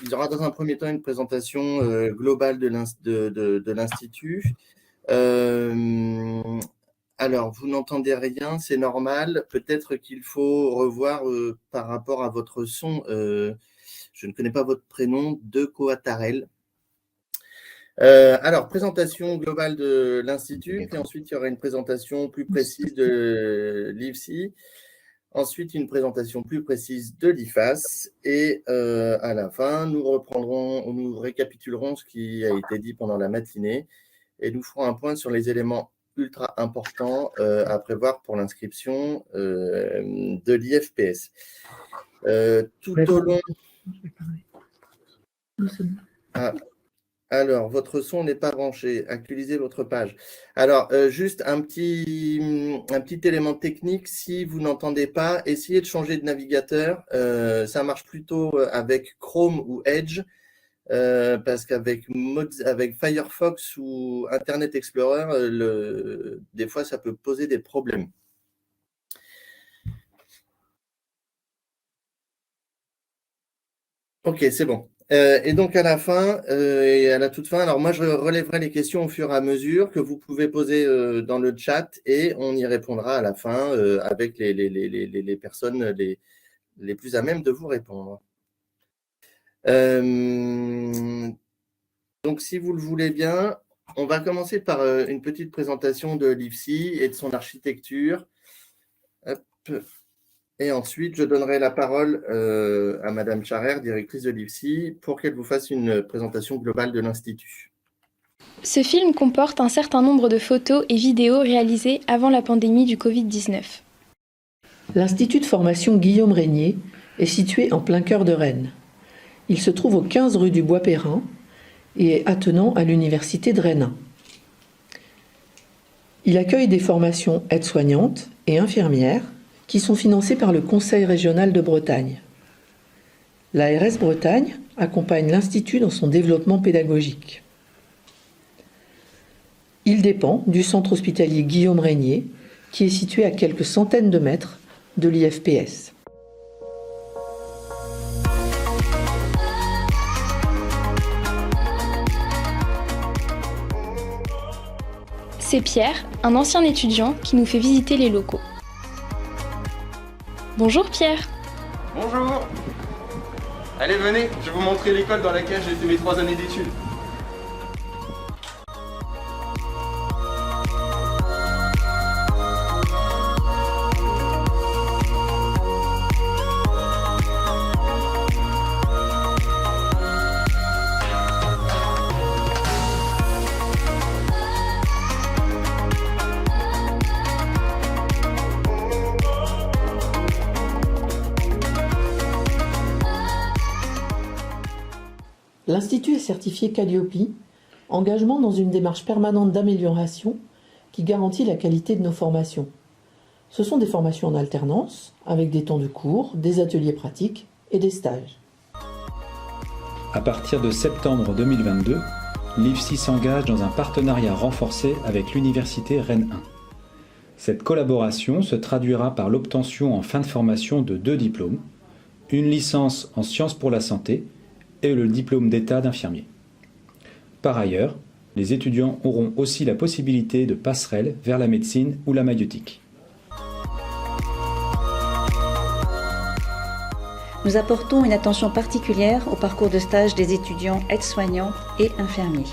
il y aura dans un premier temps une présentation globale de l'Institut. Alors, vous n'entendez rien, c'est normal. Peut-être qu'il faut revoir par rapport à votre son. Je ne connais pas votre prénom, De Coatarel. Alors, présentation globale de l'Institut, puis ensuite, il y aura une présentation plus précise de l'IFSI. Ensuite, une présentation plus précise de l'IFAS. Et à la fin, nous récapitulerons ce qui a été dit pendant la matinée et nous ferons un point sur les éléments ultra importants à prévoir pour l'inscription de l'IFPS. Tout au long… Alors, votre son n'est pas branché. Actualisez votre page. Alors, juste un petit élément technique. Si vous n'entendez pas, essayez de changer de navigateur. Ça marche plutôt avec Chrome ou Edge, parce qu'avec Firefox ou Internet Explorer, des fois, ça peut poser des problèmes. Ok, c'est bon. Et donc à la fin et à la toute fin, alors moi je relèverai les questions au fur et à mesure que vous pouvez poser dans le chat et on y répondra à la fin avec les personnes les plus à même de vous répondre. Donc si vous le voulez bien, on va commencer par une petite présentation de l'IFSI et de son architecture. Hop. Et ensuite, je donnerai la parole à Madame Charrer, directrice de l'IFSI, pour qu'elle vous fasse une présentation globale de l'Institut. Ce film comporte un certain nombre de photos et vidéos réalisées avant la pandémie du Covid-19. L'Institut de formation Guillaume Régnier est situé en plein cœur de Rennes. Il se trouve au 15 rue du Bois-Perrin et est attenant à l'université de Rennes 1. Il accueille des formations aides-soignantes et infirmières qui sont financées par le Conseil régional de Bretagne. L'ARS Bretagne accompagne l'Institut dans son développement pédagogique. Il dépend du centre hospitalier Guillaume Régnier, qui est situé à quelques centaines de mètres de l'IFPS. C'est Pierre, un ancien étudiant, qui nous fait visiter les locaux. Bonjour Pierre. Bonjour. Allez, venez, je vais vous montrer l'école dans laquelle j'ai fait mes 3 années d'études. L'Institut est certifié Calliope, engagement dans une démarche permanente d'amélioration qui garantit la qualité de nos formations. Ce sont des formations en alternance, avec des temps de cours, des ateliers pratiques et des stages. À partir de septembre 2022, l'IFSI s'engage dans un partenariat renforcé avec l'Université Rennes 1. Cette collaboration se traduira par l'obtention en fin de formation de 2 diplômes, une licence en sciences pour la santé et le diplôme d'état d'infirmier. Par ailleurs, les étudiants auront aussi la possibilité de passerelle vers la médecine ou la maïeutique. Nous apportons une attention particulière au parcours de stage des étudiants aides-soignants et infirmiers.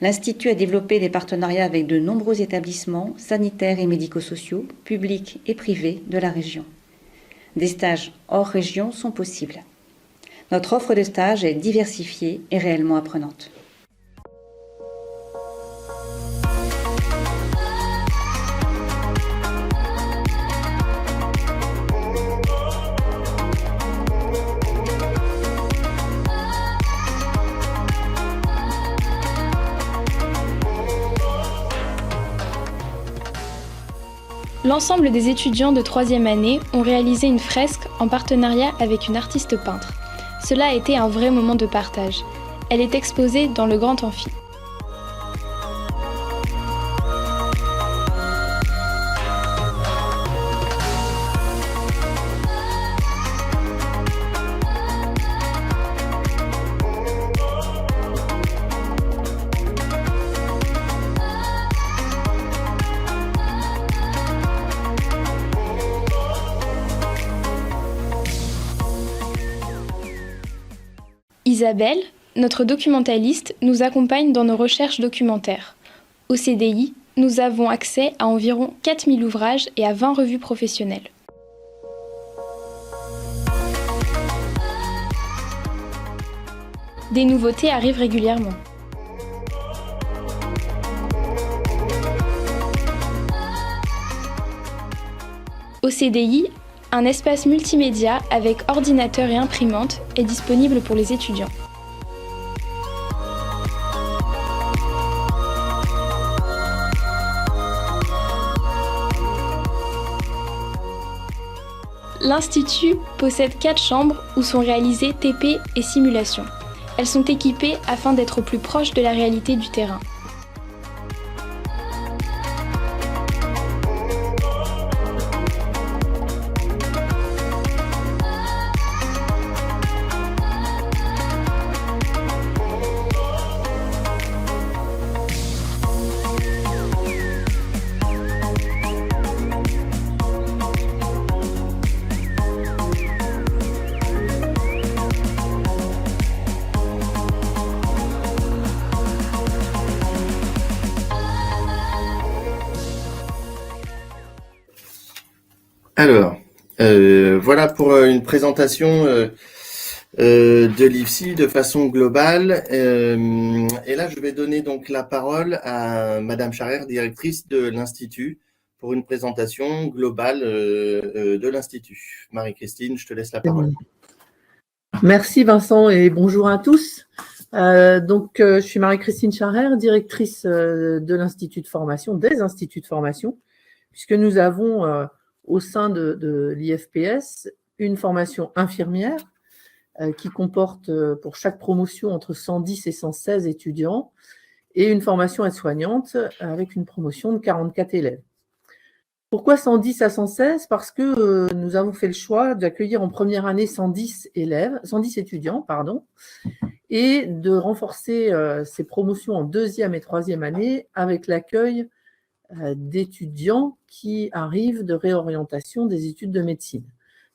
L'Institut a développé des partenariats avec de nombreux établissements sanitaires et médico-sociaux, publics et privés de la région. Des stages hors région sont possibles. Notre offre de stage est diversifiée et réellement apprenante. L'ensemble des étudiants de 3e année ont réalisé une fresque en partenariat avec une artiste peintre. Cela a été un vrai moment de partage. Elle est exposée dans le grand amphi. Isabelle, notre documentaliste, nous accompagne dans nos recherches documentaires. Au CDI, nous avons accès à environ 4000 ouvrages et à 20 revues professionnelles. Des nouveautés arrivent régulièrement. Au CDI, un espace multimédia avec ordinateur et imprimante est disponible pour les étudiants. L'Institut possède 4 chambres où sont réalisées TP et simulations. Elles sont équipées afin d'être au plus proche de la réalité du terrain. Alors, voilà pour une présentation de l'IFSI de façon globale. Et là, je vais donner donc la parole à Madame Charrère, directrice de l'Institut, pour une présentation globale de l'Institut. Marie-Christine, je te laisse la parole. Merci Vincent et bonjour à tous. Je suis Marie-Christine Charrère, directrice de l'Institut de formation, des instituts de formation, puisque nous avons au sein de l'IFPS une formation infirmière qui comporte pour chaque promotion entre 110 et 116 étudiants et une formation aide-soignante avec une promotion de 44 élèves. Pourquoi 110 à 116 ? Parce que nous avons fait le choix d'accueillir en première année 110 étudiants, et de renforcer ces promotions en deuxième et troisième année avec l'accueil d'étudiants qui arrivent de réorientation des études de médecine.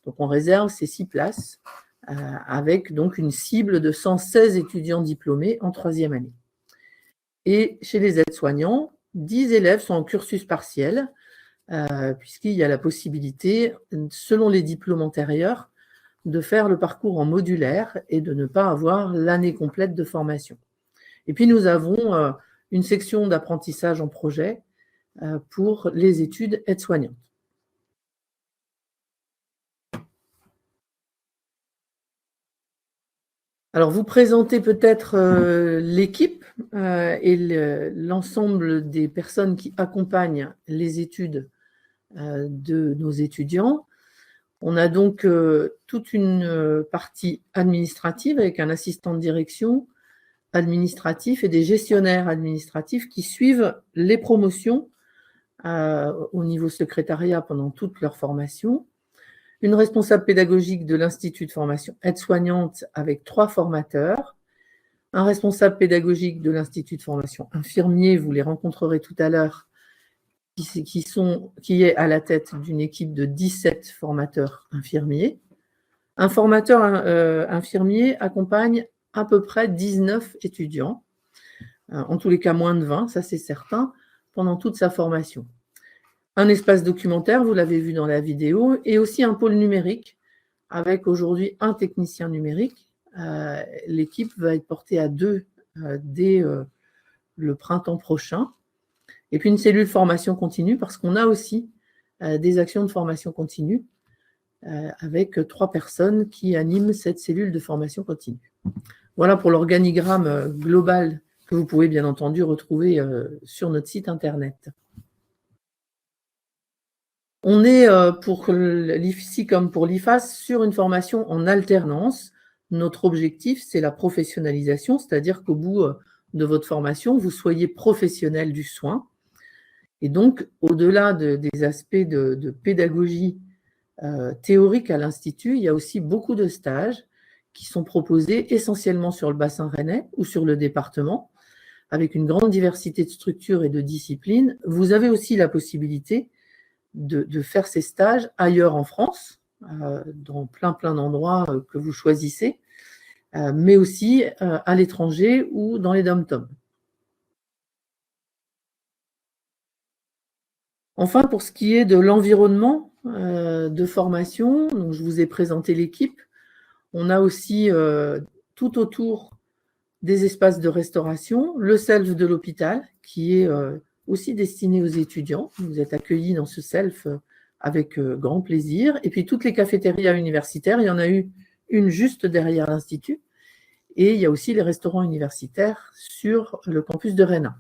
Donc, on réserve ces 6 places avec donc une cible de 116 étudiants diplômés en troisième année. Et chez les aides-soignants, 10 élèves sont en cursus partiel, puisqu'il y a la possibilité, selon les diplômes antérieurs, de faire le parcours en modulaire et de ne pas avoir l'année complète de formation. Et puis, nous avons une section d'apprentissage en projet pour les études aides-soignantes. Alors, vous présentez peut-être l'équipe et l'ensemble des personnes qui accompagnent les études de nos étudiants. On a donc toute une partie administrative avec un assistant de direction administratif et des gestionnaires administratifs qui suivent les promotions au niveau secrétariat pendant toute leur formation, une responsable pédagogique de l'Institut de formation aide-soignante avec 3 formateurs, un responsable pédagogique de l'Institut de formation infirmier, vous les rencontrerez tout à l'heure, qui est à la tête d'une équipe de 17 formateurs infirmiers. Un formateur infirmier accompagne à peu près 19 étudiants, en tous les cas moins de 20, ça c'est certain, pendant toute sa formation. Un espace documentaire, vous l'avez vu dans la vidéo, et aussi un pôle numérique, avec aujourd'hui un technicien numérique. L'équipe va être portée à 2 dès le printemps prochain. Et puis une cellule formation continue, parce qu'on a aussi des actions de formation continue, avec 3 personnes qui animent cette cellule de formation continue. Voilà pour l'organigramme global que vous pouvez bien entendu retrouver sur notre site internet. On est pour l'IFSI comme pour l'IFAS sur une formation en alternance. Notre objectif, c'est la professionnalisation, c'est-à-dire qu'au bout de votre formation, vous soyez professionnel du soin. Et donc, au-delà des aspects de pédagogie théorique à l'Institut, il y a aussi beaucoup de stages qui sont proposés essentiellement sur le bassin rennais ou sur le département, avec une grande diversité de structures et de disciplines. Vous avez aussi la possibilité de faire ces stages ailleurs en France, dans plein d'endroits que vous choisissez, mais aussi à l'étranger ou dans les dom-toms. Enfin, pour ce qui est de l'environnement de formation, donc je vous ai présenté l'équipe. On a aussi tout autour des espaces de restauration, le self de l'hôpital qui est aussi destiné aux étudiants. Vous êtes accueillis dans ce self avec grand plaisir. Et puis toutes les cafétérias universitaires, il y en a eu une juste derrière l'Institut. Et il y a aussi les restaurants universitaires sur le campus de Rennes 1.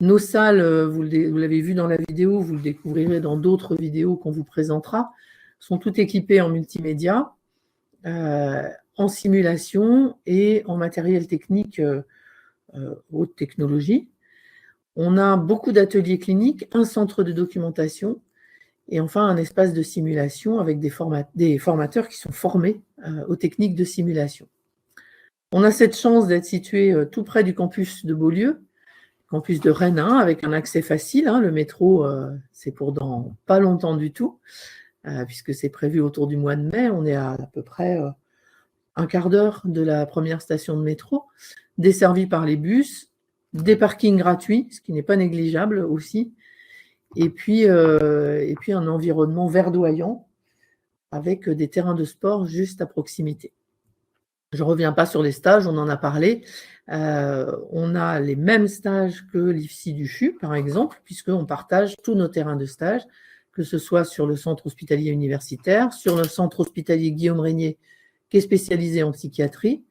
Nos salles, vous l'avez vu dans la vidéo, vous le découvrirez dans d'autres vidéos qu'on vous présentera, sont toutes équipées en multimédia, en simulation et en matériel technique haute technologie. On a beaucoup d'ateliers cliniques, un centre de documentation et enfin un espace de simulation avec des formateurs qui sont formés aux techniques de simulation. On a cette chance d'être situé tout près du campus de Beaulieu, campus de Rennes 1, avec un accès facile. Le métro, c'est pour dans pas longtemps du tout, puisque c'est prévu autour du mois de mai. On est à peu près un quart d'heure de la première station de métro, desservi par les bus, des parkings gratuits, ce qui n'est pas négligeable aussi, et puis un environnement verdoyant avec des terrains de sport juste à proximité. Je ne reviens pas sur les stages, on en a parlé. On a les mêmes stages que l'IFSI du CHU, par exemple, puisqu'on partage tous nos terrains de stage, que ce soit sur le centre hospitalier universitaire, sur le centre hospitalier Guillaume Régnier, qui est spécialisé en psychiatrie,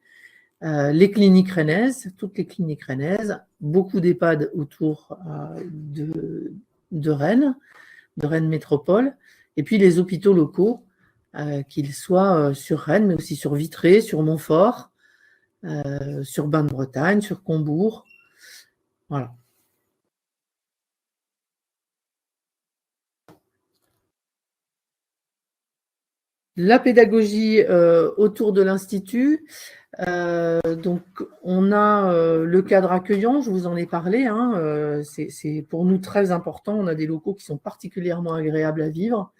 les cliniques rennaises, toutes les cliniques rennaises, beaucoup d'EHPAD autour de Rennes Métropole, et puis les hôpitaux locaux, qu'ils soient sur Rennes, mais aussi sur Vitré, sur Montfort, sur Bain-de-Bretagne, sur Combourg. Voilà. La pédagogie autour de l'Institut. Donc, on a le cadre accueillant, je vous en ai parlé. C'est pour nous très important. On a des locaux qui sont particulièrement agréables à vivre.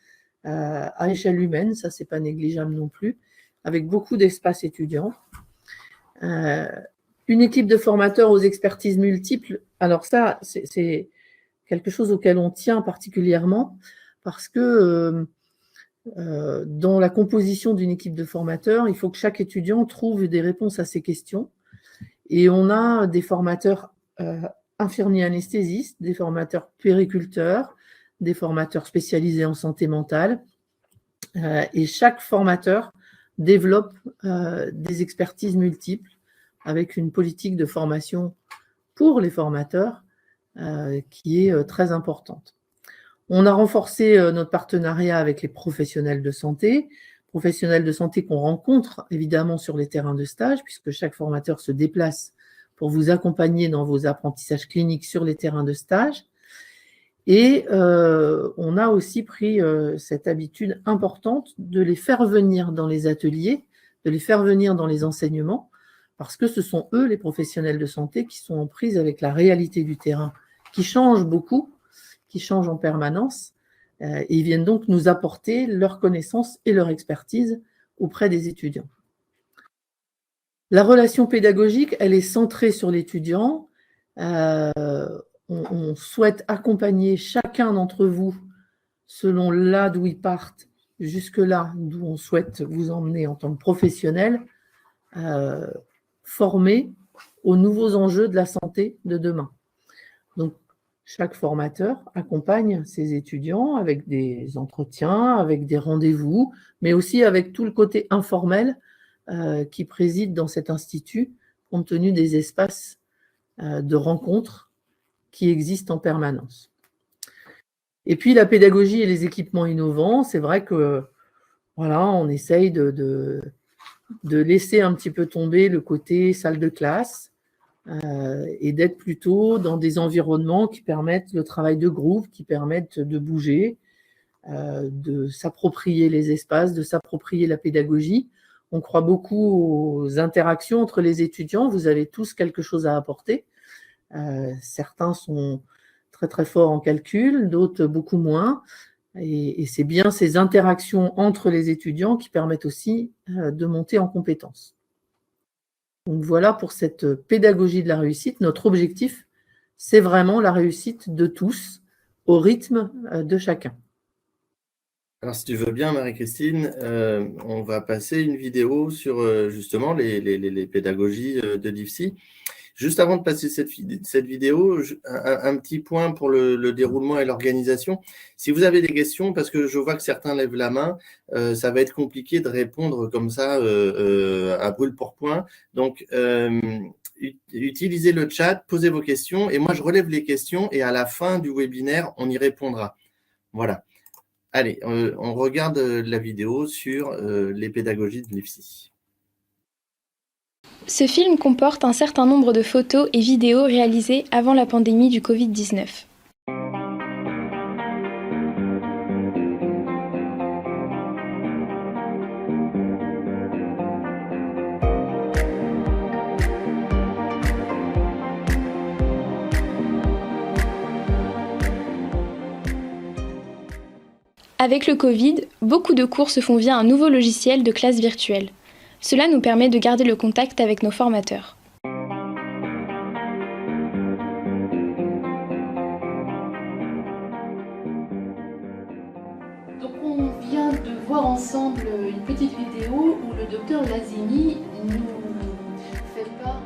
À échelle humaine, ça c'est pas négligeable non plus, avec beaucoup d'espaces étudiants. Une équipe de formateurs aux expertises multiples, alors ça c'est quelque chose auquel on tient particulièrement parce que dans la composition d'une équipe de formateurs, il faut que chaque étudiant trouve des réponses à ses questions et on a des formateurs infirmiers anesthésistes, des formateurs puériculteurs, des formateurs spécialisés en santé mentale. Et chaque formateur développe des expertises multiples avec une politique de formation pour les formateurs qui est très importante. On a renforcé notre partenariat avec les professionnels de santé qu'on rencontre évidemment sur les terrains de stage, puisque chaque formateur se déplace pour vous accompagner dans vos apprentissages cliniques sur les terrains de stage. Et on a aussi pris cette habitude importante de les faire venir dans les ateliers, de les faire venir dans les enseignements, parce que ce sont eux, les professionnels de santé, qui sont en prise avec la réalité du terrain, qui change beaucoup, qui change en permanence, et ils viennent donc nous apporter leur connaissance et leur expertise auprès des étudiants. La relation pédagogique, elle est centrée sur l'étudiant. On souhaite accompagner chacun d'entre vous selon là d'où ils partent, jusque là d'où on souhaite vous emmener en tant que professionnel, formé aux nouveaux enjeux de la santé de demain. Donc, chaque formateur accompagne ses étudiants avec des entretiens, avec des rendez-vous, mais aussi avec tout le côté informel qui préside dans cet institut, compte tenu des espaces de rencontres qui existent en permanence. Et puis la pédagogie et les équipements innovants, c'est vrai que voilà, on essaye de laisser un petit peu tomber le côté salle de classe et d'être plutôt dans des environnements qui permettent le travail de groupe, qui permettent de bouger, de s'approprier les espaces, de s'approprier la pédagogie. On croit beaucoup aux interactions entre les étudiants. Vous avez tous quelque chose à apporter. Certains sont très très forts en calcul, d'autres beaucoup moins. Et c'est bien ces interactions entre les étudiants qui permettent aussi de monter en compétences. Donc voilà pour cette pédagogie de la réussite. Notre objectif, c'est vraiment la réussite de tous au rythme de chacun. Alors, si tu veux bien, Marie-Christine, on va passer une vidéo sur justement les pédagogies de l'IFSI. Juste avant de passer cette vidéo, un petit point pour le déroulement et l'organisation. Si vous avez des questions, parce que je vois que certains lèvent la main, ça va être compliqué de répondre comme ça à brûle pour point. Donc, utilisez le chat, posez vos questions, et moi, je relève les questions, et à la fin du webinaire, on y répondra. Voilà. Allez, on regarde la vidéo sur les pédagogies de l'IFSI. Ce film comporte un certain nombre de photos et vidéos réalisées avant la pandémie du Covid-19. Avec le Covid, beaucoup de cours se font via un nouveau logiciel de classe virtuelle. Cela nous permet de garder le contact avec nos formateurs. Donc on vient de voir ensemble une petite vidéo où le docteur Lazimi nous fait part.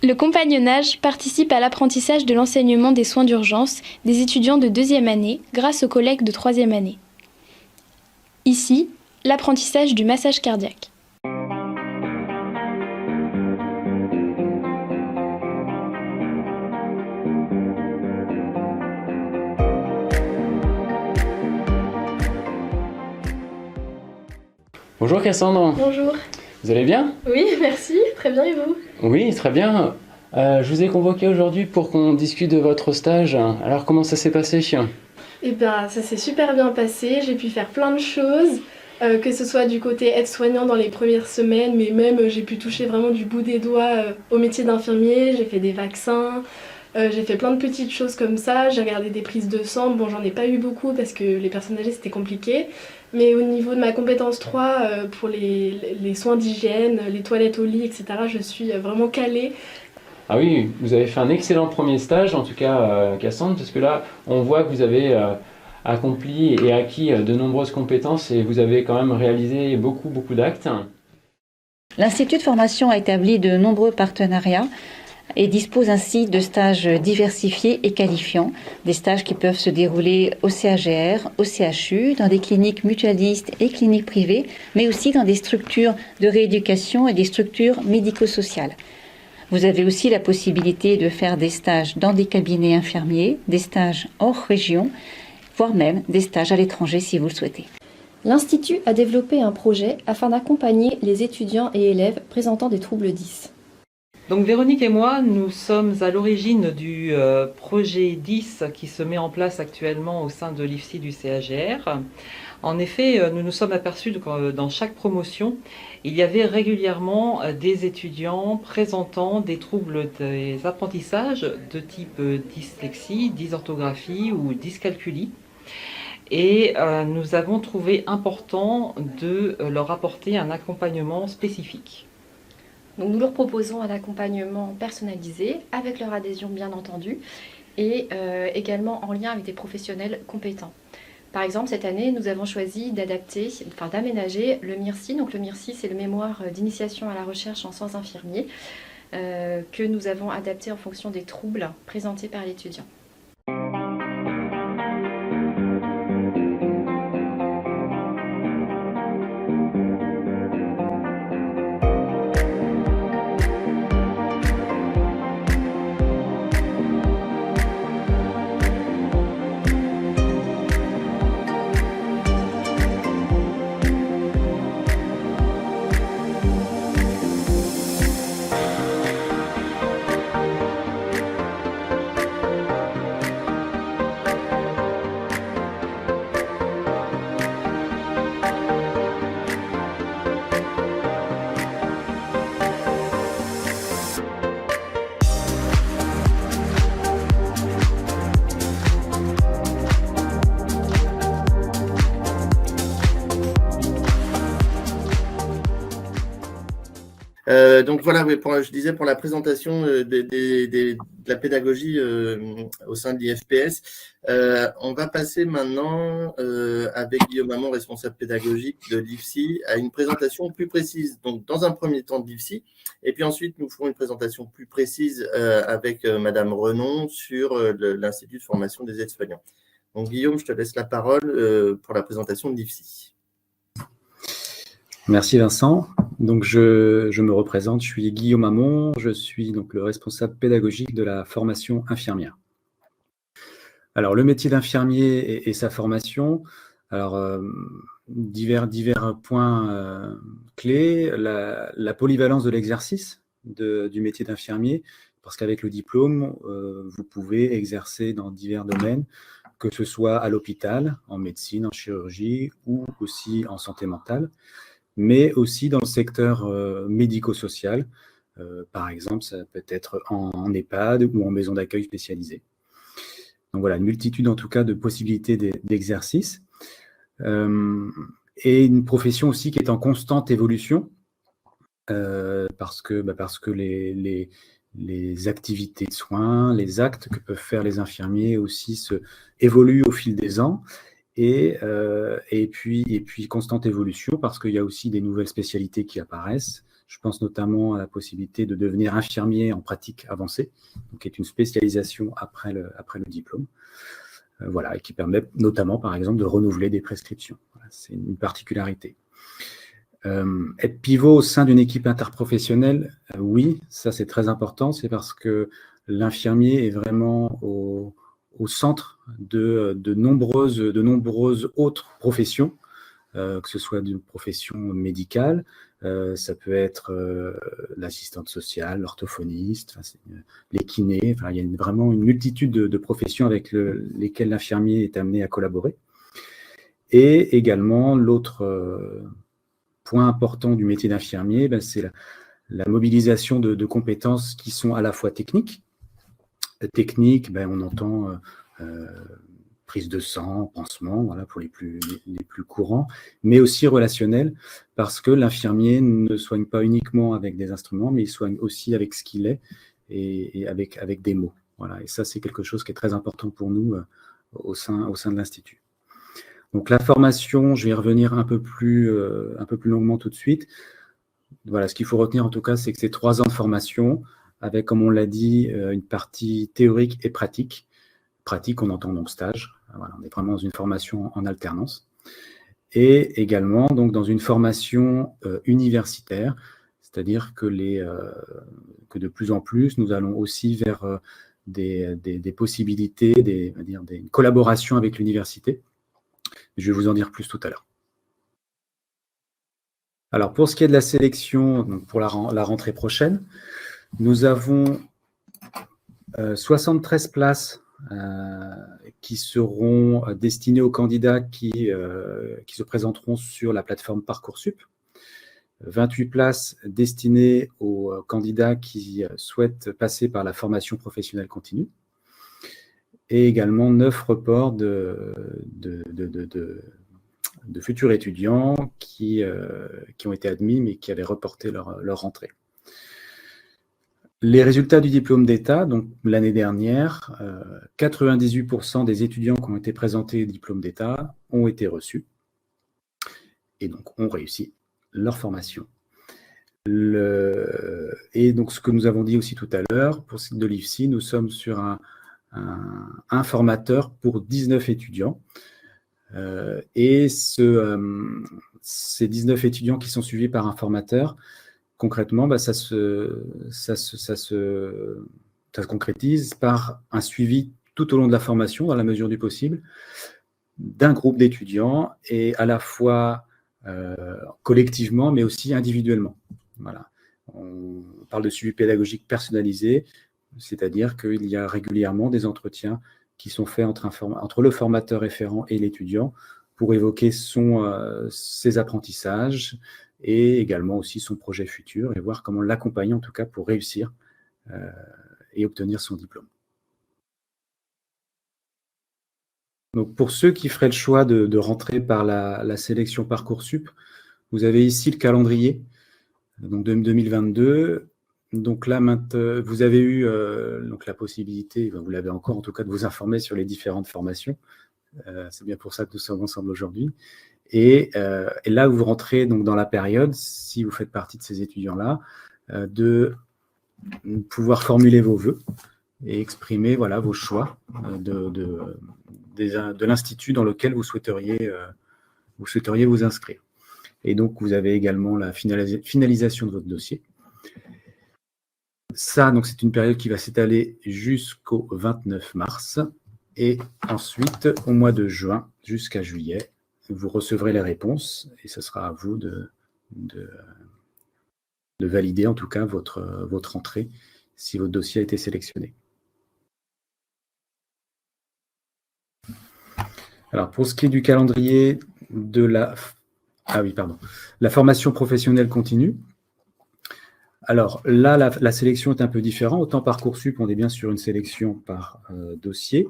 Le compagnonnage participe à l'apprentissage de l'enseignement des soins d'urgence des étudiants de 2e année grâce aux collègues de 3e année. Ici, l'apprentissage du massage cardiaque. Bonjour Cassandre. Bonjour. Vous allez bien? Oui, merci. Très bien, et vous? Oui, très bien. Je vous ai convoqué aujourd'hui pour qu'on discute de votre stage. Alors comment ça s'est passé? Eh bien, ça s'est super bien passé. J'ai pu faire plein de choses, que ce soit du côté aide-soignant dans les premières semaines, mais même j'ai pu toucher vraiment du bout des doigts au métier d'infirmier. J'ai fait des vaccins, j'ai fait plein de petites choses comme ça. J'ai regardé des prises de sang. Bon, j'en ai pas eu beaucoup parce que les personnes âgées, c'était compliqué. Mais au niveau de ma compétence 3, pour les soins d'hygiène, les toilettes au lit, etc., je suis vraiment calée. Ah oui, vous avez fait un excellent premier stage, en tout cas Cassandre, parce que là, on voit que vous avez accompli et acquis de nombreuses compétences et vous avez quand même réalisé beaucoup d'actes. L'Institut de formation a établi de nombreux partenariats et dispose ainsi de stages diversifiés et qualifiants, des stages qui peuvent se dérouler au CAGR, au CHU, dans des cliniques mutualistes et cliniques privées, mais aussi dans des structures de rééducation et des structures médico-sociales. Vous avez aussi la possibilité de faire des stages dans des cabinets infirmiers, des stages hors région, voire même des stages à l'étranger si vous le souhaitez. L'Institut a développé un projet afin d'accompagner les étudiants et élèves présentant des troubles 10. Donc Véronique et moi, nous sommes à l'origine du projet 10 qui se met en place actuellement au sein de l'IFSI du CAGR. En effet, nous nous sommes aperçus que dans chaque promotion, il y avait régulièrement des étudiants présentant des troubles des apprentissages de type dyslexie, dysorthographie ou dyscalculie. Et nous avons trouvé important de leur apporter un accompagnement spécifique. Donc nous leur proposons un accompagnement personnalisé, avec leur adhésion bien entendu, et également en lien avec des professionnels compétents. Par exemple, cette année, nous avons choisi d'aménager le MIRCI. Donc le MIRCI, c'est le mémoire d'initiation à la recherche en soins infirmiers, que nous avons adapté en fonction des troubles présentés par l'étudiant. Donc voilà, oui, je disais pour la présentation de la pédagogie au sein de l'IFPS, on va passer maintenant avec Guillaume Hamon, responsable pédagogique de l'IFSI, à une présentation plus précise. Donc dans un premier temps de l'IFSI, et puis ensuite nous ferons une présentation plus précise avec Madame Renon sur l'Institut de formation des aides-soignants. Donc Guillaume, je te laisse la parole pour la présentation de l'IFSI. Merci Vincent. Donc je me représente, je suis Guillaume Hamon, je suis donc le responsable pédagogique de la formation infirmière. Alors le métier d'infirmier et sa formation, alors divers points clés, la polyvalence de l'exercice du métier d'infirmier, parce qu'avec le diplôme, vous pouvez exercer dans divers domaines, que ce soit à l'hôpital, en médecine, en chirurgie ou aussi en santé mentale, mais aussi dans le secteur médico-social. Par exemple, ça peut être en EHPAD ou en maison d'accueil spécialisée. Donc voilà, une multitude en tout cas de possibilités d'exercice. Et une profession aussi qui est en constante évolution, parce que les activités de soins, les actes que peuvent faire les infirmiers aussi évoluent au fil des ans. Et puis constante évolution, parce qu'il y a aussi des nouvelles spécialités qui apparaissent. Je pense notamment à la possibilité de devenir infirmier en pratique avancée, donc qui est une spécialisation après le diplôme, voilà, et qui permet notamment, par exemple, de renouveler des prescriptions. Voilà, c'est une particularité. Être pivot au sein d'une équipe interprofessionnelle, oui, ça c'est très important, c'est parce que l'infirmier est vraiment au centre de nombreuses autres professions, que ce soit d'une profession médicale, ça peut être l'assistante sociale, l'orthophoniste, les kinés, il y a vraiment une multitude de professions avec lesquelles l'infirmier est amené à collaborer. Et également, l'autre point important du métier d'infirmier, c'est la mobilisation de compétences qui sont à la fois techniques. Technique, on entend prise de sang, pansement, voilà, pour les plus courants, mais aussi relationnel, parce que l'infirmier ne soigne pas uniquement avec des instruments, mais il soigne aussi avec ce qu'il est et avec des mots. Voilà, et ça, c'est quelque chose qui est très important pour nous au sein de l'Institut. Donc la formation, je vais y revenir un peu plus longuement tout de suite. Voilà, ce qu'il faut retenir en tout cas, c'est que c'est 3 ans de formation, avec, comme on l'a dit, une partie théorique et pratique. Pratique, on entend donc stage. Voilà, on est vraiment dans une formation en alternance. Et également donc dans une formation universitaire, c'est-à-dire que de plus en plus, nous allons aussi vers des possibilités, des collaborations avec l'université. Je vais vous en dire plus tout à l'heure. Alors, pour ce qui est de la sélection, donc pour la rentrée prochaine, nous avons 73 places qui seront destinées aux candidats qui se présenteront sur la plateforme Parcoursup, 28 places destinées aux candidats qui souhaitent passer par la formation professionnelle continue, et également 9 reports de futurs étudiants qui ont été admis mais qui avaient reporté leur rentrée. Les résultats du diplôme d'État, donc l'année dernière, 98% des étudiants qui ont été présentés au diplôme d'État ont été reçus et donc ont réussi leur formation. Et donc ce que nous avons dit aussi tout à l'heure, pour ce de l'IFSI, nous sommes sur un formateur pour 19 étudiants. Et ces 19 étudiants qui sont suivis par un formateur, concrètement, ça se concrétise par un suivi tout au long de la formation, dans la mesure du possible, d'un groupe d'étudiants, et à la fois collectivement, mais aussi individuellement. Voilà. On parle de suivi pédagogique personnalisé, c'est-à-dire qu'il y a régulièrement des entretiens qui sont faits entre le formateur référent et l'étudiant pour évoquer ses apprentissages et également aussi son projet futur et voir comment l'accompagner en tout cas pour réussir et obtenir son diplôme. Donc pour ceux qui feraient le choix de rentrer par la sélection Parcoursup, vous avez ici le calendrier donc de 2022. Donc là, vous avez eu donc la possibilité, vous l'avez encore en tout cas, de vous informer sur les différentes formations. C'est bien pour ça que nous sommes ensemble aujourd'hui. Et là, vous rentrez donc dans la période, si vous faites partie de ces étudiants-là, de pouvoir formuler vos vœux et exprimer voilà, vos choix de l'institut dans lequel vous souhaiteriez vous inscrire. Et donc, vous avez également la finalisation de votre dossier. Ça, donc, c'est une période qui va s'étaler jusqu'au 29 mars. Et ensuite, au mois de juin jusqu'à juillet, vous recevrez les réponses et ce sera à vous de valider en tout cas votre entrée si votre dossier a été sélectionné. Alors, pour ce qui est du calendrier de la formation professionnelle continue, alors là, la sélection est un peu différente. Autant Parcoursup, on est bien sur une sélection par dossier.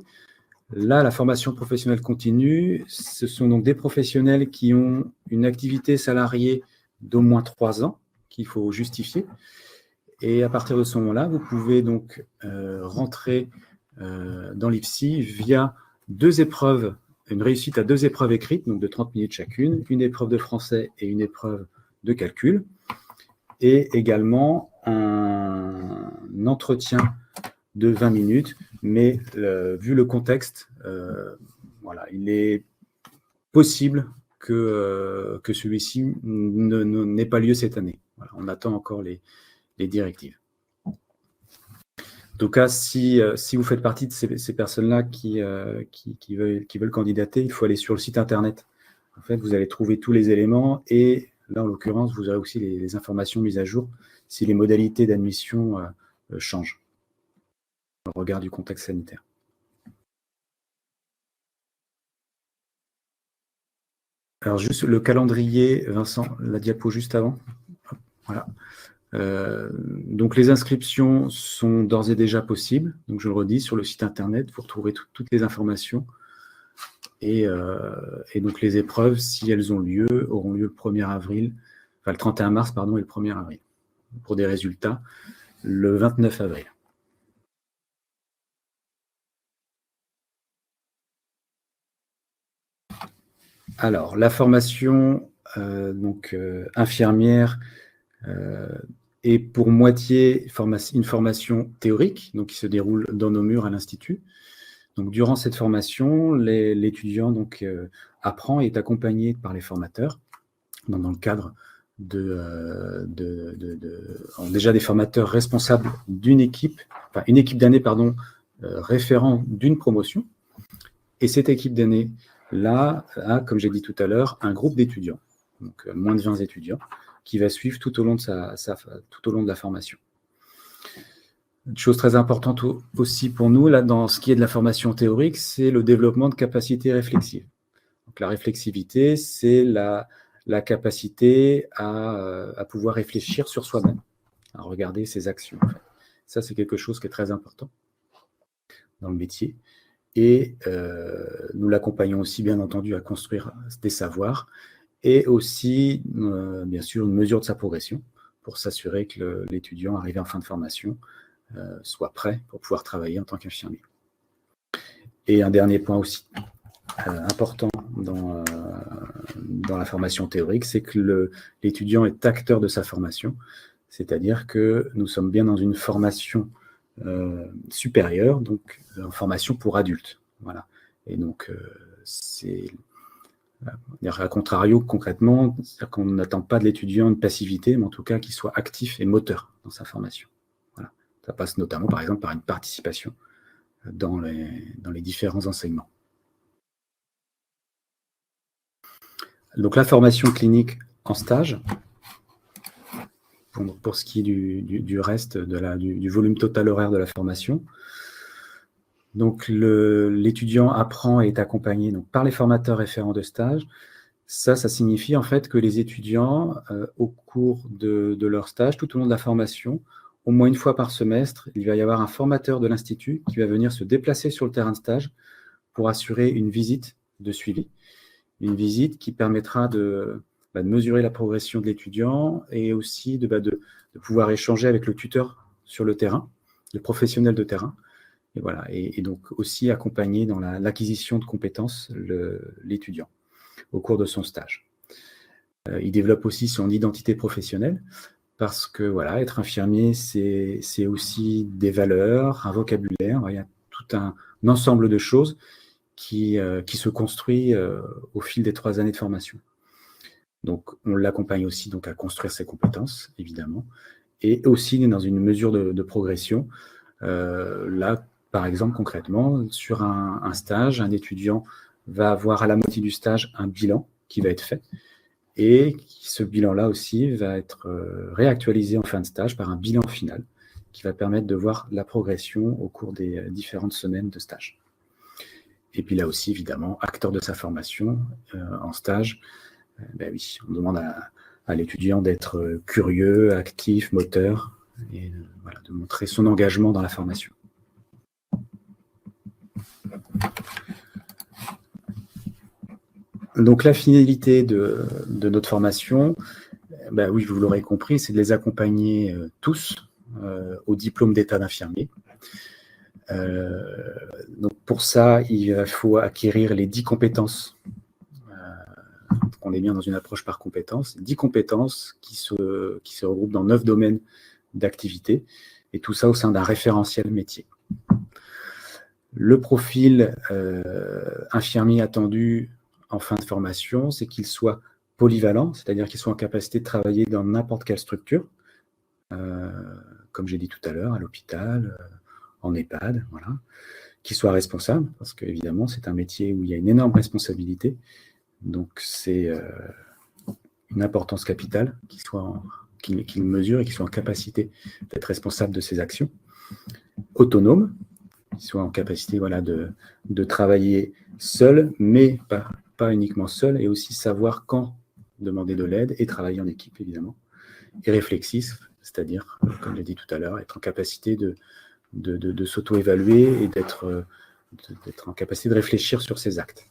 Là, la formation professionnelle continue, ce sont donc des professionnels qui ont une activité salariée d'au moins 3 ans qu'il faut justifier. Et à partir de ce moment-là, vous pouvez donc rentrer dans l'IFSI via 2 épreuves, une réussite à 2 épreuves écrites, donc de 30 minutes chacune, une épreuve de français et une épreuve de calcul, et également un entretien de 20 minutes, mais vu le contexte, voilà, il est possible que celui-ci n'ait pas lieu cette année. Voilà, on attend encore les directives. En tout cas, si vous faites partie de ces personnes-là qui veulent candidater, il faut aller sur le site internet. En fait, vous allez trouver tous les éléments et là, en l'occurrence, vous aurez aussi les informations mises à jour si les modalités d'admission changent au regard du contexte sanitaire. Alors, juste le calendrier, Vincent, la diapo juste avant. Voilà. Donc, les inscriptions sont d'ores et déjà possibles. Donc, je le redis, sur le site internet, vous retrouverez toutes les informations. Et donc, les épreuves, si elles ont lieu, auront lieu le 1er avril, enfin le 31 mars, pardon, et le 1er avril. Pour des résultats, le 29 avril. Alors, la formation infirmière est pour moitié une formation théorique, donc qui se déroule dans nos murs à l'Institut. Donc, durant cette formation, l'étudiant apprend et est accompagné par les formateurs dans le cadre déjà des formateurs responsables d'une équipe, enfin une équipe d'année, référent d'une promotion. Et cette équipe d'année là a, comme j'ai dit tout à l'heure, un groupe d'étudiants, donc moins de 20 étudiants, qui va suivre tout au long de la formation. Une chose très importante aussi pour nous, là, dans ce qui est de la formation théorique, c'est le développement de capacités réflexives. Donc, la réflexivité, c'est la capacité à pouvoir réfléchir sur soi-même, à regarder ses actions. En fait. Ça, c'est quelque chose qui est très important dans le métier. Et nous l'accompagnons aussi, bien entendu, à construire des savoirs et aussi, bien sûr, une mesure de sa progression pour s'assurer que l'étudiant, arrivé en fin de formation, soit prêt pour pouvoir travailler en tant qu'infirmier. Et un dernier point aussi important dans la formation théorique, c'est que l'étudiant est acteur de sa formation, c'est-à-dire que nous sommes bien dans une formation supérieure, donc en formation pour adultes. Voilà. Et donc, c'est à contrario, concrètement, c'est-à-dire qu'on n'attend pas de l'étudiant une passivité, mais en tout cas qu'il soit actif et moteur dans sa formation. Voilà. Ça passe notamment, par exemple, par une participation dans les différents enseignements. Donc, la formation clinique en stage, pour ce qui est du reste, du volume total horaire de la formation. Donc, l'étudiant apprend et est accompagné par les formateurs référents de stage. Ça signifie en fait que les étudiants, au cours de leur stage, tout au long de la formation, au moins une fois par semestre, il va y avoir un formateur de l'Institut qui va venir se déplacer sur le terrain de stage pour assurer une visite de suivi. Une visite qui permettra de de mesurer la progression de l'étudiant et aussi de pouvoir échanger avec le tuteur sur le terrain, le professionnel de terrain. Et voilà, et donc aussi accompagner dans l'acquisition de compétences l'étudiant au cours de son stage. Il développe aussi son identité professionnelle parce que voilà, être infirmier, c'est aussi des valeurs, un vocabulaire. Il y a tout un ensemble de choses qui se construit au fil des 3 années de formation. Donc, on l'accompagne aussi donc, à construire ses compétences, évidemment, et aussi dans une mesure de progression. Là, par exemple, concrètement, sur un stage, un étudiant va avoir à la moitié du stage un bilan qui va être fait, et ce bilan-là aussi va être réactualisé en fin de stage par un bilan final qui va permettre de voir la progression au cours des différentes semaines de stage. Et puis là aussi, évidemment, acteur de sa formation en stage, ben oui, on demande à l'étudiant d'être curieux, actif, moteur, et voilà, de montrer son engagement dans la formation. Donc la finalité de notre formation, ben oui, vous l'aurez compris, c'est de les accompagner tous au diplôme d'état d'infirmier. Donc pour ça, il faut acquérir les 10 compétences. On est bien dans une approche par compétences. 10 compétences qui se regroupent dans 9 domaines d'activité, et tout ça au sein d'un référentiel métier. Le profil infirmier attendu en fin de formation, c'est qu'il soit polyvalent, c'est-à-dire qu'il soit en capacité de travailler dans n'importe quelle structure, comme j'ai dit tout à l'heure, à l'hôpital, en EHPAD, voilà. Qu'il soit responsable, parce qu'évidemment, c'est un métier où il y a une énorme responsabilité, donc c'est une importance capitale qu'il mesure et qu'il soit en capacité d'être responsable de ses actions. Autonome, qu'il soit en capacité voilà, de travailler seul, mais pas uniquement seul, et aussi savoir quand demander de l'aide et travailler en équipe, évidemment. Et réflexif, c'est-à-dire, comme j'ai dit tout à l'heure, être en capacité de s'auto-évaluer et d'être en capacité de réfléchir sur ses actes,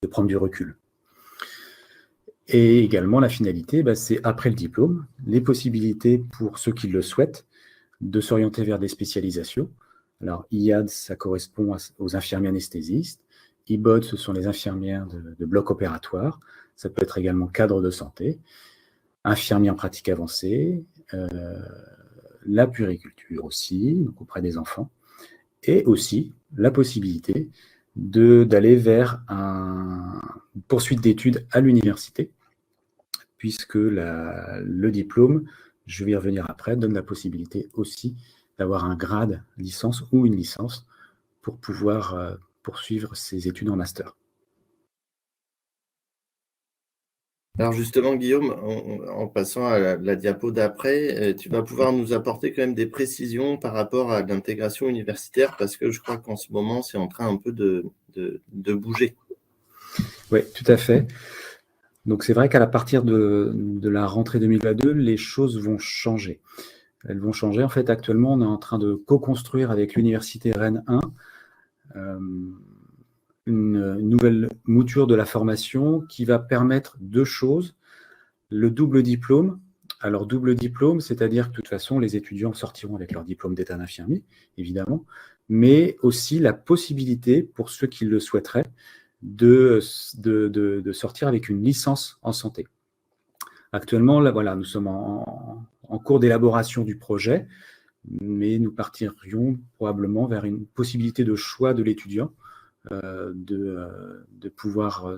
de prendre du recul. Et également, la finalité, c'est après le diplôme, les possibilités pour ceux qui le souhaitent de s'orienter vers des spécialisations. Alors, IAD, ça correspond aux infirmiers anesthésistes. IBOD, ce sont les infirmières de bloc opératoire. Ça peut être également cadre de santé, infirmier en pratique avancée, la puériculture aussi, donc auprès des enfants, et aussi la possibilité d'aller vers une poursuite d'études à l'université, puisque le diplôme, je vais y revenir après, donne la possibilité aussi d'avoir un grade licence ou une licence pour pouvoir poursuivre ses études en master. Alors justement, Guillaume, en passant à la diapo d'après, tu vas pouvoir nous apporter quand même des précisions par rapport à l'intégration universitaire, parce que je crois qu'en ce moment, c'est en train un peu de bouger. Oui, tout à fait. Donc c'est vrai qu'à partir de la rentrée 2022, les choses vont changer. Elles vont changer. En fait, actuellement, on est en train de co-construire avec l'université Rennes 1 une nouvelle mouture de la formation qui va permettre 2 choses. Le double diplôme. Alors, double diplôme, c'est-à-dire que de toute façon, les étudiants sortiront avec leur diplôme d'état d'infirmier, évidemment, mais aussi la possibilité, pour ceux qui le souhaiteraient, de sortir avec une licence en santé. Actuellement, là, voilà, nous sommes en cours d'élaboration du projet, mais nous partirions probablement vers une possibilité de choix de l'étudiant, de pouvoir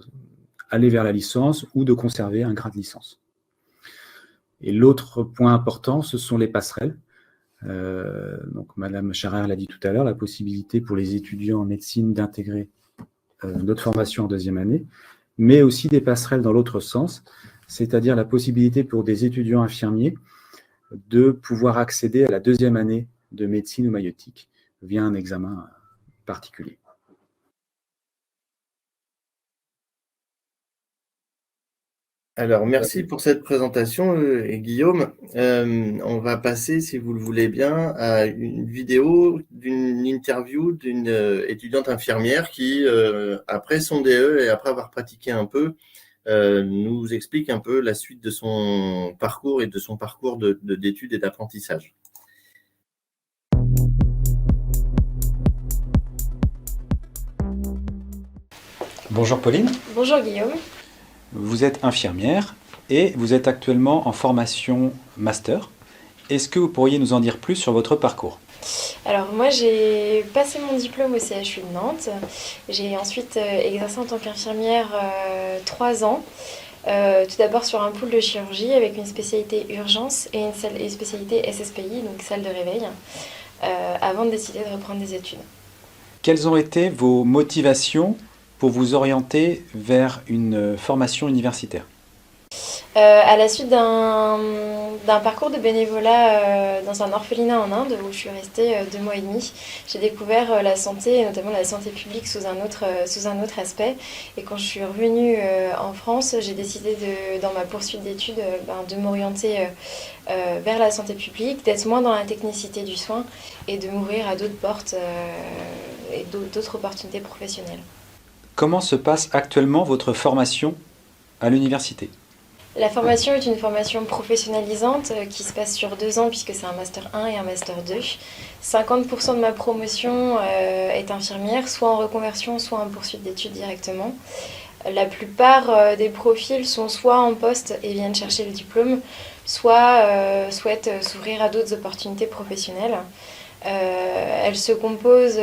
aller vers la licence ou de conserver un grade licence. Et l'autre point important, ce sont les passerelles. Donc, Madame Charrière l'a dit tout à l'heure, la possibilité pour les étudiants en médecine d'intégrer notre formation en 2e année, mais aussi des passerelles dans l'autre sens, c'est-à-dire la possibilité pour des étudiants infirmiers de pouvoir accéder à la 2e année de médecine ou maïeutique via un examen particulier. Alors, merci pour cette présentation, Guillaume. On va passer, si vous le voulez bien, à une vidéo d'une interview d'une étudiante infirmière qui, après son DE et après avoir pratiqué un peu, nous explique un peu la suite de son parcours et de son parcours d'études et d'apprentissage. Bonjour Pauline. Bonjour Guillaume. Vous êtes infirmière et vous êtes actuellement en formation master. Est-ce que vous pourriez nous en dire plus sur votre parcours ? Alors moi j'ai passé mon diplôme au CHU de Nantes. J'ai ensuite exercé en tant qu'infirmière 3 ans. Tout d'abord sur un pool de chirurgie avec une spécialité urgence et une spécialité SSPI, donc salle de réveil, avant de décider de reprendre des études. Quelles ont été vos motivations pour vous orienter vers une formation universitaire ? À la suite d'un parcours de bénévolat dans un orphelinat en Inde où je suis restée 2 mois et demi, j'ai découvert la santé, et notamment la santé publique sous un autre aspect. Et quand je suis revenue en France, j'ai décidé dans ma poursuite d'études de m'orienter vers la santé publique, d'être moins dans la technicité du soin et de m'ouvrir à d'autres portes et d'autres opportunités professionnelles. Comment se passe actuellement votre formation à l'université ? La formation est une formation professionnalisante qui se passe sur 2 ans puisque c'est un Master 1 et un Master 2. 50% de ma promotion est infirmière, soit en reconversion, soit en poursuite d'études directement. La plupart des profils sont soit en poste et viennent chercher le diplôme, soit souhaitent s'ouvrir à d'autres opportunités professionnelles. Elle se compose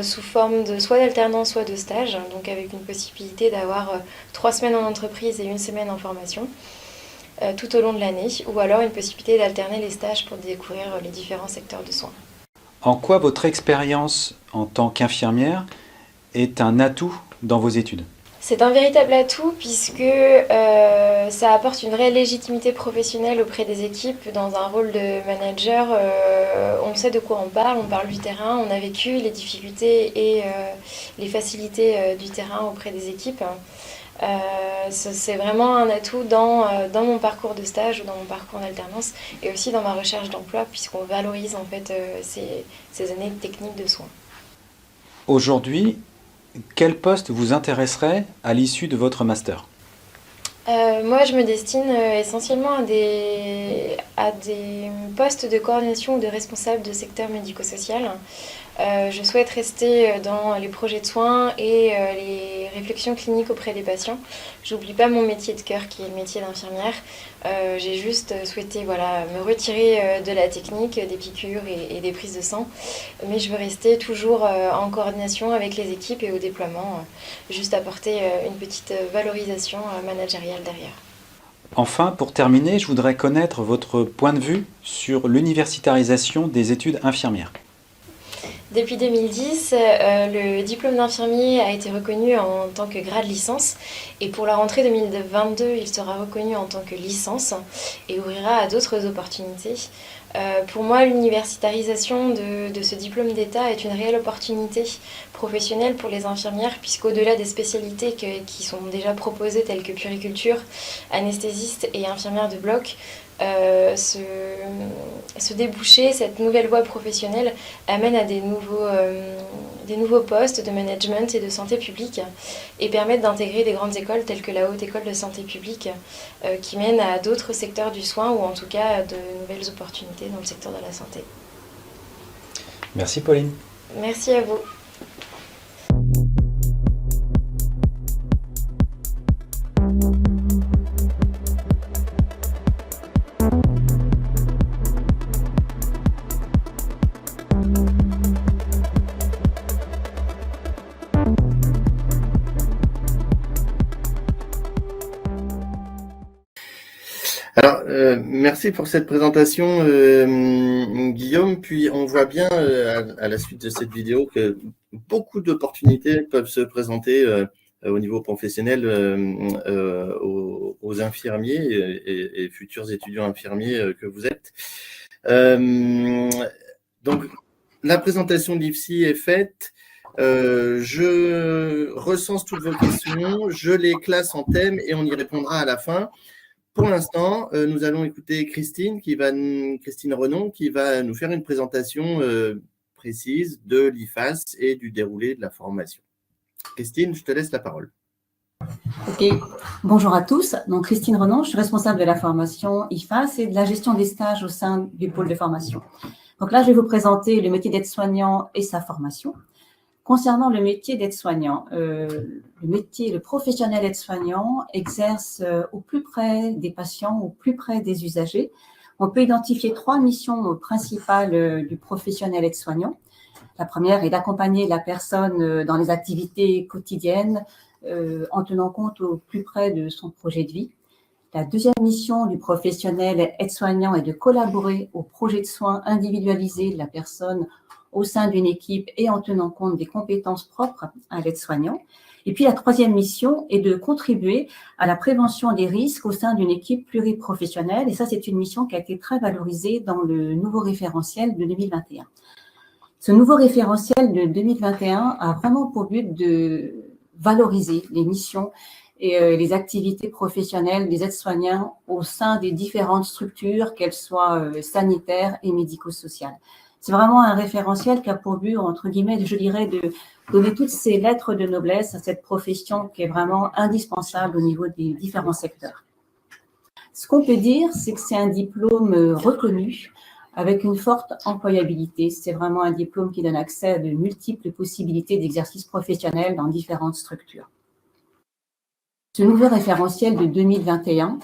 sous forme de soit d'alternance, soit de stage, donc avec une possibilité d'avoir 3 semaines en entreprise et 1 semaine en formation tout au long de l'année, ou alors une possibilité d'alterner les stages pour découvrir les différents secteurs de soins. En quoi votre expérience en tant qu'infirmière est un atout dans vos études ? C'est un véritable atout puisque ça apporte une vraie légitimité professionnelle auprès des équipes. Dans un rôle de manager, on sait de quoi on parle du terrain, on a vécu les difficultés et les facilités du terrain auprès des équipes. C'est vraiment un atout dans mon parcours de stage ou dans mon parcours d'alternance et aussi dans ma recherche d'emploi puisqu'on valorise en fait ces années techniques de soins. Aujourd'hui, quel poste vous intéresserait à l'issue de votre master ? Moi, je me destine essentiellement à des postes de coordination ou de responsable de secteur médico-social. Je souhaite rester dans les projets de soins et les réflexions cliniques auprès des patients. J'oublie pas mon métier de cœur qui est le métier d'infirmière. J'ai juste souhaité me retirer de la technique, des piqûres et des prises de sang. Mais je veux rester toujours en coordination avec les équipes et au déploiement, juste apporter une petite valorisation managériale derrière. Enfin, pour terminer, je voudrais connaître votre point de vue sur l'universitarisation des études infirmières. Depuis 2010, le diplôme d'infirmier a été reconnu en tant que grade licence et pour la rentrée 2022, il sera reconnu en tant que licence et ouvrira à d'autres opportunités. Pour moi, l'universitarisation de ce diplôme d'État est une réelle opportunité professionnelle pour les infirmières puisqu'au-delà des spécialités qui sont déjà proposées telles que puériculture, anesthésiste et infirmière de bloc, ce débouché, cette nouvelle voie professionnelle amène à des nouveaux postes de management et de santé publique et permettent d'intégrer des grandes écoles telles que la Haute École de Santé Publique qui mènent à d'autres secteurs du soin ou en tout cas de nouvelles opportunités dans le secteur de la santé. Merci Pauline. Merci à vous. Alors, merci pour cette présentation, Guillaume. Puis, on voit bien à la suite de cette vidéo que beaucoup d'opportunités peuvent se présenter au niveau professionnel aux infirmiers et futurs étudiants infirmiers que vous êtes. Donc, la présentation de l'IFSI est faite. Je recense toutes vos questions, je les classe en thèmes et on y répondra à la fin. Pour l'instant, nous allons écouter Christine Renon qui va nous faire une présentation précise de l'IFAS et du déroulé de la formation. Christine, je te laisse la parole. Ok, bonjour à tous. Donc Christine Renan, je suis responsable de la formation IFAS et de la gestion des stages au sein du pôle de formation. Donc là, je vais vous présenter le métier d'aide-soignant et sa formation. Concernant le métier d'aide-soignant, le professionnel aide-soignant exerce au plus près des patients, au plus près des usagers. On peut identifier 3 missions principales du professionnel aide-soignant. La première est d'accompagner la personne dans les activités quotidiennes en tenant compte au plus près de son projet de vie. La deuxième mission du professionnel aide-soignant est de collaborer au projet de soins individualisé de la personne au sein d'une équipe et en tenant compte des compétences propres à l'aide-soignant. Et puis la troisième mission est de contribuer à la prévention des risques au sein d'une équipe pluriprofessionnelle. Et ça, c'est une mission qui a été très valorisée dans le nouveau référentiel de 2021. Ce nouveau référentiel de 2021 a vraiment pour but de valoriser les missions et les activités professionnelles des aides-soignants au sein des différentes structures, qu'elles soient sanitaires et médico-sociales. C'est vraiment un référentiel qui a pour but, entre guillemets, je dirais, de donner toutes ces lettres de noblesse à cette profession qui est vraiment indispensable au niveau des différents secteurs. Ce qu'on peut dire, c'est que c'est un diplôme reconnu avec une forte employabilité. C'est vraiment un diplôme qui donne accès à de multiples possibilités d'exercice professionnel dans différentes structures. Ce nouveau référentiel de 2021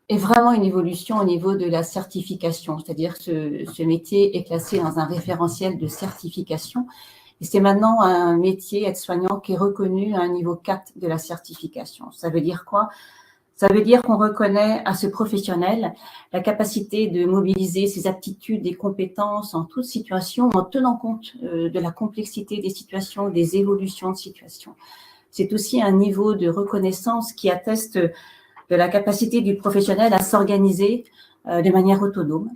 est vraiment une évolution au niveau de la certification, c'est-à-dire que ce métier est classé dans un référentiel de certification et c'est maintenant un métier aide-soignant qui est reconnu à un niveau 4 de la certification. Ça veut dire quoi ? Ça veut dire qu'on reconnaît à ce professionnel la capacité de mobiliser ses aptitudes et compétences en toute situation en tenant compte de la complexité des situations, des évolutions de situation. C'est aussi un niveau de reconnaissance qui atteste de la capacité du professionnel à s'organiser de manière autonome.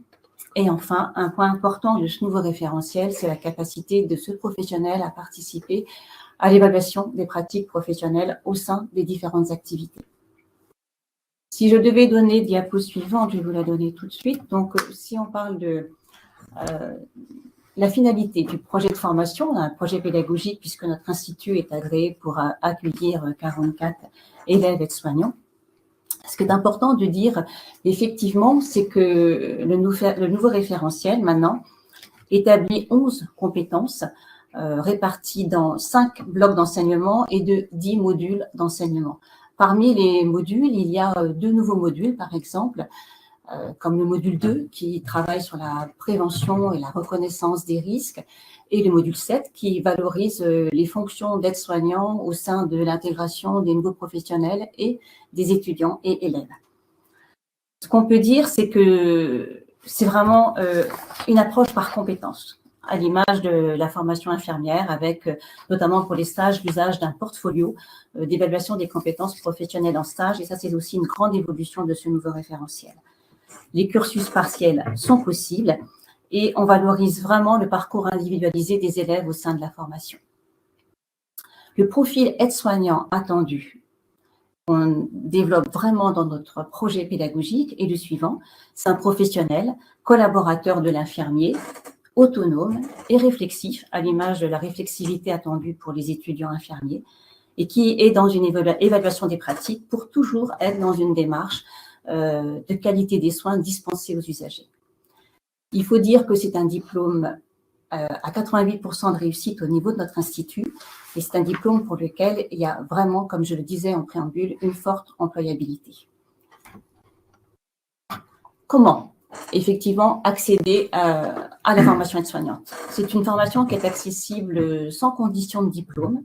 Et enfin, un point important de ce nouveau référentiel, c'est la capacité de ce professionnel à participer à l'évaluation des pratiques professionnelles au sein des différentes activités. Si je devais donner diapo suivante, je vais vous la donner tout de suite. Donc, si on parle de la finalité du projet de formation, on a un projet pédagogique puisque notre institut est agréé pour accueillir 44 élèves aides-soignants. Ce qui est important de dire, effectivement, c'est que le nouveau référentiel, maintenant, établit 11 compétences réparties dans 5 blocs d'enseignement et de 10 modules d'enseignement. Parmi les modules, il y a 2 nouveaux modules, par exemple, comme le module 2 qui travaille sur la prévention et la reconnaissance des risques, et le module 7 qui valorise les fonctions d'aide-soignant au sein de l'intégration des nouveaux professionnels et des étudiants et élèves. Ce qu'on peut dire, c'est que c'est vraiment une approche par compétences, à l'image de la formation infirmière, avec notamment pour les stages l'usage d'un portfolio d'évaluation des compétences professionnelles en stage, et ça c'est aussi une grande évolution de ce nouveau référentiel. Les cursus partiels sont possibles et on valorise vraiment le parcours individualisé des élèves au sein de la formation. Le profil aide-soignant attendu, on développe vraiment dans notre projet pédagogique est le suivant. C'est un professionnel, collaborateur de l'infirmier, autonome et réflexif, à l'image de la réflexivité attendue pour les étudiants infirmiers, et qui est dans une évaluation des pratiques pour toujours être dans une démarche de qualité des soins dispensés aux usagers. Il faut dire que c'est un diplôme à 88% de réussite au niveau de notre institut, et c'est un diplôme pour lequel il y a vraiment, comme je le disais en préambule, une forte employabilité. Comment effectivement accéder à la formation aide-soignante? C'est une formation qui est accessible sans condition de diplôme,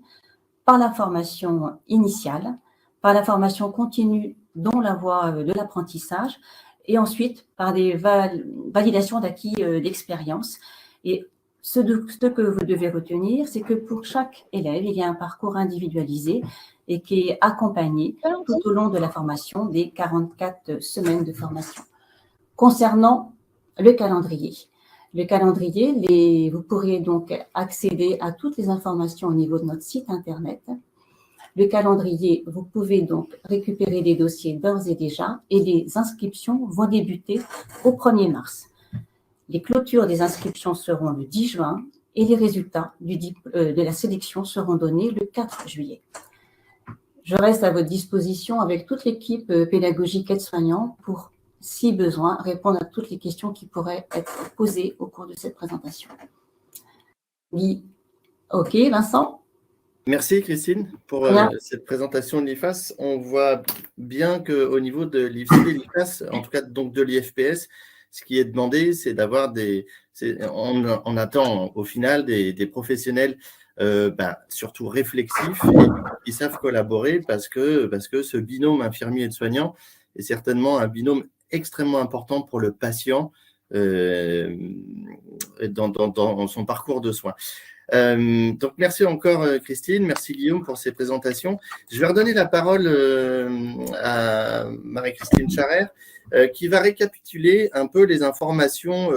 par la formation initiale, par la formation continue dont la voie de l'apprentissage, et ensuite par des validations d'acquis d'expérience. Et ce que vous devez retenir, c'est que pour chaque élève, il y a un parcours individualisé et qui est accompagné tout au long de la formation des 44 semaines de formation. Concernant le calendrier, vous pourrez donc accéder à toutes les informations au niveau de notre site internet. Le calendrier, vous pouvez donc récupérer les dossiers d'ores et déjà et les inscriptions vont débuter au 1er mars. Les clôtures des inscriptions seront le 10 juin et les résultats de la sélection seront donnés le 4 juillet. Je reste à votre disposition avec toute l'équipe pédagogique aide-soignant pour, si besoin, répondre à toutes les questions qui pourraient être posées au cours de cette présentation. Oui. OK, Vincent? Merci Christine pour cette présentation de l'IFAS. On voit bien qu'au niveau de l'IFSI et l'IFAS, en tout cas donc de l'IFPS, ce qui est demandé, c'est d'avoir on attend au final des professionnels surtout réflexifs et qui savent collaborer parce que ce binôme infirmier-aide-soignant est certainement un binôme extrêmement important pour le patient dans son parcours de soins. Donc merci encore Christine, merci Guillaume pour ces présentations. Je vais redonner la parole à Marie-Christine Charrer qui va récapituler un peu les informations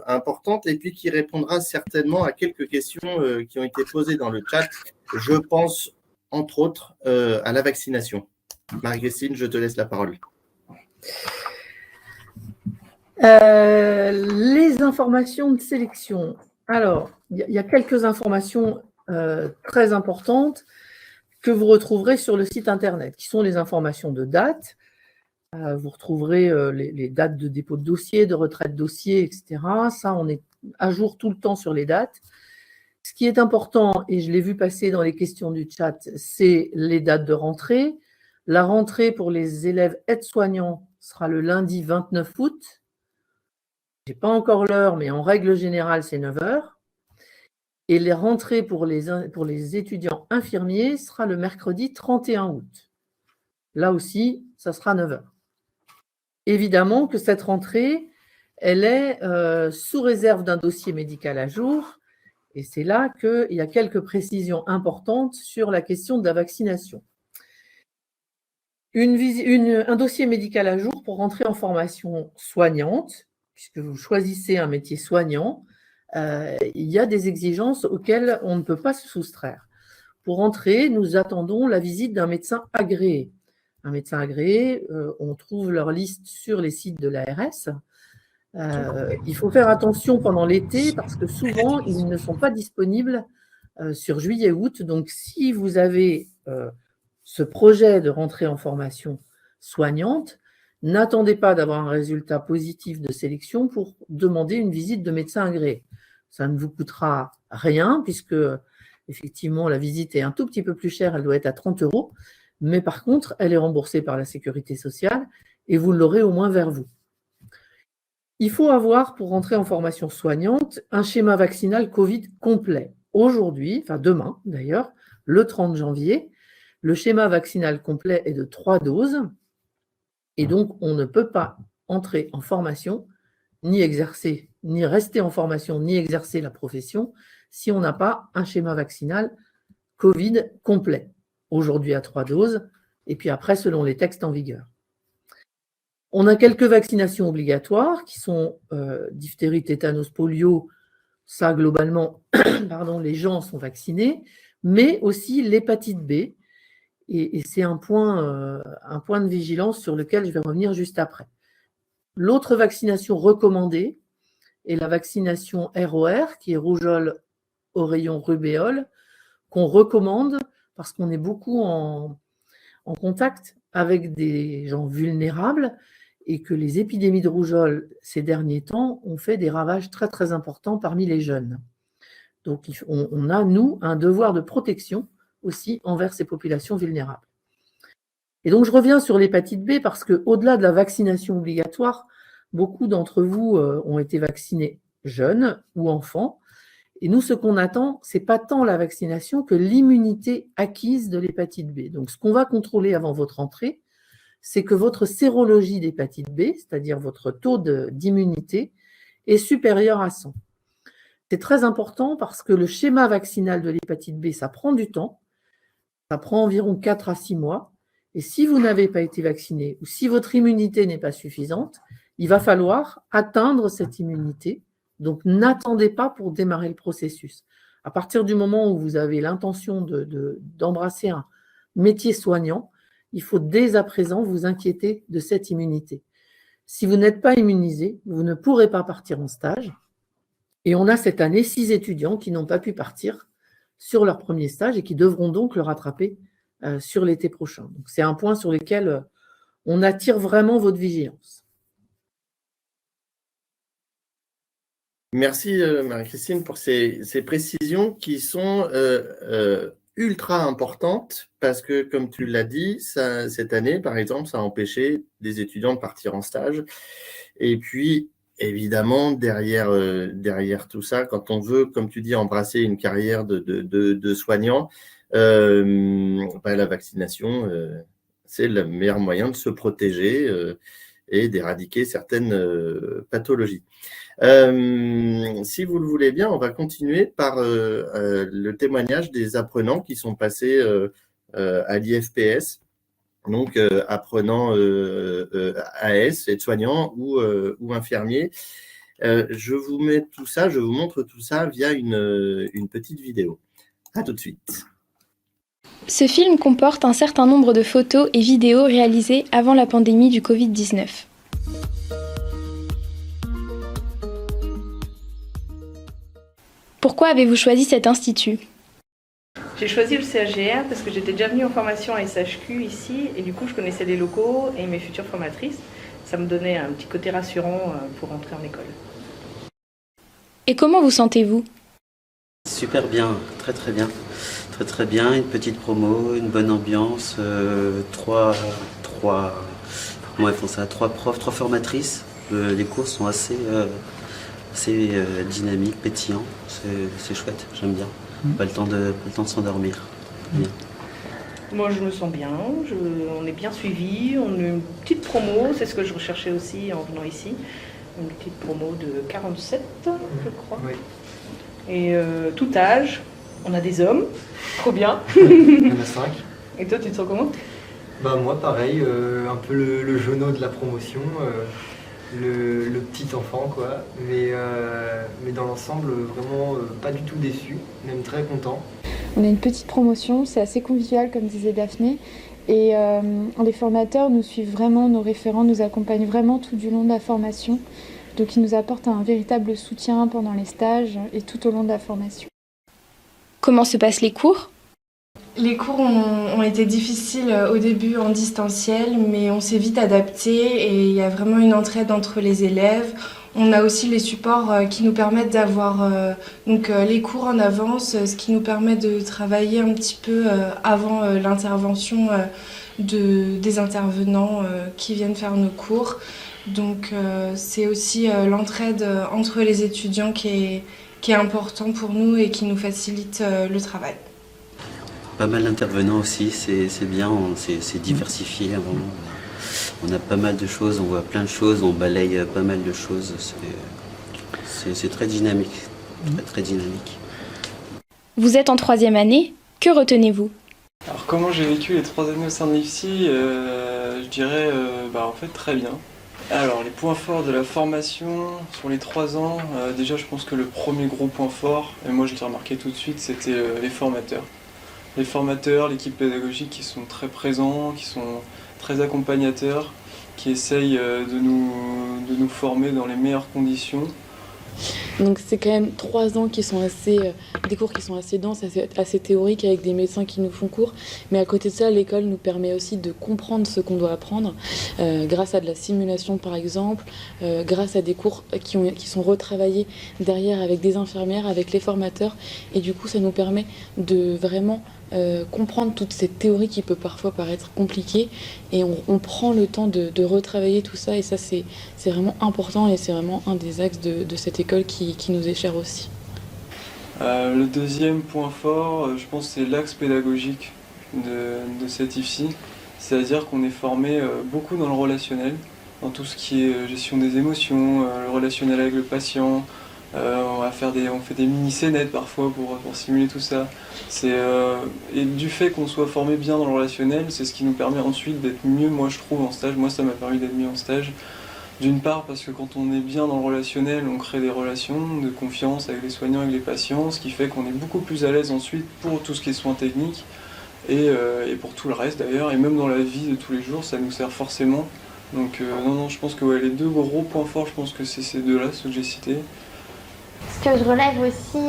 importantes et puis qui répondra certainement à quelques questions qui ont été posées dans le chat. Je pense entre autres à la vaccination. Marie-Christine, je te laisse la parole. Les informations de sélection. Alors, il y a quelques informations très importantes que vous retrouverez sur le site internet, qui sont les informations de date. Vous retrouverez les dates de dépôt de dossier, de retrait de dossier, etc. Ça, on est à jour tout le temps sur les dates. Ce qui est important, et je l'ai vu passer dans les questions du chat, c'est les dates de rentrée. La rentrée pour les élèves aides-soignants sera le lundi 29 août. Je n'ai pas encore l'heure, mais en règle générale, c'est 9 h. Et les rentrées pour les étudiants infirmiers sera le mercredi 31 août. Là aussi, ça sera 9 h. Évidemment que cette rentrée, elle est sous réserve d'un dossier médical à jour. Et c'est là qu'il y a quelques précisions importantes sur la question de la vaccination. Un dossier médical à jour pour rentrer en formation soignante, puisque vous choisissez un métier soignant, il y a des exigences auxquelles on ne peut pas se soustraire. Pour entrer, nous attendons la visite d'un médecin agréé. Un médecin agréé, on trouve leur liste sur les sites de l'ARS. Il faut faire attention pendant l'été parce que souvent, ils ne sont pas disponibles sur juillet-août. Donc, si vous avez ce projet de rentrer en formation soignante, n'attendez pas d'avoir un résultat positif de sélection pour demander une visite de médecin agréé. Ça ne vous coûtera rien puisque, effectivement, la visite est un tout petit peu plus chère, elle doit être à 30 €, mais par contre, elle est remboursée par la Sécurité sociale et vous l'aurez au moins vers vous. Il faut avoir, pour rentrer en formation soignante, un schéma vaccinal Covid complet. Aujourd'hui, enfin demain d'ailleurs, le 30 janvier, le schéma vaccinal complet est de 3 doses. Et donc, on ne peut pas entrer en formation, ni exercer, ni rester en formation, ni exercer la profession si on n'a pas un schéma vaccinal Covid complet. Aujourd'hui à 3 doses, et puis après, selon les textes en vigueur. On a quelques vaccinations obligatoires qui sont diphtérie, tétanos, polio. Ça, globalement, les gens sont vaccinés, mais aussi l'hépatite B. Et c'est un point de vigilance sur lequel je vais revenir juste après. L'autre vaccination recommandée est la vaccination ROR, qui est rougeole, oreillon, rubéole, qu'on recommande parce qu'on est beaucoup en contact avec des gens vulnérables et que les épidémies de rougeole ces derniers temps ont fait des ravages très très importants parmi les jeunes. Donc on a, nous, un devoir de protection aussi envers ces populations vulnérables. Et donc, je reviens sur l'hépatite B parce qu'au-delà de la vaccination obligatoire, beaucoup d'entre vous ont été vaccinés jeunes ou enfants. Et nous, ce qu'on attend, ce n'est pas tant la vaccination que l'immunité acquise de l'hépatite B. Donc, ce qu'on va contrôler avant votre entrée, c'est que votre sérologie d'hépatite B, c'est-à-dire votre taux d'immunité, est supérieur à 100. C'est très important parce que le schéma vaccinal de l'hépatite B, ça prend du temps. Ça prend environ 4 à 6 mois. Et si vous n'avez pas été vacciné ou si votre immunité n'est pas suffisante, il va falloir atteindre cette immunité. Donc, n'attendez pas pour démarrer le processus. À partir du moment où vous avez l'intention d'embrasser un métier soignant, il faut dès à présent vous inquiéter de cette immunité. Si vous n'êtes pas immunisé, vous ne pourrez pas partir en stage. Et on a cette année 6 étudiants qui n'ont pas pu partir sur leur premier stage et qui devront donc le rattraper sur l'été prochain. Donc, c'est un point sur lequel on attire vraiment votre vigilance. Merci Marie-Christine pour ces précisions qui sont ultra importantes parce que, comme tu l'as dit, cette année, par exemple, ça a empêché des étudiants de partir en stage. Et puis, évidemment, derrière tout ça, quand on veut, comme tu dis, embrasser une carrière de soignant, la vaccination, c'est le meilleur moyen de se protéger et d'éradiquer certaines pathologies. Si vous le voulez bien, on va continuer par le témoignage des apprenants qui sont passés à l'IFPS, donc apprenants AS, aides-soignants ou infirmiers. Je vous montre tout ça via une petite vidéo. À tout de suite. Ce film comporte un certain nombre de photos et vidéos réalisées avant la pandémie du Covid-19. Pourquoi avez-vous choisi cet institut ? J'ai choisi le CAGR parce que j'étais déjà venue en formation à SHQ ici et du coup je connaissais les locaux et mes futures formatrices. Ça me donnait un petit côté rassurant pour entrer en école. Et comment vous sentez-vous ? Super bien, très très bien. Très très bien, une petite promo, une bonne ambiance, trois profs, 3 formatrices. Les cours sont assez dynamiques, pétillants, c'est chouette, j'aime bien. Pas le temps de s'endormir. Bien. Moi je me sens bien, on est bien suivis, on a une petite promo, c'est ce que je recherchais aussi en venant ici. Une petite promo de 47, je crois. Oui. Et tout âge. On a des hommes, trop bien. Il y en a 5. Et toi, tu te sens comment ? Bah moi, pareil, un peu le jeuneau de la promotion, le petit enfant, quoi. Mais dans l'ensemble, vraiment pas du tout déçu, même très content. On a une petite promotion, c'est assez convivial, comme disait Daphné. Et les formateurs nous suivent vraiment, nos référents nous accompagnent vraiment tout du long de la formation. Donc ils nous apportent un véritable soutien pendant les stages et tout au long de la formation. Comment se passent les cours ? Les cours ont été difficiles au début en distanciel, mais on s'est vite adapté et il y a vraiment une entraide entre les élèves. On a aussi les supports qui nous permettent d'avoir les cours en avance, ce qui nous permet de travailler un petit peu avant l'intervention des intervenants qui viennent faire nos cours. Donc c'est aussi l'entraide entre les étudiants qui est important pour nous et qui nous facilite le travail. Pas mal d'intervenants aussi, c'est bien, c'est diversifié. On a pas mal de choses, on voit plein de choses, on balaye pas mal de choses. C'est très dynamique, très dynamique. Vous êtes en 3e année, que retenez-vous ? Alors comment j'ai vécu les 3 années au sein de l'IFSI, je dirais en fait très bien. Alors les points forts de la formation sur les 3 ans, déjà je pense que le premier gros point fort, et moi je l'ai remarqué tout de suite, c'était les formateurs. Les formateurs, l'équipe pédagogique qui sont très présents, qui sont très accompagnateurs, qui essayent de nous former dans les meilleures conditions. Donc c'est quand même 3 ans qui sont des cours qui sont assez denses, assez théoriques avec des médecins qui nous font cours. Mais à côté de ça, l'école nous permet aussi de comprendre ce qu'on doit apprendre grâce à de la simulation par exemple, grâce à des cours qui sont retravaillés derrière avec des infirmières, avec les formateurs. Et du coup, ça nous permet de vraiment comprendre toute cette théorie qui peut parfois paraître compliquée et on prend le temps de retravailler tout ça et ça c'est vraiment important et c'est vraiment un des axes de cette école qui nous est cher aussi. Le deuxième point fort, je pense, c'est l'axe pédagogique de cette IFSI, c'est-à-dire qu'on est formé beaucoup dans le relationnel, dans tout ce qui est gestion des émotions, le relationnel avec le patient. On fait des mini-scénettes parfois pour simuler tout ça. Et du fait qu'on soit formé bien dans le relationnel, c'est ce qui nous permet ensuite d'être mieux, moi je trouve, en stage. Moi ça m'a permis d'être mieux en stage. D'une part parce que quand on est bien dans le relationnel, on crée des relations de confiance avec les soignants, avec les patients, ce qui fait qu'on est beaucoup plus à l'aise ensuite pour tout ce qui est soins techniques et pour tout le reste d'ailleurs. Et même dans la vie de tous les jours, ça nous sert forcément. Donc non, je pense que les 2 gros points forts, je pense que c'est ces 2-là, ceux que j'ai cités. Ce que je relève aussi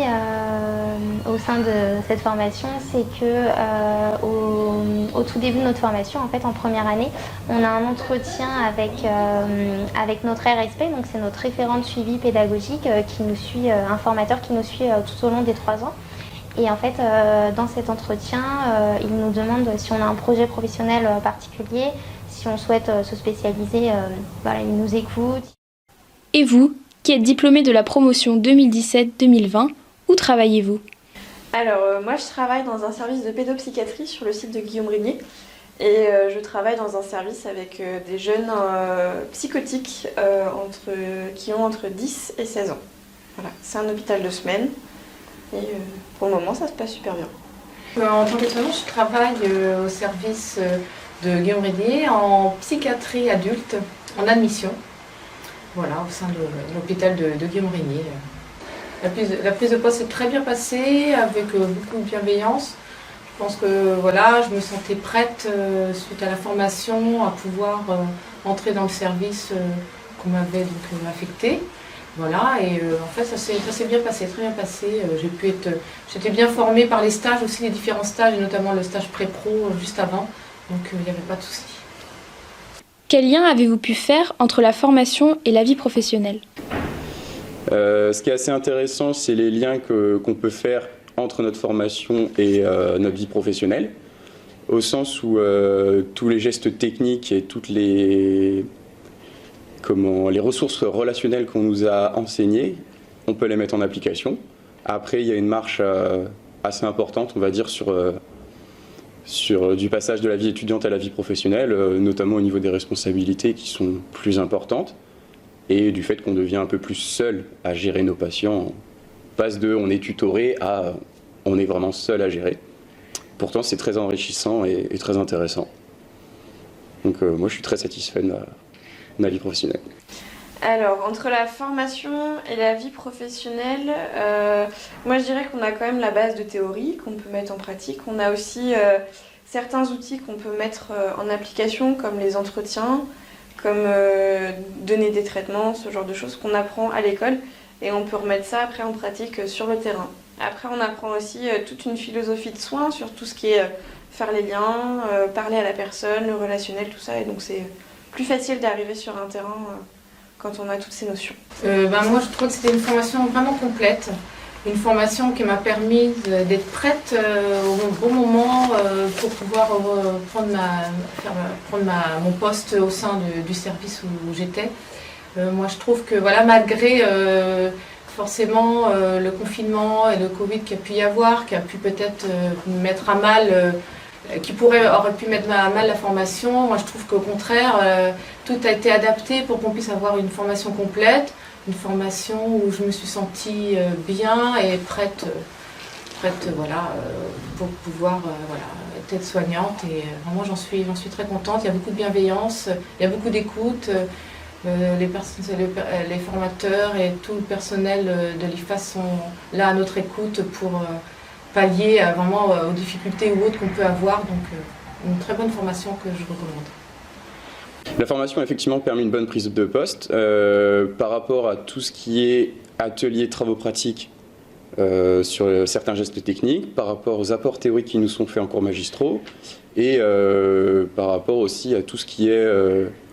au sein de cette formation, c'est que au tout début de notre formation, en fait, en première année, on a un entretien avec notre RSP, donc c'est notre référent de suivi pédagogique qui nous suit, un formateur qui nous suit tout au long des 3 ans. Et en fait, dans cet entretien, il nous demande si on a un projet professionnel particulier, si on souhaite se spécialiser, voilà, il nous écoute. Et vous, qui êtes diplômé de la promotion 2017-2020, où travaillez-vous? Alors, moi, je travaille dans un service de pédopsychiatrie sur le site de Guillaume Régnier. Et je travaille dans un service avec des jeunes psychotiques qui ont entre 10 et 16 ans. Voilà, c'est un hôpital de semaine. Et pour le moment, ça se passe super bien. En tant qu'aide-soignante, je travaille au service de Guillaume Régnier en psychiatrie adulte, en admission. Voilà, au sein de l'hôpital de Guillaume Régnier. La prise de poste s'est très bien passée, avec beaucoup de bienveillance. Je pense que voilà, je me sentais prête, suite à la formation, à pouvoir entrer dans le service qu'on m'avait donc affecté. Voilà, et en fait, ça s'est bien passé, très bien passé. J'étais bien formée par les stages aussi, les différents stages, et notamment le stage pré-pro juste avant, donc il n'y avait pas de souci. Quel lien avez-vous pu faire entre la formation et la vie professionnelle? Ce qui est assez intéressant, c'est les liens qu'on peut faire entre notre formation et notre vie professionnelle, au sens où tous les gestes techniques et toutes les ressources relationnelles qu'on nous a enseignées, on peut les mettre en application. Après, il y a une marche assez importante, on va dire, sur du passage de la vie étudiante à la vie professionnelle, notamment au niveau des responsabilités qui sont plus importantes et du fait qu'on devient un peu plus seul à gérer nos patients. On passe de on est tutoré à on est vraiment seul à gérer. Pourtant, c'est très enrichissant et très intéressant. Donc moi, je suis très satisfait de ma vie professionnelle. Alors, entre la formation et la vie professionnelle, moi je dirais qu'on a quand même la base de théorie qu'on peut mettre en pratique. On a aussi certains outils qu'on peut mettre en application, comme les entretiens, comme donner des traitements, ce genre de choses qu'on apprend à l'école. Et on peut remettre ça après en pratique sur le terrain. Après, on apprend aussi toute une philosophie de soins sur tout ce qui est faire les liens, parler à la personne, le relationnel, tout ça. Et donc c'est plus facile d'arriver sur un terrain quand on a toutes ces notions. Moi, je trouve que c'était une formation vraiment complète. Une formation qui m'a permis d'être prête au bon moment pour pouvoir prendre mon poste au sein du service où j'étais. Moi, je trouve que voilà, malgré forcément le confinement et le Covid qu'il y a pu y avoir, qui a pu peut-être mettre à mal, aurait pu mettre à mal la formation, moi je trouve qu'au contraire, tout a été adapté pour qu'on puisse avoir une formation complète, une formation où je me suis sentie bien et prête voilà, pour pouvoir être aide-soignante. Et vraiment, j'en suis très contente. Il y a beaucoup de bienveillance, il y a beaucoup d'écoute. Les formateurs et tout le personnel de l'IFAS sont là à notre écoute pour pallier vraiment aux difficultés ou autres qu'on peut avoir. Donc une très bonne formation que je recommande. La formation a effectivement permis une bonne prise de poste par rapport à tout ce qui est atelier, travaux pratiques sur certains gestes techniques, par rapport aux apports théoriques qui nous sont faits en cours magistraux et par rapport aussi à tout ce qui est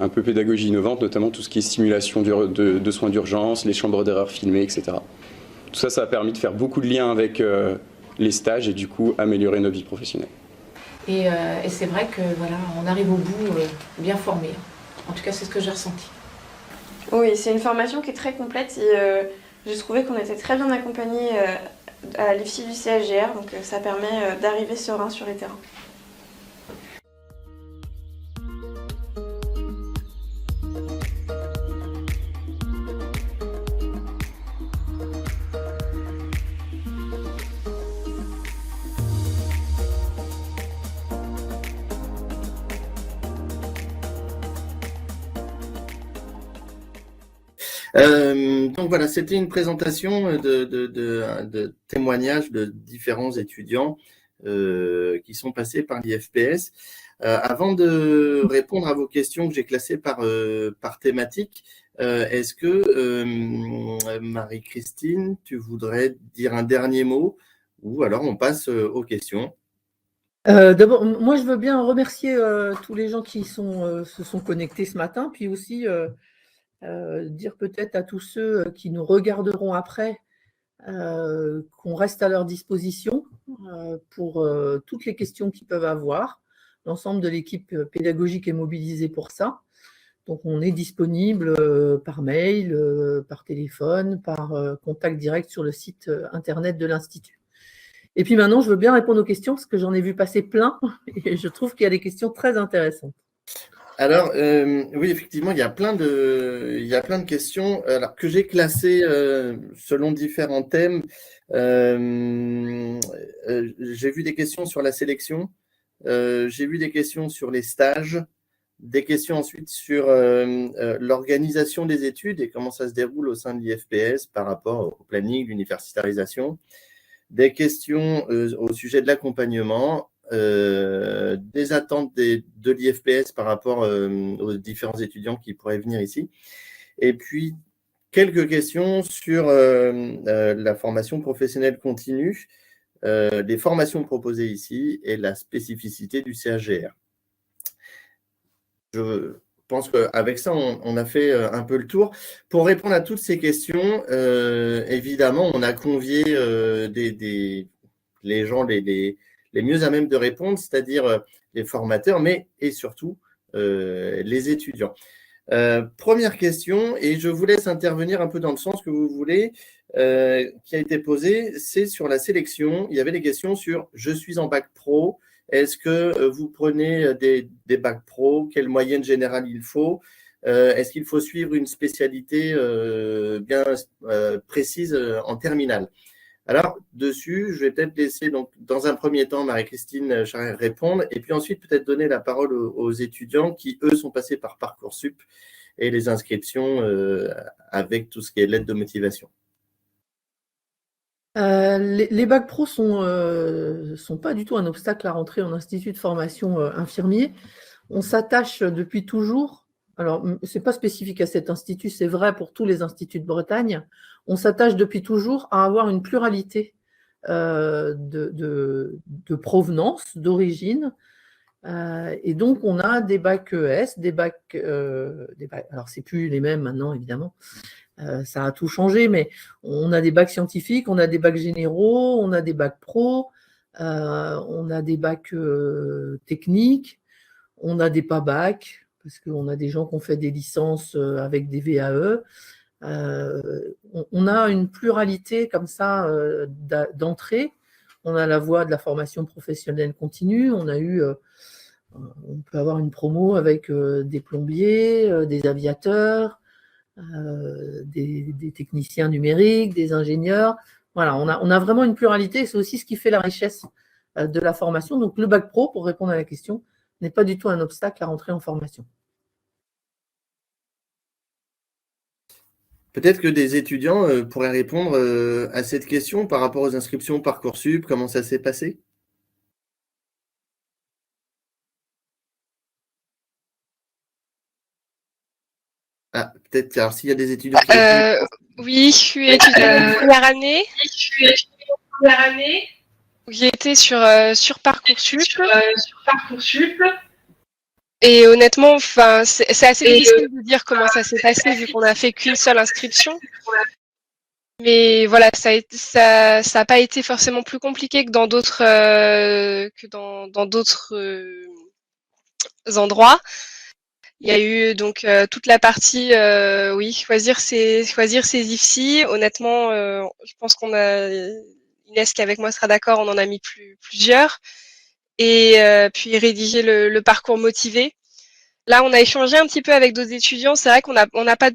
un peu pédagogie innovante, notamment tout ce qui est simulation de soins d'urgence, les chambres d'erreurs filmées, etc. Tout ça, ça a permis de faire beaucoup de liens avec les stages et du coup améliorer nos vies professionnelles. Et c'est vrai que voilà, on arrive au bout bien formé. En tout cas, c'est ce que j'ai ressenti. Oui, c'est une formation qui est très complète et j'ai trouvé qu'on était très bien accompagnés à l'IFSI du CHGR, donc ça permet d'arriver serein sur les terrains. Donc voilà, c'était une présentation de témoignages de différents étudiants qui sont passés par l'IFPS. Avant de répondre à vos questions que j'ai classées par thématique, est-ce que, Marie-Christine, tu voudrais dire un dernier mot ou alors on passe aux questions? D'abord, moi, je veux bien remercier tous les gens qui se sont connectés ce matin, puis aussi dire peut-être à tous ceux qui nous regarderont après qu'on reste à leur disposition pour toutes les questions qu'ils peuvent avoir. L'ensemble de l'équipe pédagogique est mobilisée pour ça. Donc, on est disponible par mail, par téléphone, par contact direct sur le site internet de l'Institut. Et puis maintenant, je veux bien répondre aux questions parce que j'en ai vu passer plein et je trouve qu'il y a des questions très intéressantes. Alors, oui, effectivement, il y a plein de questions alors, que j'ai classées selon différents thèmes. J'ai vu des questions sur la sélection, j'ai vu des questions sur les stages, des questions ensuite sur l'organisation des études et comment ça se déroule au sein de l'IFPS par rapport au planning, l'universitarisation. Des questions au sujet de l'accompagnement, des attentes de l'IFPS par rapport aux différents étudiants qui pourraient venir ici. Et puis, quelques questions sur la formation professionnelle continue, les formations proposées ici et la spécificité du CHGR. Je pense qu'avec ça, on a fait un peu le tour. Pour répondre à toutes ces questions, évidemment, on a convié les gens les mieux à même de répondre, c'est-à-dire les formateurs, mais et surtout les étudiants. Première question, et je vous laisse intervenir un peu dans le sens que vous voulez, qui a été posée, c'est sur la sélection. Il y avait des questions sur « Je suis en bac pro ». Est-ce que vous prenez des bacs pro? Quelle moyenne générale il faut? Est-ce qu'il faut suivre une spécialité bien précise en terminale? Alors, dessus, je vais peut-être laisser donc, dans un premier temps Marie-Christine Charret répondre et puis ensuite peut-être donner la parole aux étudiants qui, eux, sont passés par Parcoursup et les inscriptions avec tout ce qui est l'aide de motivation. Les bacs pro sont pas du tout un obstacle à rentrer en institut de formation infirmier. On s'attache depuis toujours, alors c'est pas spécifique à cet institut, c'est vrai pour tous les instituts de Bretagne, on s'attache depuis toujours à avoir une pluralité de provenance, d'origine. Et donc, on a des bacs ES, des bacs alors c'est plus les mêmes maintenant, évidemment. Ça a tout changé, mais on a des bacs scientifiques, on a des bacs généraux, on a des bacs pro, on a des bacs techniques, on a des pas bacs, parce qu'on a des gens qui ont fait des licences avec des VAE. On a une pluralité comme ça d'entrée. On a la voie de la formation professionnelle continue, on peut avoir une promo avec des plombiers, des aviateurs, des techniciens numériques, des ingénieurs. Voilà, on a vraiment une pluralité, c'est aussi ce qui fait la richesse de la formation. Donc le bac pro, pour répondre à la question, n'est pas du tout un obstacle à rentrer en formation. Peut-être que des étudiants pourraient répondre à cette question par rapport aux inscriptions Parcoursup, comment ça s'est passé? Ah, peut-être, alors s'il y a des étudiants qui... Oui, je suis étudiante de première année. J'ai été sur Parcoursup. Et honnêtement, c'est assez difficile de dire comment ça s'est passé vu qu'on n'a fait qu'une seule inscription. Mais voilà, ça a pas été forcément plus compliqué que dans d'autres endroits. Il y a eu donc toute la partie, choisir ses IFSI. Honnêtement, je pense qu'on a Inès qui est avec moi sera d'accord, on en a mis plusieurs. Et puis rédiger le parcours motivé. Là, on a échangé un petit peu avec d'autres étudiants. C'est vrai qu'on n'a pas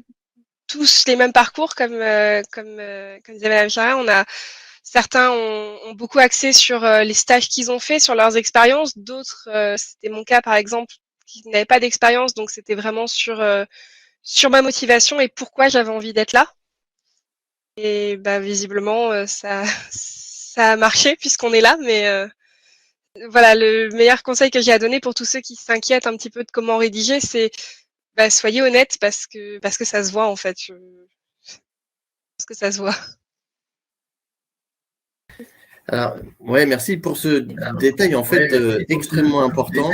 tous les mêmes parcours comme disait Madame Charret. Certains ont beaucoup axé sur les stages qu'ils ont fait, sur leurs expériences. D'autres, c'était mon cas par exemple, qui n'avait pas d'expérience, donc c'était vraiment sur ma motivation et pourquoi j'avais envie d'être là. Et visiblement, ça a marché puisqu'on est là, mais voilà, le meilleur conseil que j'ai à donner pour tous ceux qui s'inquiètent un petit peu de comment rédiger, c'est soyez honnête parce que ça se voit en fait. Parce que ça se voit. Alors, ouais, merci pour ce détail en fait extrêmement important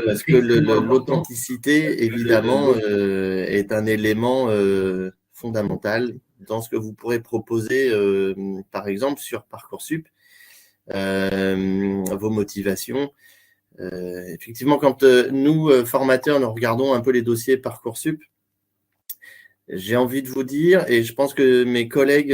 parce que l'authenticité, évidemment, est un élément fondamental dans ce que vous pourrez proposer, par exemple, sur Parcoursup, vos motivations. Effectivement, quand nous, formateurs, nous regardons un peu les dossiers Parcoursup, j'ai envie de vous dire, et je pense que mes collègues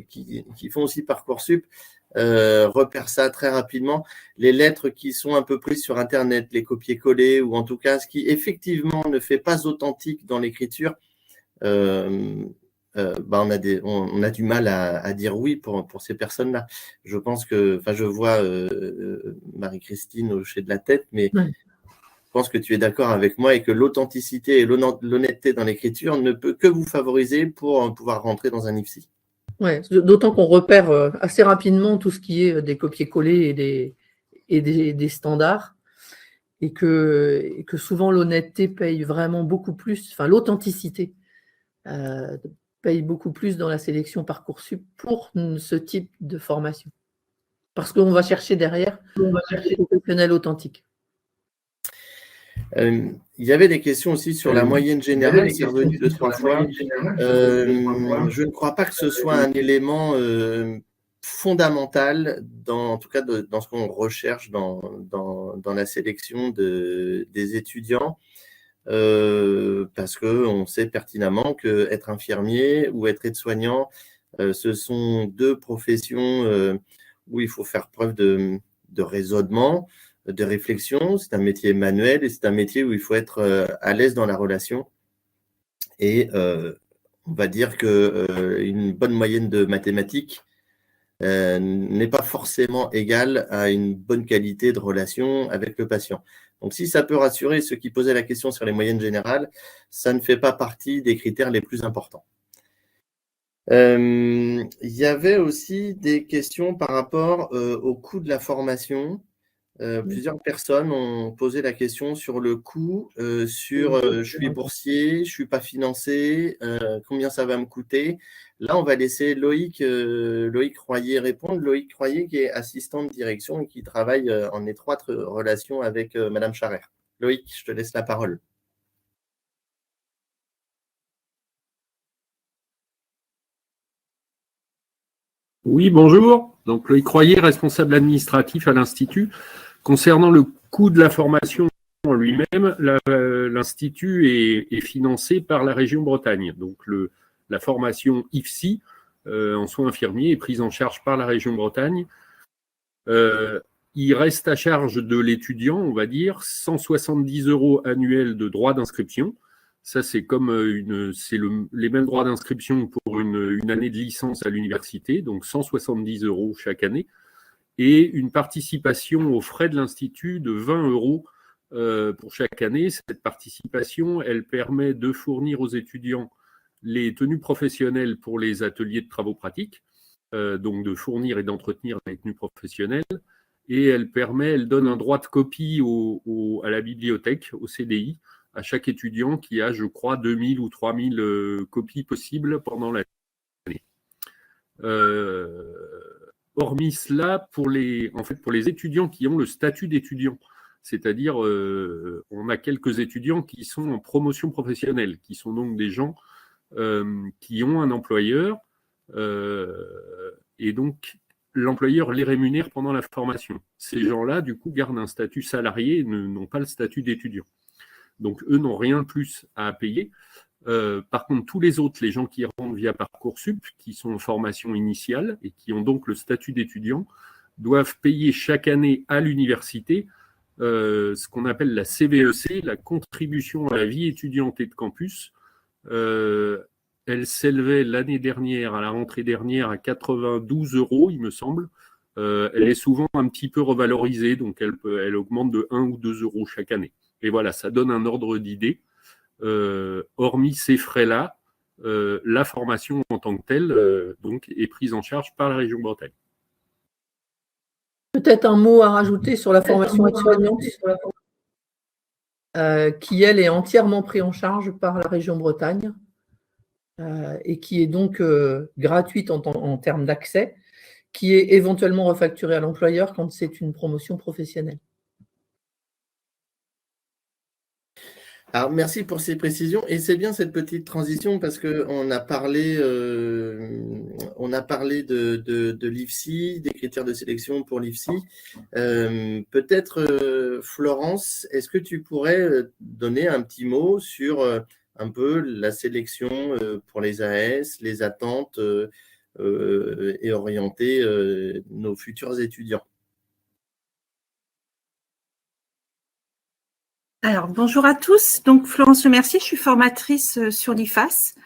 qui font aussi Parcoursup repèrent ça très rapidement, les lettres qui sont un peu prises sur Internet, les copier-coller, ou en tout cas ce qui effectivement ne fait pas authentique dans l'écriture, on a du mal à dire oui pour ces personnes-là. Je pense que, je vois Marie-Christine hocher de la tête, mais je pense que tu es d'accord avec moi et que l'authenticité et l'honnêteté dans l'écriture ne peut que vous favoriser pour pouvoir rentrer dans un IFSI. Ouais, d'autant qu'on repère assez rapidement tout ce qui est des copier-coller et des standards, et que souvent l'honnêteté paye vraiment beaucoup plus, enfin l'authenticité paye beaucoup plus dans la sélection Parcoursup pour ce type de formation. Parce qu'on va chercher derrière des professionnels authentiques. Il y avait des questions aussi sur la moyenne générale, c'est revenu 2-3 fois. Je ne crois pas que ce soit un élément fondamental, en tout cas dans ce qu'on recherche dans la sélection des étudiants, parce qu'on sait pertinemment qu'être infirmier ou être aide-soignant, ce sont deux professions où il faut faire preuve de raisonnement, de réflexion. C'est un métier manuel et c'est un métier où il faut être à l'aise dans la relation. Et on va dire qu'une bonne moyenne de mathématiques n'est pas forcément égale à une bonne qualité de relation avec le patient. Donc, si ça peut rassurer ceux qui posaient la question sur les moyennes générales, ça ne fait pas partie des critères les plus importants. Il y avait aussi des questions par rapport au coût de la formation. Plusieurs personnes ont posé la question sur le coût, je suis boursier, je ne suis pas financé, combien ça va me coûter. Là, on va laisser Loïc Royer répondre. Loïc Royer qui est assistant de direction et qui travaille en étroite relation avec Madame Charrère. Loïc, je te laisse la parole. Oui, bonjour. Donc, Loïc Royer, responsable administratif à l'Institut. Concernant le coût de la formation en lui-même, l'Institut est financé par la région Bretagne. Donc, la formation IFSI en soins infirmiers est prise en charge par la région Bretagne. Il reste à charge de l'étudiant, on va dire, 170 € annuels de droits d'inscription. Ça, c'est comme les mêmes droits d'inscription pour une année de licence à l'université, donc 170 € chaque année, et une participation aux frais de l'Institut de 20 € pour chaque année. Cette participation, elle permet de fournir aux étudiants les tenues professionnelles pour les ateliers de travaux pratiques, donc de fournir et d'entretenir les tenues professionnelles, et elle donne un droit de copie à la bibliothèque, au CDI, à chaque étudiant qui a, je crois, 2000 ou 3000 copies possibles pendant l'année. Hormis cela, pour les étudiants qui ont le statut d'étudiant, c'est-à-dire on a quelques étudiants qui sont en promotion professionnelle, qui sont donc des gens qui ont un employeur, et donc l'employeur les rémunère pendant la formation. Ces gens-là, du coup, gardent un statut salarié et n'ont pas le statut d'étudiant. Donc, eux n'ont rien de plus à payer. Par contre, tous les autres, les gens qui rentrent via Parcoursup, qui sont en formation initiale et qui ont donc le statut d'étudiant, doivent payer chaque année à l'université ce qu'on appelle la CVEC, la contribution à la vie étudiante et de campus. Elle s'élevait l'année dernière, à la rentrée dernière, à 92 €, il me semble. Elle est souvent un petit peu revalorisée, donc elle augmente de 1 ou 2 € chaque année. Et voilà, ça donne un ordre d'idée. Hormis ces frais-là, la formation en tant que telle donc, est prise en charge par la région Bretagne. Peut-être un mot à rajouter sur la formation aide-soignante, qui, elle, est entièrement prise en charge par la région Bretagne et qui est donc gratuite en termes d'accès, qui est éventuellement refacturée à l'employeur quand c'est une promotion professionnelle. Alors, merci pour ces précisions. Et c'est bien cette petite transition parce qu'on a parlé, de l'IFSI, des critères de sélection pour l'IFSI. Peut-être, Florence, est-ce que tu pourrais donner un petit mot sur un peu la sélection pour les AS, les attentes et orienter nos futurs étudiants? Alors, bonjour à tous. Donc, Florence Lemercier, je suis formatrice sur l'IFAS.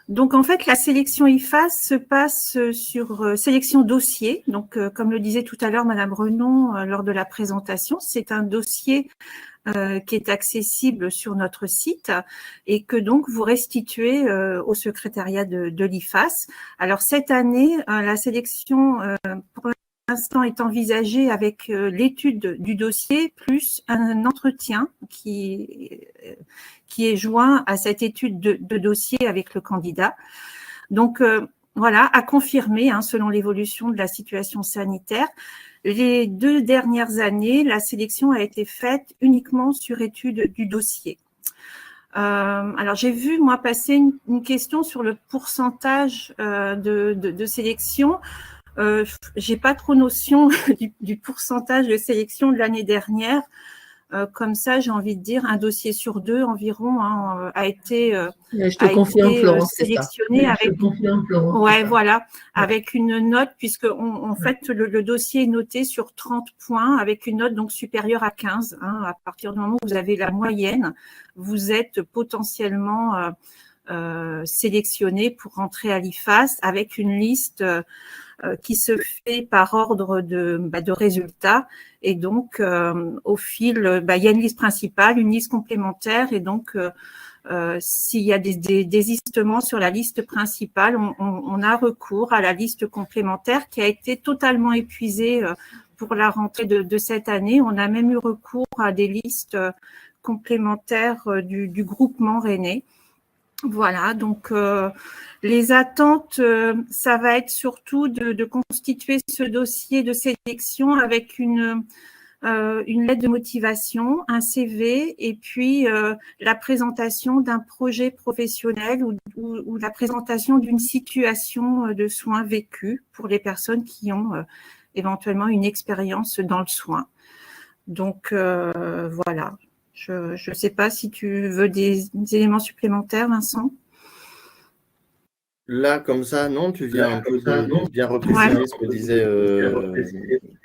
Donc, en fait, la sélection IFAS se passe sur sélection dossier. Donc, comme le disait tout à l'heure Madame Renon lors de la présentation, c'est un dossier qui est accessible sur notre site et que donc vous restituez au secrétariat de l'IFAS. Alors, cette année, la sélection pour l'instant est envisagée avec l'étude du dossier plus un entretien qui est joint à cette étude de dossier avec le candidat. Donc voilà, à confirmer selon l'évolution de la situation sanitaire. Les 2 dernières années, la sélection a été faite uniquement sur étude du dossier. Alors j'ai vu moi passer une question sur le pourcentage de sélection. J'ai pas trop notion du pourcentage de sélection de l'année dernière. Comme ça, j'ai envie de dire un dossier sur 2 environ a été sélectionné avec une note, puisque en fait le dossier est noté sur 30 points avec une note donc supérieure à 15. À partir du moment où vous avez la moyenne, vous êtes potentiellement sélectionné pour rentrer à l'IFAS avec une liste qui se fait par ordre de résultats. Et donc, au fil, il y a une liste principale, une liste complémentaire. Et donc, s'il y a des désistements sur la liste principale, on a recours à la liste complémentaire qui a été totalement épuisée pour la rentrée de cette année. On a même eu recours à des listes complémentaires du groupement rennais. Voilà, donc les attentes, ça va être surtout de constituer ce dossier de sélection avec une lettre de motivation, un CV et puis la présentation d'un projet professionnel ou la présentation d'une situation de soins vécue pour les personnes qui ont éventuellement une expérience dans le soin. Donc voilà. Je ne sais pas si tu veux des éléments supplémentaires, Vincent. Là, comme ça, non, tu viens un peu de bien repréciser ce que disait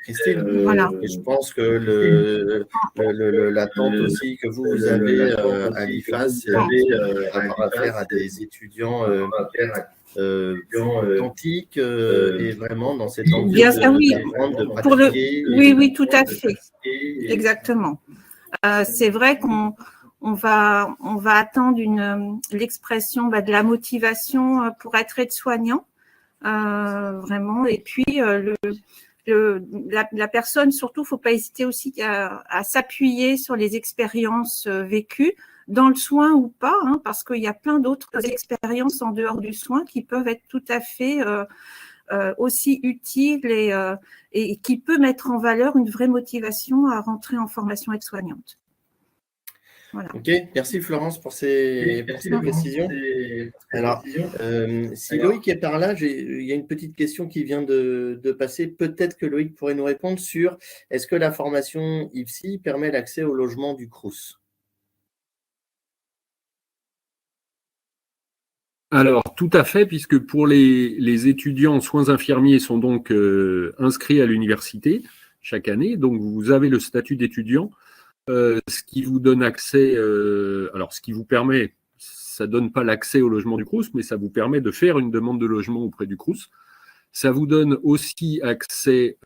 Christine. Voilà. Et je pense que l'attente aussi que vous avez à l'IFAS, c'est avoir affaire à des étudiants authentiques et vraiment dans cette envie de pratiquer. Oui, tout à fait. Exactement. C'est vrai qu'on va attendre l'expression de la motivation pour être aide-soignant, vraiment. Et puis, la personne, surtout, il ne faut pas hésiter aussi à s'appuyer sur les expériences vécues, dans le soin ou pas, parce qu'il y a plein d'autres expériences en dehors du soin qui peuvent être tout à fait aussi utile et qui peut mettre en valeur une vraie motivation à rentrer en formation aide-soignante. Voilà. Ok, merci Florence pour ces précisions. Alors, si Loïc est par là, il y a une petite question qui vient de passer. Peut-être que Loïc pourrait nous répondre sur est-ce que la formation IFSI permet l'accès au logement du Crous ? Alors, tout à fait, puisque pour les étudiants en soins infirmiers sont donc inscrits à l'université chaque année, donc vous avez le statut d'étudiant, ce qui vous donne accès, alors ce qui vous permet, ça ne donne pas l'accès au logement du Crous, mais ça vous permet de faire une demande de logement auprès du Crous. Ça vous donne aussi accès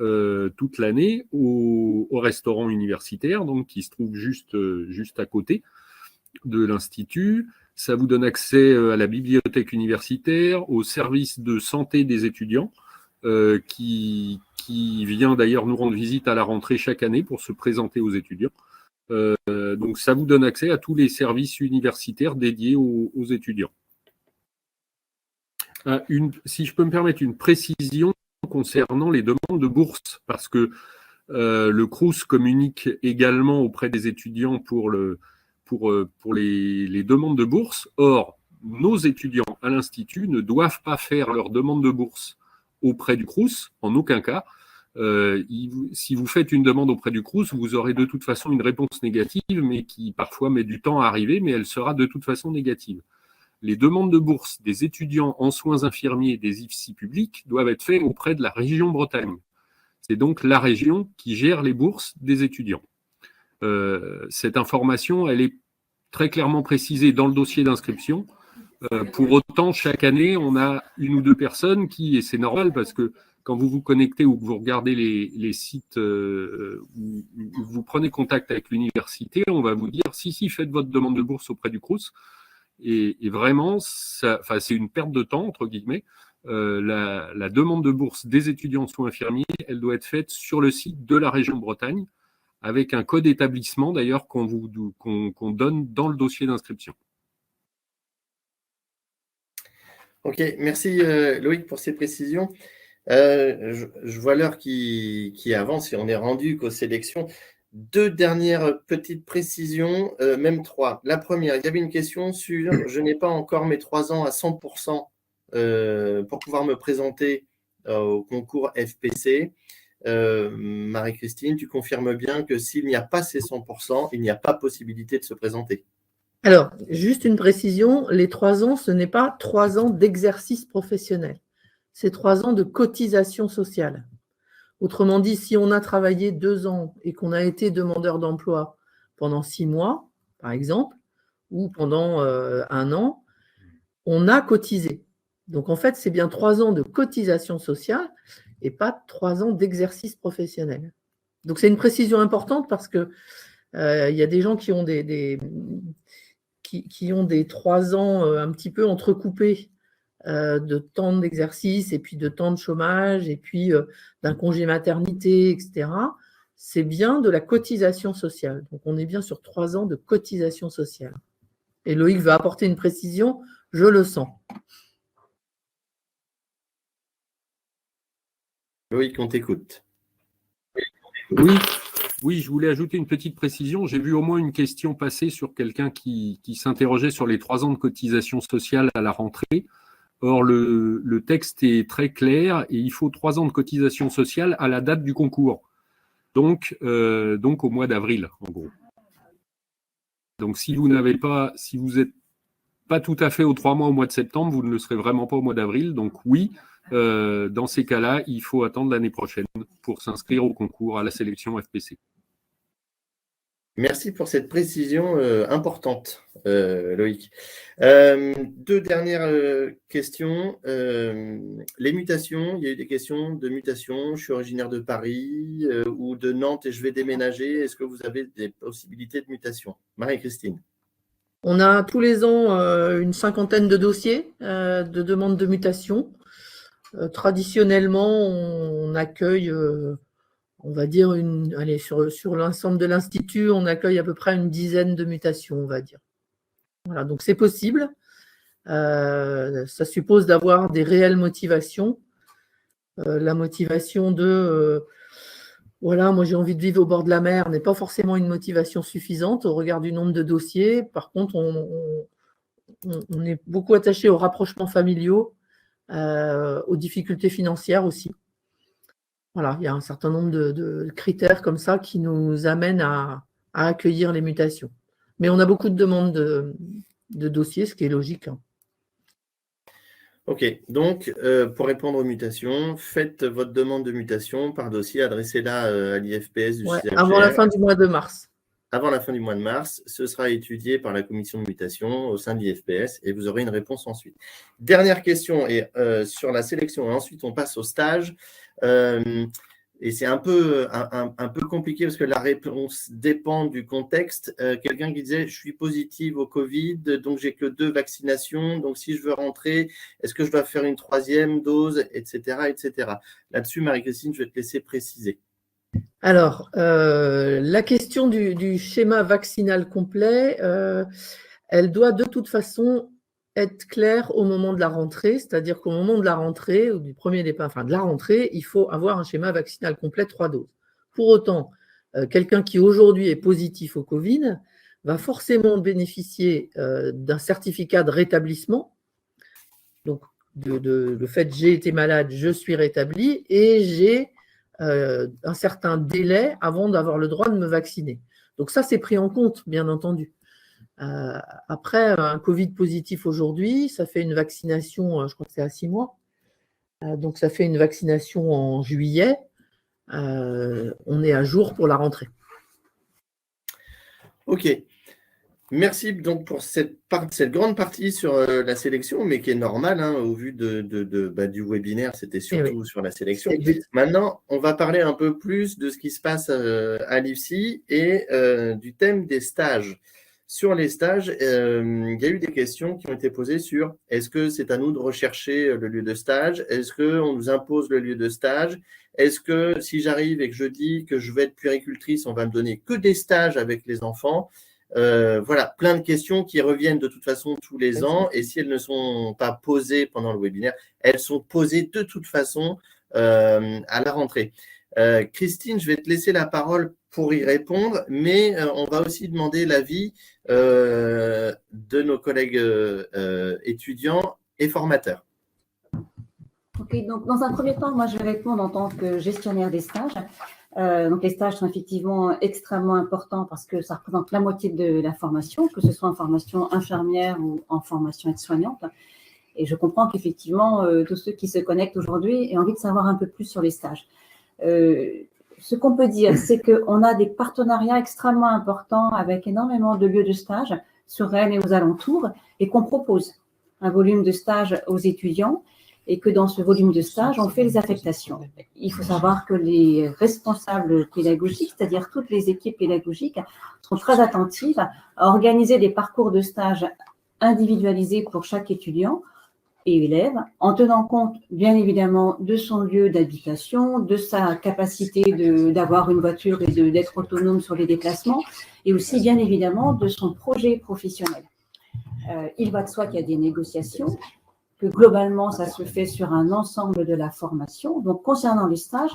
toute l'année au restaurant universitaire, donc qui se trouve juste à côté de l'Institut. Ça vous donne accès à la bibliothèque universitaire, au service de santé des étudiants, qui vient d'ailleurs nous rendre visite à la rentrée chaque année pour se présenter aux étudiants. Donc ça vous donne accès à tous les services universitaires dédiés aux étudiants. Si je peux me permettre une précision concernant les demandes de bourse, parce que le Crous communique également auprès des étudiants pour les demandes de bourse. Or, nos étudiants à l'Institut ne doivent pas faire leur demande de bourse auprès du Crous, en aucun cas. Si vous faites une demande auprès du Crous, vous aurez de toute façon une réponse négative, mais qui parfois met du temps à arriver, mais elle sera de toute façon négative. Les demandes de bourse des étudiants en soins infirmiers des IFSI publics doivent être faites auprès de la région Bretagne. C'est donc la région qui gère les bourses des étudiants. Cette information, elle est très clairement précisée dans le dossier d'inscription. Pour autant, chaque année, on a une ou deux personnes et c'est normal parce que quand vous vous connectez ou que vous regardez les sites où vous prenez contact avec l'université, on va vous dire si, faites votre demande de bourse auprès du Crous. Et vraiment, c'est une perte de temps, entre guillemets. La demande de bourse des étudiants en soins infirmiers, elle doit être faite sur le site de la région Bretagne, avec un code établissement, d'ailleurs, qu'on donne dans le dossier d'inscription. Ok, merci Loïc pour ces précisions. Je vois l'heure qui avance et on est rendu qu'aux sélections. 2 dernières petites précisions, même 3. La première, il y avait une question sur « Je n'ai pas encore mes 3 ans à 100% pour pouvoir me présenter au concours FPC ». Marie-Christine, tu confirmes bien que s'il n'y a pas ces 100%, il n'y a pas possibilité de se présenter. Alors, juste une précision, les 3 ans, ce n'est pas 3 ans d'exercice professionnel. C'est 3 ans de cotisation sociale. Autrement dit, si on a travaillé 2 ans et qu'on a été demandeur d'emploi pendant 6 mois, par exemple, ou pendant 1 an, on a cotisé. Donc, en fait, c'est bien 3 ans de cotisation sociale et pas 3 ans d'exercice professionnel. Donc, c'est une précision importante parce que il y a des gens qui ont qui ont des 3 ans un petit peu entrecoupés de temps d'exercice et puis de temps de chômage et puis d'un congé maternité, etc. C'est bien de la cotisation sociale. Donc, on est bien sur 3 ans de cotisation sociale. Et Loïc veut apporter une précision, je le sens. Loïc, on t'écoute. Oui, je voulais ajouter une petite précision. J'ai vu au moins une question passer sur quelqu'un qui s'interrogeait sur les 3 ans de cotisation sociale à la rentrée. Or, le texte est très clair et il faut 3 ans de cotisation sociale à la date du concours. Donc au mois d'avril, en gros. Donc, si vous n'êtes pas tout à fait aux 3 mois au mois de septembre, vous ne le serez vraiment pas au mois d'avril. Donc, oui, dans ces cas-là, il faut attendre l'année prochaine pour s'inscrire au concours à la sélection FPC. Merci pour cette précision importante, Loïc. 2 dernières questions. Les mutations, il y a eu des questions de mutations. Je suis originaire de Paris ou de Nantes et je vais déménager. Est-ce que vous avez des possibilités de mutation? Marie-Christine. On a tous les ans une 50aine de dossiers de demandes de mutation. Traditionnellement, on accueille, on va dire, sur l'ensemble de l'Institut, on accueille à peu près une dizaine de mutations, on va dire. Voilà, donc c'est possible. Ça suppose d'avoir des réelles motivations. La motivation voilà, moi j'ai envie de vivre au bord de la mer n'est pas forcément une motivation suffisante au regard du nombre de dossiers. Par contre, on est beaucoup attaché aux rapprochements familiaux, aux difficultés financières aussi. Voilà, il y a un certain nombre de critères comme ça qui nous amènent à accueillir les mutations. Mais on a beaucoup de demandes de dossiers, ce qui est logique. Ok, donc pour répondre aux mutations, faites votre demande de mutation par dossier, adressez-la à l'IFPS du CRGR. Avant la fin du mois de mars. Avant la fin du mois de mars, ce sera étudié par la commission de mutation au sein de l'IFPS et vous aurez une réponse ensuite. Dernière question et sur la sélection, et ensuite on passe au stage. Et c'est un peu compliqué parce que la réponse dépend du contexte. Quelqu'un qui disait « je suis positive au Covid, donc j'ai que 2 vaccinations, donc si je veux rentrer, est-ce que je dois faire une 3e dose, etc. etc. » Là-dessus, Marie-Christine, je vais te laisser préciser. Alors, la question du schéma vaccinal complet, elle doit de toute façon être claire au moment de la rentrée, c'est-à-dire qu'au moment de la rentrée, ou du premier départ, enfin de la rentrée, il faut avoir un schéma vaccinal complet 3 doses. Pour autant, quelqu'un qui aujourd'hui est positif au Covid va forcément bénéficier d'un certificat de rétablissement. Donc, le fait j'ai été malade, je suis rétabli et j'ai un certain délai avant d'avoir le droit de me vacciner. Donc ça, c'est pris en compte, bien entendu. Après, un Covid positif aujourd'hui, ça fait une vaccination, je crois que c'est à 6 mois. Donc ça fait une vaccination en juillet. On est à jour pour la rentrée. Ok. Merci donc pour cette grande partie sur la sélection, mais qui est normale au vu du webinaire, c'était surtout sur la sélection. Maintenant, on va parler un peu plus de ce qui se passe à l'IFSI et du thème des stages. Sur les stages, il y a eu des questions qui ont été posées sur est-ce que c'est à nous de rechercher le lieu de stage? Est-ce qu'on nous impose le lieu de stage? Est-ce que si j'arrive et que je dis que je vais être puéricultrice, on va me donner que des stages avec les enfants? Voilà, plein de questions qui reviennent de toute façon tous les ans, et si elles ne sont pas posées pendant le webinaire, elles sont posées de toute façon à la rentrée. Christine, je vais te laisser la parole pour y répondre, mais on va aussi demander l'avis de nos collègues étudiants et formateurs. Ok, donc dans un premier temps, moi je vais répondre en tant que gestionnaire des stages. Donc les stages sont effectivement extrêmement importants parce que ça représente la moitié de la formation, que ce soit en formation infirmière ou en formation aide-soignante. Et je comprends qu'effectivement, tous ceux qui se connectent aujourd'hui aient envie de savoir un peu plus sur les stages. Ce qu'on peut dire, c'est qu'on a des partenariats extrêmement importants avec énormément de lieux de stage sur Rennes et aux alentours, et qu'on propose un volume de stage aux étudiants, et que dans ce volume de stage, on fait les affectations. Il faut savoir que les responsables pédagogiques, c'est-à-dire toutes les équipes pédagogiques, sont très attentives à organiser des parcours de stage individualisés pour chaque étudiant et élève, en tenant compte, bien évidemment, de son lieu d'habitation, de sa capacité d'avoir une voiture et d'être autonome sur les déplacements, et aussi, bien évidemment, de son projet professionnel. Il va de soi qu'il y a des négociations, que globalement, ça se fait sur un ensemble de la formation. Donc, concernant les stages,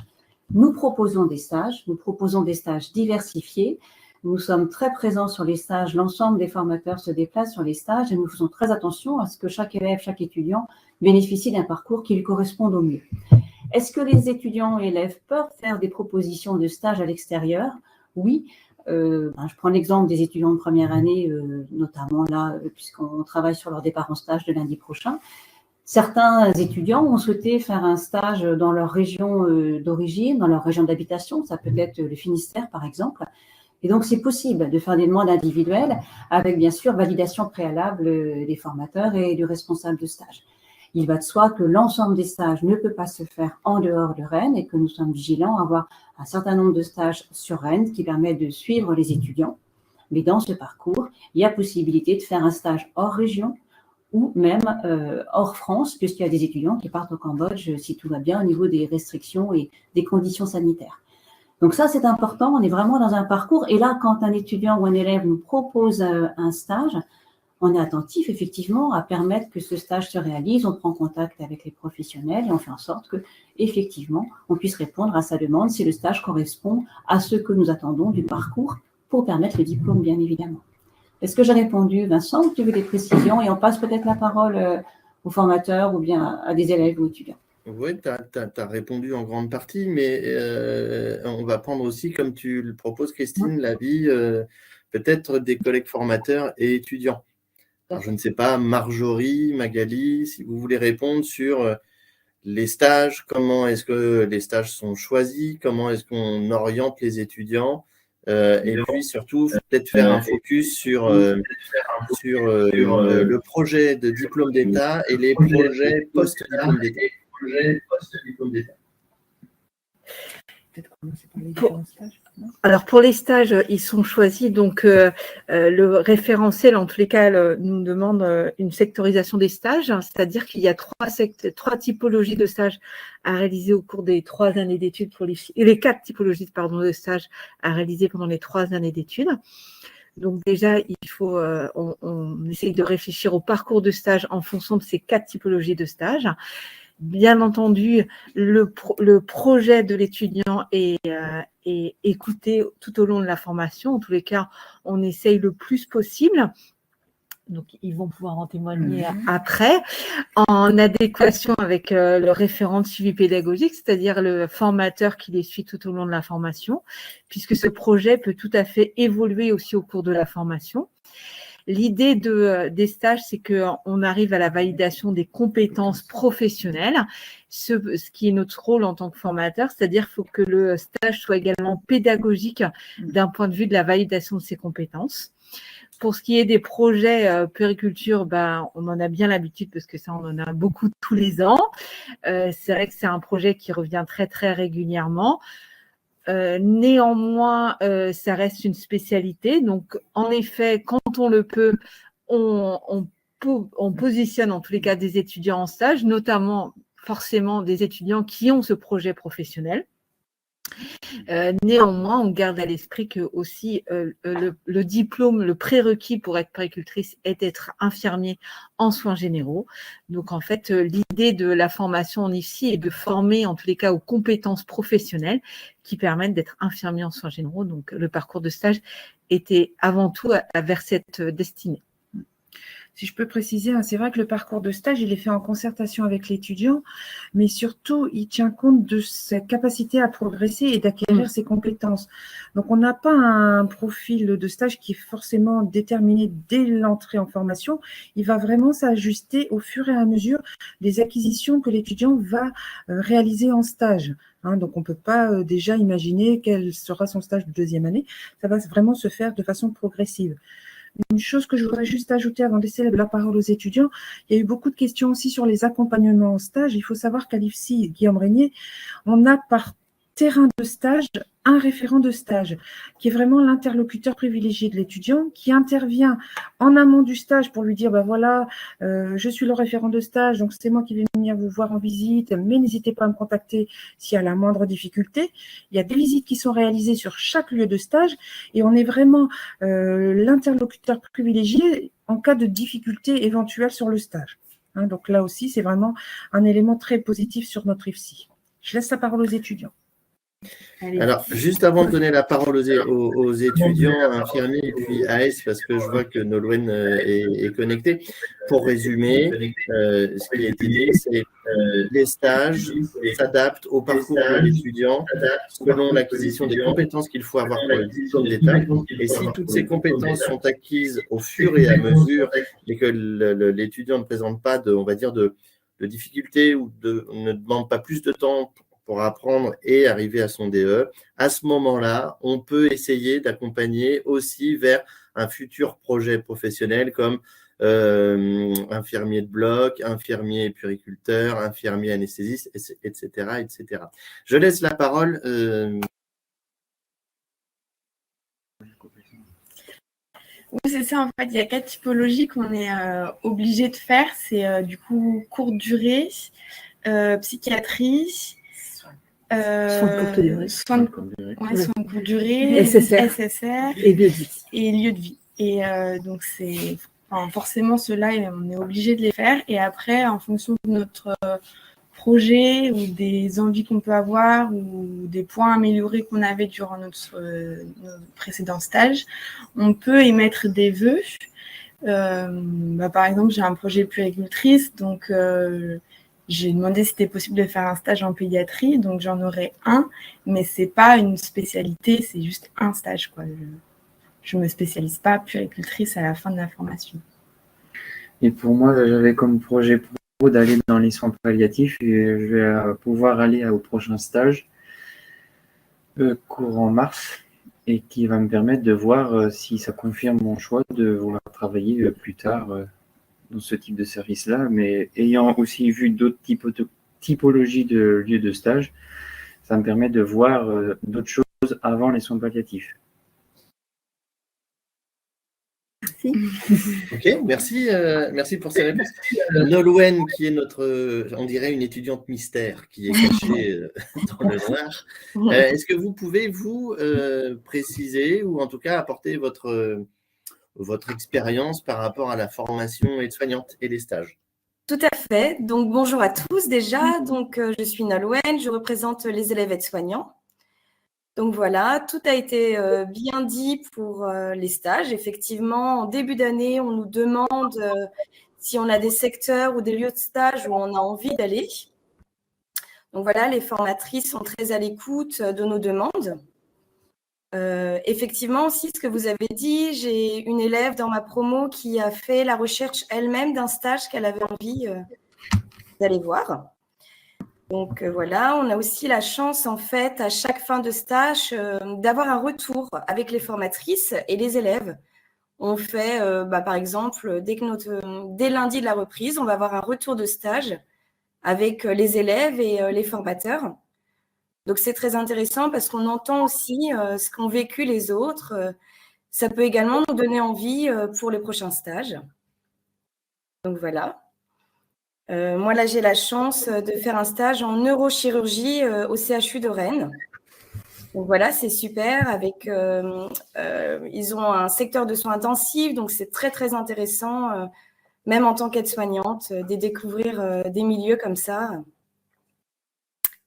nous proposons des stages diversifiés. Nous sommes très présents sur les stages. L'ensemble des formateurs se déplacent sur les stages et nous faisons très attention à ce que chaque élève, chaque étudiant bénéficie d'un parcours qui lui corresponde au mieux. Est-ce que les étudiants et élèves peuvent faire des propositions de stages à l'extérieur? Oui. Je prends l'exemple des étudiants de première année, notamment là, puisqu'on travaille sur leur départ en stage de lundi prochain. Certains étudiants ont souhaité faire un stage dans leur région d'origine, dans leur région d'habitation, ça peut être le Finistère par exemple. Et donc, c'est possible de faire des demandes individuelles avec, bien sûr, validation préalable des formateurs et du responsable de stage. Il va de soi que l'ensemble des stages ne peut pas se faire en dehors de Rennes et que nous sommes vigilants à avoir un certain nombre de stages sur Rennes qui permettent de suivre les étudiants. Mais dans ce parcours, il y a possibilité de faire un stage hors région ou même hors France, puisqu'il y a des étudiants qui partent au Cambodge si tout va bien au niveau des restrictions et des conditions sanitaires. Donc ça, c'est important, on est vraiment dans un parcours. Et là, quand un étudiant ou un élève nous propose un stage, on est attentif effectivement à permettre que ce stage se réalise, on prend contact avec les professionnels et on fait en sorte que, effectivement, on puisse répondre à sa demande si le stage correspond à ce que nous attendons du parcours pour permettre le diplôme, bien évidemment. Est-ce que j'ai répondu, Vincent, ou tu veux des précisions? Et on passe peut-être la parole aux formateurs ou bien à des élèves ou étudiants. Oui, tu as répondu en grande partie, mais on va prendre aussi, comme tu le proposes, Christine, l'avis peut-être des collègues formateurs et étudiants. Alors, je ne sais pas, Marjorie, Magali, si vous voulez répondre sur les stages, comment est-ce que les stages sont choisis, comment est-ce qu'on oriente les étudiants, et puis surtout, peut-être faire un focus sur le projet de diplôme d'État et les projets post-diplôme d'État. peut-être commencer par les différents stages. Alors pour les stages, ils sont choisis, donc le référentiel, en tous les cas, nous demande une sectorisation des stages, c'est-à-dire qu'il y a trois typologies de stages à réaliser au cours des 3 années d'études pour les 4 typologies de stages à réaliser pendant les 3 années d'études. Donc déjà, il faut, on essaye de réfléchir au parcours de stage en fonction de ces 4 typologies de stages. Bien entendu, le projet de l'étudiant est écouté tout au long de la formation. En tous les cas, on essaye le plus possible. Donc, ils vont pouvoir en témoigner après, en adéquation avec le référent de suivi pédagogique, c'est-à-dire le formateur qui les suit tout au long de la formation, puisque ce projet peut tout à fait évoluer aussi au cours de la formation. L'idée des stages, c'est qu'on arrive à la validation des compétences professionnelles, ce qui est notre rôle en tant que formateur, c'est-à-dire qu'il faut que le stage soit également pédagogique d'un point de vue de la validation de ces compétences. Pour ce qui est des projets puériculture, on en a bien l'habitude parce que ça, on en a beaucoup tous les ans. C'est vrai que c'est un projet qui revient très, très régulièrement. Néanmoins, ça reste une spécialité. Donc, en effet, quand on le peut, on positionne en tous les cas des étudiants en stage, notamment forcément des étudiants qui ont ce projet professionnel. Néanmoins, on garde à l'esprit que aussi le diplôme, le prérequis pour être puéricultrice est d'être infirmier en soins généraux. Donc en fait, l'idée de la formation en IFSI est de former en tous les cas aux compétences professionnelles qui permettent d'être infirmier en soins généraux. Donc le parcours de stage était avant tout vers cette destinée. Si je peux préciser, c'est vrai que le parcours de stage, il est fait en concertation avec l'étudiant, mais surtout, il tient compte de sa capacité à progresser et d'acquérir ses compétences. Donc, on n'a pas un profil de stage qui est forcément déterminé dès l'entrée en formation. Il va vraiment s'ajuster au fur et à mesure des acquisitions que l'étudiant va réaliser en stage. Donc, on ne peut pas déjà imaginer quel sera son stage de 2e année. Ça va vraiment se faire de façon progressive. Une chose que je voudrais juste ajouter avant de laisser la parole aux étudiants, il y a eu beaucoup de questions aussi sur les accompagnements en stage. Il faut savoir qu'à l'IFSI, Guillaume Régnier, on a par terrain de stage un référent de stage qui est vraiment l'interlocuteur privilégié de l'étudiant, qui intervient en amont du stage pour lui dire voilà, je suis le référent de stage, donc c'est moi qui vais venir vous voir en visite, mais n'hésitez pas à me contacter s'il y a la moindre difficulté. Il y a des visites qui sont réalisées sur chaque lieu de stage et on est vraiment l'interlocuteur privilégié en cas de difficulté éventuelle sur le stage. Donc là aussi, c'est vraiment un élément très positif sur notre IFSI. Je laisse la parole aux étudiants. Alors, juste avant de donner la parole aux étudiants, infirmiers et puis AS, parce que je vois que Nolwenn est connectée, pour résumer, ce qui a été dit, c'est les stages s'adaptent au parcours de l'étudiant selon l'acquisition des compétences qu'il faut avoir pour le diplôme d'État. Et si toutes ces compétences sont acquises au fur et à mesure et que l'étudiant ne présente pas de difficultés ou ne demande pas plus de temps pour apprendre et arriver à son DE, à ce moment-là, on peut essayer d'accompagner aussi vers un futur projet professionnel comme infirmier de bloc, infirmier puériculteur, infirmier anesthésiste, etc., etc. Je laisse la parole. Oui, c'est ça, en fait, il y a 4 typologies qu'on est obligé de faire. C'est du coup courte durée, psychiatrie, soins de courte durée. Soins de courte durée, SSR et lieu de vie. Et lieu de vie. Et donc, forcément, ceux-là, on est obligé de les faire. Et après, en fonction de notre projet ou des envies qu'on peut avoir ou des points améliorés qu'on avait durant notre précédent stage, on peut émettre des vœux. Par exemple, j'ai un projet puéricultrice, donc j'ai demandé si c'était possible de faire un stage en pédiatrie, donc j'en aurai un, mais c'est pas une spécialité, c'est juste un stage, quoi. Je me spécialise pas puéricultrice à la fin de la formation. Et pour moi, j'avais comme projet pro d'aller dans les soins palliatifs et je vais pouvoir aller au prochain stage courant mars et qui va me permettre de voir si ça confirme mon choix de vouloir travailler plus tard dans ce type de service-là, mais ayant aussi vu d'autres typologies de lieux de stage, ça me permet de voir d'autres choses avant les soins palliatifs. Ok, merci, merci pour ces réponses. Nolwenn, qui est notre, on dirait une étudiante mystère, qui est cachée dans le noir. Est-ce que vous pouvez vous préciser ou en tout cas apporter votre expérience par rapport à la formation aide-soignante et les stages? Tout à fait. Donc, bonjour à tous déjà. Donc, je suis Nolwenn, je représente les élèves aides-soignants. Donc voilà, tout a été bien dit pour les stages. Effectivement, en début d'année, on nous demande si on a des secteurs ou des lieux de stage où on a envie d'aller. Donc voilà, les formatrices sont très à l'écoute de nos demandes. Effectivement aussi, ce que vous avez dit, j'ai une élève dans ma promo qui a fait la recherche elle-même d'un stage qu'elle avait envie d'aller voir. Donc voilà, on a aussi la chance en fait à chaque fin de stage d'avoir un retour avec les formatrices et les élèves. On fait par exemple, dès lundi de la reprise, on va avoir un retour de stage avec les élèves et les formateurs. Donc c'est très intéressant parce qu'on entend aussi ce qu'ont vécu les autres. Ça peut également nous donner envie pour les prochains stages. Donc voilà. Moi, là, j'ai la chance de faire un stage en neurochirurgie au CHU de Rennes. Donc voilà, c'est super. Ils ont un secteur de soins intensifs, donc c'est très, très intéressant, même en tant qu'aide-soignante, de découvrir des milieux comme ça.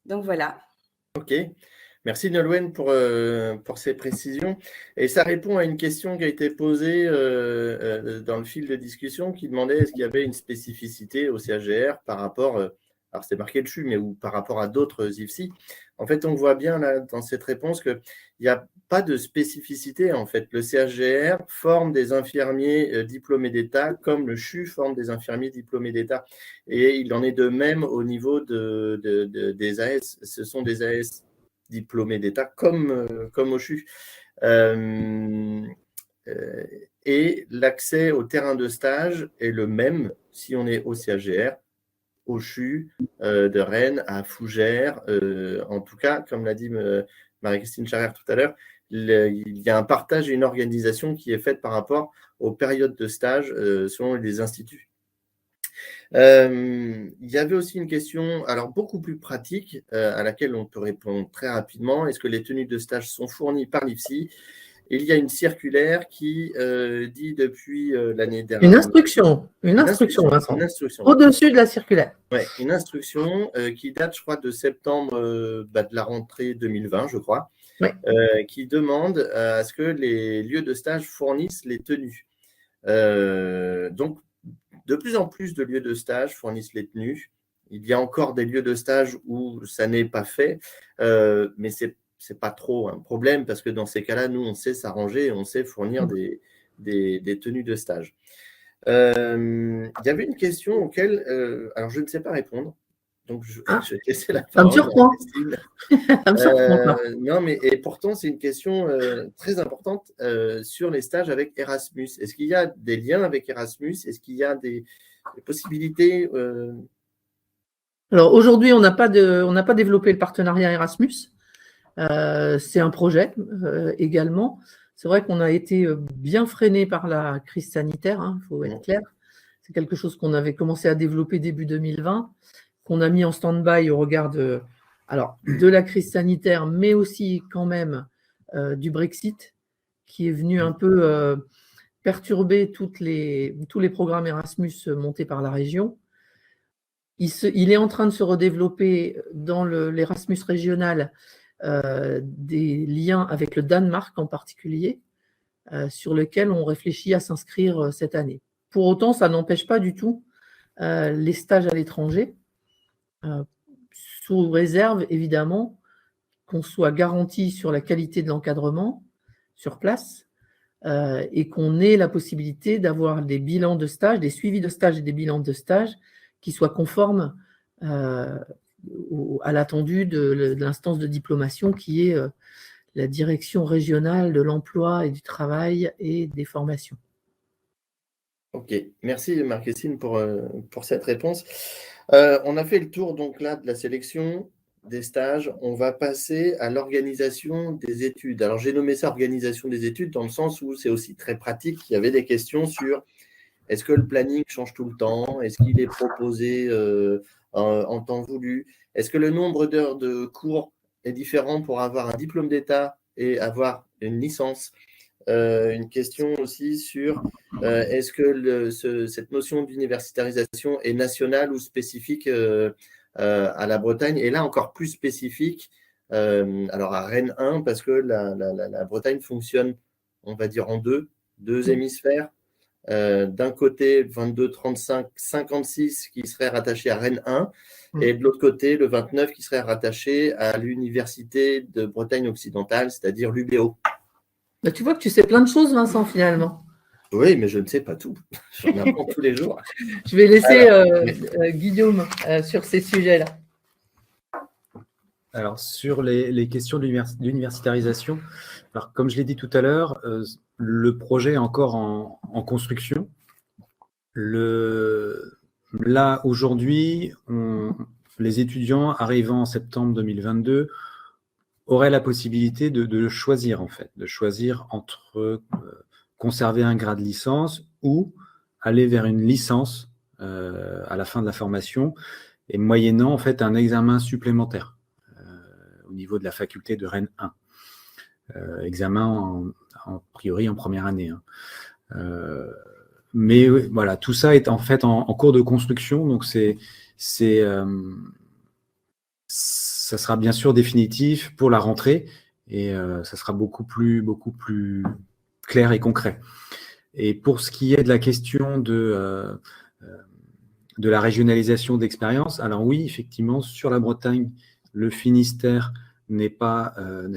Donc voilà. Ok. Merci Nolwenn pour ces précisions. Et ça répond à une question qui a été posée dans le fil de discussion qui demandait est-ce qu'il y avait une spécificité au CHGR par rapport, alors c'est marqué dessus, mais ou par rapport à d'autres IFSI. En fait, on voit bien là dans cette réponse qu'il n'y a pas de spécificité. En fait, le CHGR forme des infirmiers diplômés d'État comme le CHU forme des infirmiers diplômés d'État. Et il en est de même au niveau des AS. Ce sont des AS diplômés d'État comme au CHU. Et l'accès au terrain de stage est le même si on est au CHGR, au CHU de Rennes, à Fougères. En tout cas, comme l'a dit Marie-Christine Charrière tout à l'heure, il y a un partage et une organisation qui est faite par rapport aux périodes de stage selon les instituts. Il y avait aussi une question, alors beaucoup plus pratique, à laquelle on peut répondre très rapidement. Est-ce que les tenues de stage sont fournies par l'IFSI? Il y a une circulaire qui dit depuis l'année dernière… Une instruction, Vincent. Une instruction. Au-dessus de la circulaire. Oui, une instruction qui date, je crois, de septembre de la rentrée 2020, je crois, qui demande à ce que les lieux de stage fournissent les tenues. Donc, de plus en plus de lieux de stage fournissent les tenues. Il y a encore des lieux de stage où ça n'est pas fait, mais c'est pas trop un problème parce que dans ces cas-là, nous, on sait s'arranger, on sait fournir des tenues de stage. Il y avait une question auquel, alors je ne sais pas répondre, donc je vais laisser la parole à Christine. Ça me surprend. Non, mais et pourtant, c'est une question très importante sur les stages avec Erasmus. Est-ce qu'il y a des liens avec Erasmus? Est-ce qu'il y a des possibilités Alors aujourd'hui, on n'a pas développé le partenariat Erasmus. C'est un projet également. C'est vrai qu'on a été bien freiné par la crise sanitaire, il faut être clair. C'est quelque chose qu'on avait commencé à développer début 2020, qu'on a mis en stand-by au regard de la crise sanitaire, mais aussi quand même du Brexit, qui est venu un peu perturber tous les programmes Erasmus montés par la région. Il est en train de se redévelopper dans l'Erasmus régional des liens avec le Danemark en particulier, sur lequel on réfléchit à s'inscrire cette année. Pour autant, ça n'empêche pas du tout les stages à l'étranger, sous réserve évidemment qu'on soit garanti sur la qualité de l'encadrement sur place et qu'on ait la possibilité d'avoir des bilans de stage, des suivis de stage et des bilans de stage qui soient conformes à l'attendu de l'instance de diplomation qui est la direction régionale de l'emploi et du travail et des formations. Ok, merci Marie-Christine pour cette réponse. On a fait le tour donc là de la sélection, des stages, on va passer à l'organisation des études. Alors, j'ai nommé ça organisation des études dans le sens où c'est aussi très pratique. Il y avait des questions sur est-ce que le planning change tout le temps? Est-ce qu'il est proposé en temps voulu? Est-ce que le nombre d'heures de cours est différent pour avoir un diplôme d'État et avoir une licence? Une question aussi sur est-ce que cette notion d'universitarisation est nationale ou spécifique à la Bretagne, et là encore plus spécifique alors à Rennes 1, parce que la Bretagne fonctionne, on va dire, en deux hémisphères. D'un côté, 22, 35, 56 qui serait rattaché à Rennes 1, et de l'autre côté, le 29 qui serait rattaché à l'Université de Bretagne occidentale, c'est-à-dire l'UBO. Bah, tu vois que tu sais plein de choses, Vincent, finalement. Oui, mais je ne sais pas tout. J'en apprends tous les jours. Je vais laisser Guillaume sur ces sujets-là. Alors, sur les questions de l'universitarisation, alors, comme je l'ai dit tout à l'heure, le projet est encore en construction. Là, aujourd'hui, les étudiants arrivant en septembre 2022 auraient la possibilité de choisir, en fait, de choisir entre conserver un grade licence ou aller vers une licence à la fin de la formation, et moyennant, en fait, un examen supplémentaire au niveau de la faculté de Rennes 1. Examen en priori en première année. Mais voilà, tout ça est en fait en cours de construction, donc ça sera bien sûr définitif pour la rentrée, et ça sera beaucoup plus clair et concret. Et pour ce qui est de la question de la régionalisation d'expérience, alors oui, effectivement, sur la Bretagne, le Finistère ne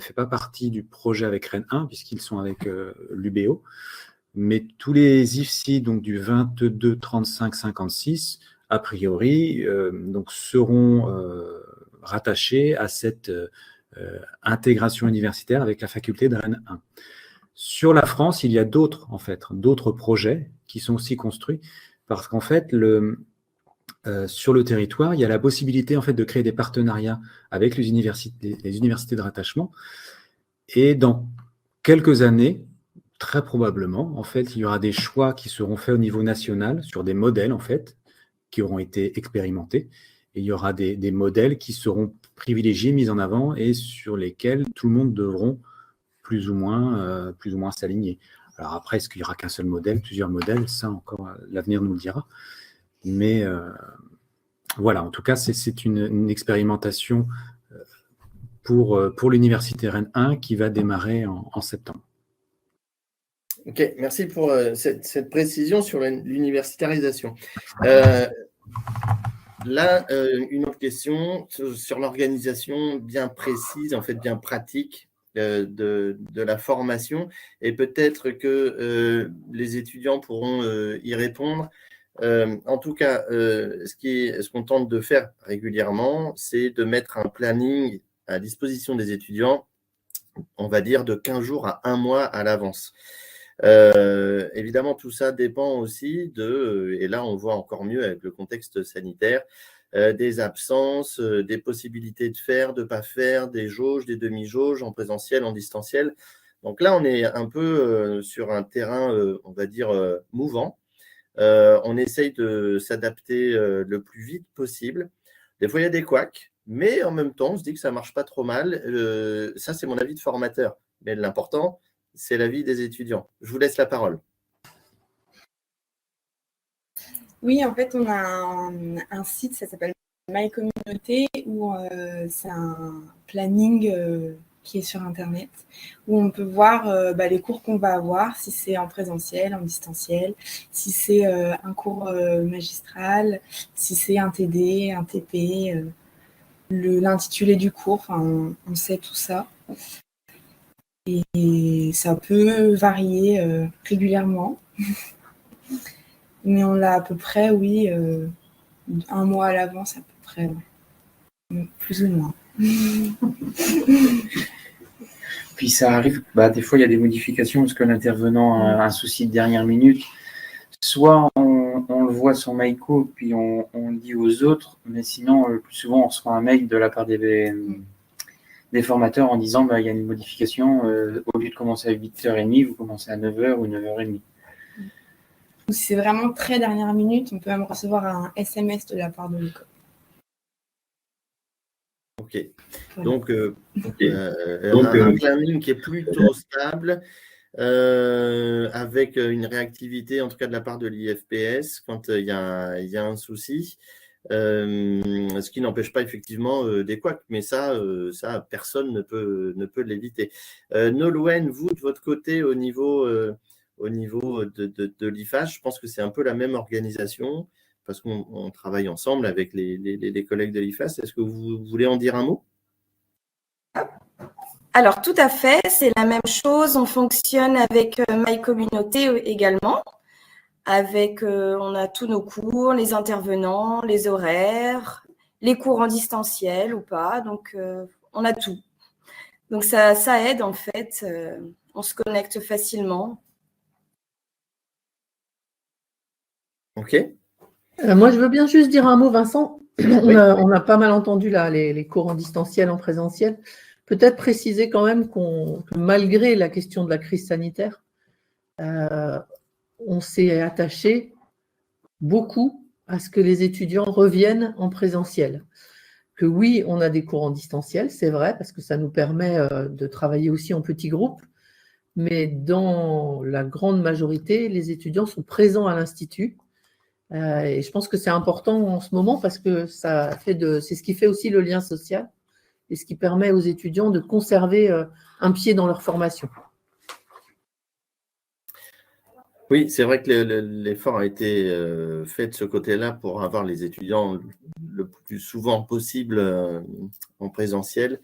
fait pas partie du projet avec Rennes 1, puisqu'ils sont avec l'UBO. Mais tous les IFSI, donc du 22, 35, 56, a priori, donc seront rattachés à cette intégration universitaire avec la faculté de Rennes 1. Sur la France, il y a d'autres projets qui sont aussi construits, parce qu'en fait, sur le territoire, il y a la possibilité en fait de créer des partenariats avec les universités de rattachement, et dans quelques années, très probablement, en fait, il y aura des choix qui seront faits au niveau national sur des modèles en fait qui auront été expérimentés, et il y aura des modèles qui seront privilégiés, mis en avant, et sur lesquels tout le monde devront plus ou moins s'aligner. Alors après, est-ce qu'il n'y aura qu'un seul modèle, plusieurs modèles? Ça encore, l'avenir nous le dira. Mais voilà, en tout cas, c'est une expérimentation pour l'Université Rennes 1 qui va démarrer en septembre. Ok, merci pour cette précision sur l'universitarisation. Là, une autre question sur l'organisation bien précise, en fait bien pratique de la formation, et peut-être que les étudiants pourront y répondre. En tout cas, ce qu'on tente de faire régulièrement, c'est de mettre un planning à disposition des étudiants, on va dire de 15 jours à 1 mois à l'avance. Évidemment, tout ça dépend aussi et là on voit encore mieux avec le contexte sanitaire, des absences, des possibilités de faire, de ne pas faire, des jauges, des demi-jauges en présentiel, en distanciel. Donc là, on est un peu sur un terrain, on va dire, mouvant. On essaye de s'adapter le plus vite possible. Des fois, il y a des couacs, mais en même temps, on se dit que ça ne marche pas trop mal. Ça, c'est mon avis de formateur. Mais l'important, c'est l'avis des étudiants. Je vous laisse la parole. Oui, en fait, on a un site, ça s'appelle My Communauté, où c'est un planning qui est sur Internet, où on peut voir les cours qu'on va avoir, si c'est en présentiel, en distanciel, si c'est un cours magistral, si c'est un TD, un TP, l'intitulé du cours, on sait tout ça. Et ça peut varier régulièrement. Mais on l'a à peu près, oui, 1 mois à l'avance à peu près, plus ou moins. Puis ça arrive, des fois il y a des modifications parce que l'intervenant a un souci de dernière minute. Soit on le voit son maïko, puis on le dit aux autres, mais sinon, le plus souvent, on reçoit un mail de la part des formateurs en disant il y a une modification, au lieu de commencer à 8h30, vous commencez à 9h ou 9h30. Ou si c'est vraiment très dernière minute, on peut même recevoir un SMS de la part de l'école. Ok. Donc, un planning qui est plutôt stable, avec une réactivité, en tout cas de la part de l'IFPS, quand il y a un souci, ce qui n'empêche pas effectivement des couacs, mais ça, personne ne peut l'éviter. Nolwenn, vous, de votre côté, au niveau de l'IFAS, je pense que c'est un peu la même organisation, parce qu'on travaille ensemble avec les collègues de l'IFAS. Est-ce que vous voulez en dire un mot ? Alors, tout à fait, c'est la même chose. On fonctionne avec MyCommunauté également. On a tous nos cours, les intervenants, les horaires, les cours en distanciel ou pas. Donc, on a tout. Donc, ça aide en fait. On se connecte facilement. Ok. Moi, je veux bien juste dire un mot, Vincent. On a pas mal entendu là les cours en distanciel, en présentiel. Peut-être préciser quand même que malgré la question de la crise sanitaire, on s'est attaché beaucoup à ce que les étudiants reviennent en présentiel. Que oui, on a des cours en distanciel, c'est vrai, parce que ça nous permet de travailler aussi en petits groupes, mais dans la grande majorité, les étudiants sont présents à l'Institut. Et je pense que c'est important en ce moment parce que c'est ce qui fait aussi le lien social et ce qui permet aux étudiants de conserver un pied dans leur formation. Oui, c'est vrai que l'effort a été fait de ce côté-là pour avoir les étudiants le plus souvent possible en présentiel.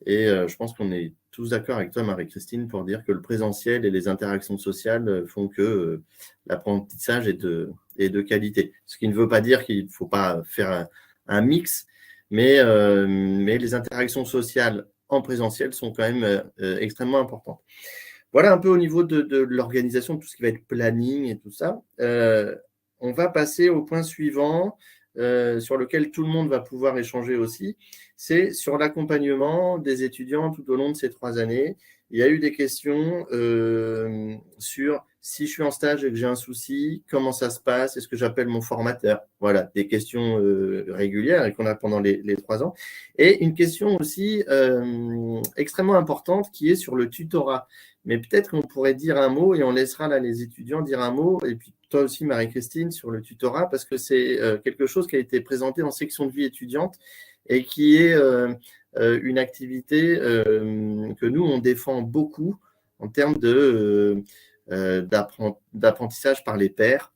Et je pense qu'on est tous d'accord avec toi, Marie-Christine, pour dire que le présentiel et les interactions sociales font que l'apprentissage est de qualité. Ce qui ne veut pas dire qu'il ne faut pas faire un mix, mais les interactions sociales en présentiel sont quand même extrêmement importantes. Voilà un peu au niveau de l'organisation, tout ce qui va être planning et tout ça. On va passer au point suivant, sur lequel tout le monde va pouvoir échanger aussi. C'est sur l'accompagnement des étudiants tout au long de ces 3 années. Il y a eu des questions sur si je suis en stage et que j'ai un souci, comment ça se passe, est-ce que j'appelle mon formateur? Voilà, des questions régulières et qu'on a pendant les 3 ans. Et une question aussi extrêmement importante qui est sur le tutorat. Mais peut-être qu'on pourrait dire un mot et on laissera là les étudiants dire un mot. Et puis toi aussi, Marie-Christine, sur le tutorat, parce que c'est quelque chose qui a été présenté en section de vie étudiante et qui est une activité que nous, on défend beaucoup en termes d'apprentissage par les pairs.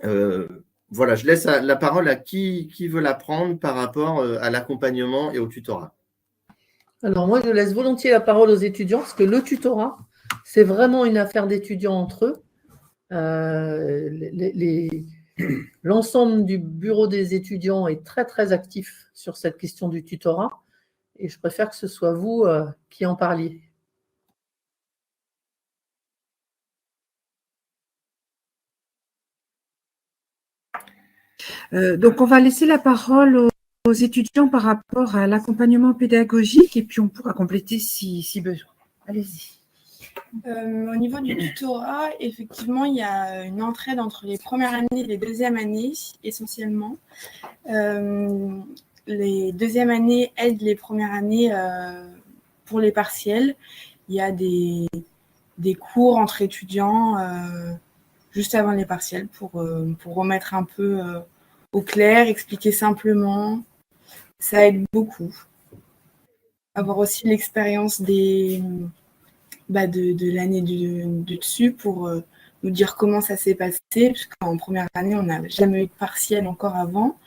Voilà, je laisse la parole à qui veut la prendre par rapport à l'accompagnement et au tutorat. Alors moi, je laisse volontiers la parole aux étudiants parce que le tutorat, c'est vraiment une affaire d'étudiants entre eux. L'ensemble du bureau des étudiants est très, très actif sur cette question du tutorat et je préfère que ce soit vous qui en parliez. Donc, on va laisser la parole aux étudiants par rapport à l'accompagnement pédagogique et puis on pourra compléter si besoin. Allez-y. Au niveau du tutorat, effectivement, il y a une entraide entre les premières années et les deuxièmes années, essentiellement. Les deuxièmes années aident les premières années pour les partiels. Il y a des cours entre étudiants juste avant les partiels pour remettre un peu au clair, expliquer simplement. Ça aide beaucoup. Avoir aussi l'expérience de l'année du dessus pour nous dire comment ça s'est passé, parce qu'en première année, on n'a jamais eu de partiel encore avant,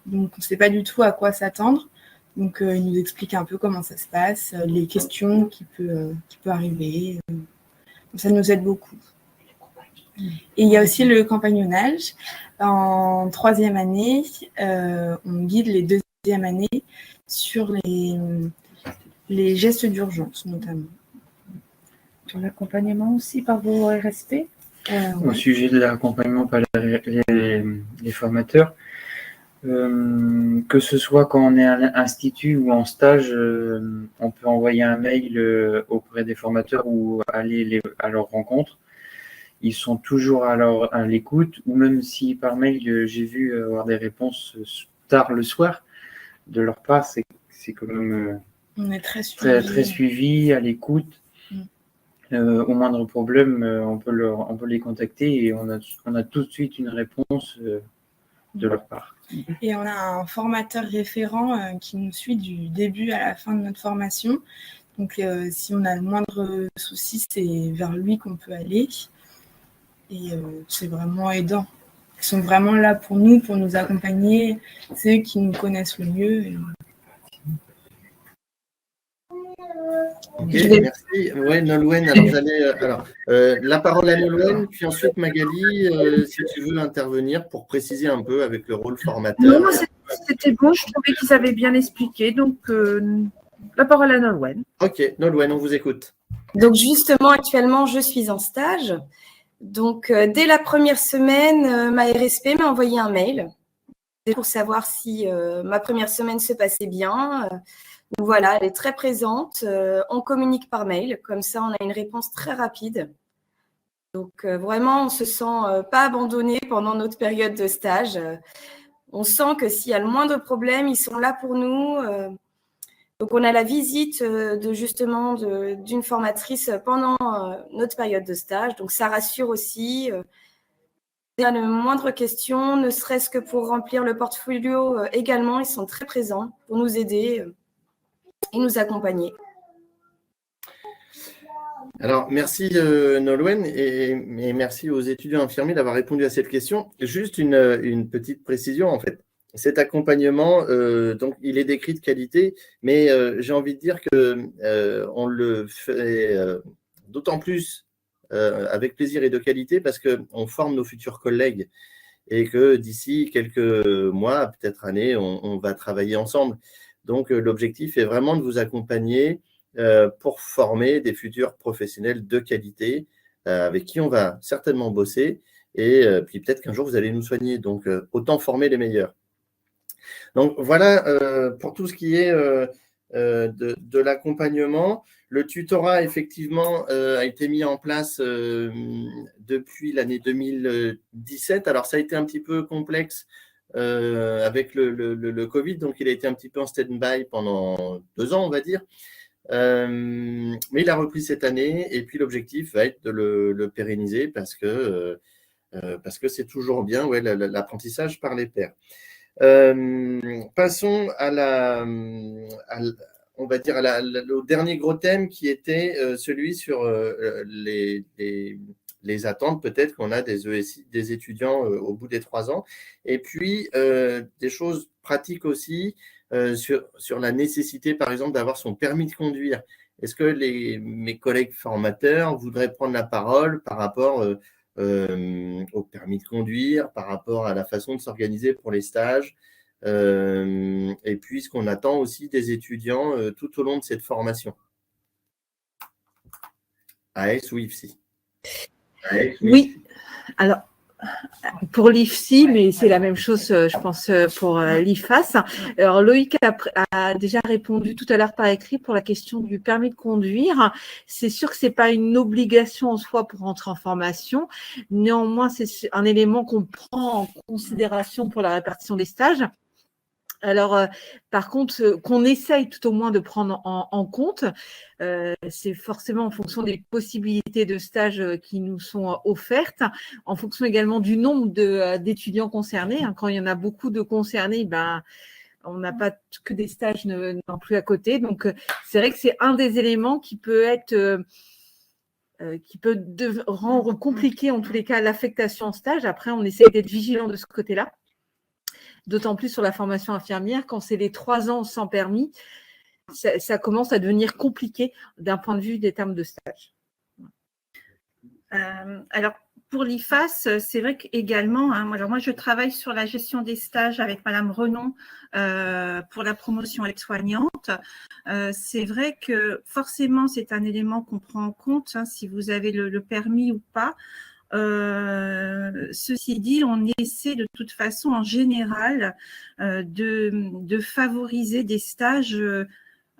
donc on ne sait pas du tout à quoi s'attendre. Donc, il nous explique un peu comment ça se passe, les questions qui peut arriver. Donc, ça nous aide beaucoup. Et il y a aussi le compagnonnage. En 3e année, on guide les 2e années sur les gestes d'urgence, notamment. Sur l'accompagnement aussi par vos RSP? Au sujet de l'accompagnement par les formateurs. Que ce soit quand on est à l'institut ou en stage, on peut envoyer un mail auprès des formateurs ou aller à leur rencontre. Ils sont toujours à l'écoute, ou même si par mail, j'ai vu avoir des réponses tard le soir de leur part, c'est quand même on est très suivi, très suivi, à l'écoute. Au moindre problème, on peut les contacter et on a tout de suite une réponse de leur part. Et on a un formateur référent qui nous suit du début à la fin de notre formation. Donc, si on a le moindre souci, c'est vers lui qu'on peut aller. Et c'est vraiment aidant. Ils sont vraiment là pour nous accompagner. C'est eux qui nous connaissent le mieux. Ok, merci. Ouais, Nolwenn, la parole à Nolwenn, puis ensuite Magali, si tu veux intervenir pour préciser un peu avec le rôle formateur. Non, c'était bon, je trouvais qu'ils avaient bien expliqué, donc la parole à Nolwenn. Ok, Nolwenn, on vous écoute. Donc justement, actuellement, je suis en stage. Donc dès la première semaine, ma RSP m'a envoyé un mail pour savoir si ma première semaine se passait bien. Donc voilà, elle est très présente. On communique par mail, comme ça on a une réponse très rapide. Donc vraiment, on ne se sent pas abandonné pendant notre période de stage. On sent que s'il y a le moindre problème, ils sont là pour nous. Donc on a la visite d'une formatrice pendant notre période de stage. Donc ça rassure aussi. Il y a la moindre question, ne serait-ce que pour remplir le portfolio également, ils sont très présents pour nous aider et nous accompagner. Alors, merci Nolwenn et merci aux étudiants infirmiers d'avoir répondu à cette question. Juste une petite précision en fait. Cet accompagnement, donc, il est décrit de qualité, mais j'ai envie de dire qu'on le fait d'autant plus avec plaisir et de qualité parce qu'on forme nos futurs collègues et que d'ici quelques mois, peut-être années, on va travailler ensemble. Donc, l'objectif est vraiment de vous accompagner pour former des futurs professionnels de qualité avec qui on va certainement bosser et puis peut-être qu'un jour, vous allez nous soigner. Donc, autant former les meilleurs. Donc, voilà pour tout ce qui est de l'accompagnement. Le tutorat, effectivement, a été mis en place depuis l'année 2017. Alors, ça a été un petit peu complexe avec le Covid, donc il a été un petit peu en stand-by pendant 2 ans, on va dire. Mais il a repris cette année et puis l'objectif va être de le pérenniser parce que c'est toujours bien l'apprentissage par les pairs. Passons au dernier gros thème qui était celui sur les attentes peut-être qu'on a des ESI, des étudiants au bout des 3 ans, et puis des choses pratiques aussi sur la nécessité, par exemple, d'avoir son permis de conduire. Est-ce que mes collègues formateurs voudraient prendre la parole par rapport au permis de conduire, par rapport à la façon de s'organiser pour les stages, et puis ce qu'on attend aussi des étudiants tout au long de cette formation? AS ou IFSI? Oui, alors pour l'IFSI, mais c'est la même chose, je pense, pour l'IFAS. Alors, Loïc a déjà répondu tout à l'heure par écrit pour la question du permis de conduire. C'est sûr que ce n'est pas une obligation en soi pour rentrer en formation. Néanmoins, c'est un élément qu'on prend en considération pour la répartition des stages. Alors, par contre, qu'on essaye tout au moins de prendre en compte, c'est forcément en fonction des possibilités de stage qui nous sont offertes, en fonction également du nombre d'étudiants concernés. Quand il y en a beaucoup de concernés, on n'a pas que des stages non plus à côté. Donc, c'est vrai que c'est un des éléments qui peut rendre compliqué, en tous les cas, l'affectation en stage. Après, on essaie d'être vigilant de ce côté-là. D'autant plus sur la formation infirmière, quand c'est les 3 ans sans permis, ça commence à devenir compliqué d'un point de vue des termes de stage. Alors, pour l'IFAS, c'est vrai qu'également, moi, je travaille sur la gestion des stages avec Madame Renon pour la promotion aide-soignante. C'est vrai que forcément, c'est un élément qu'on prend en compte, si vous avez le permis ou pas. ceci dit, on essaie de toute façon en général de favoriser des stages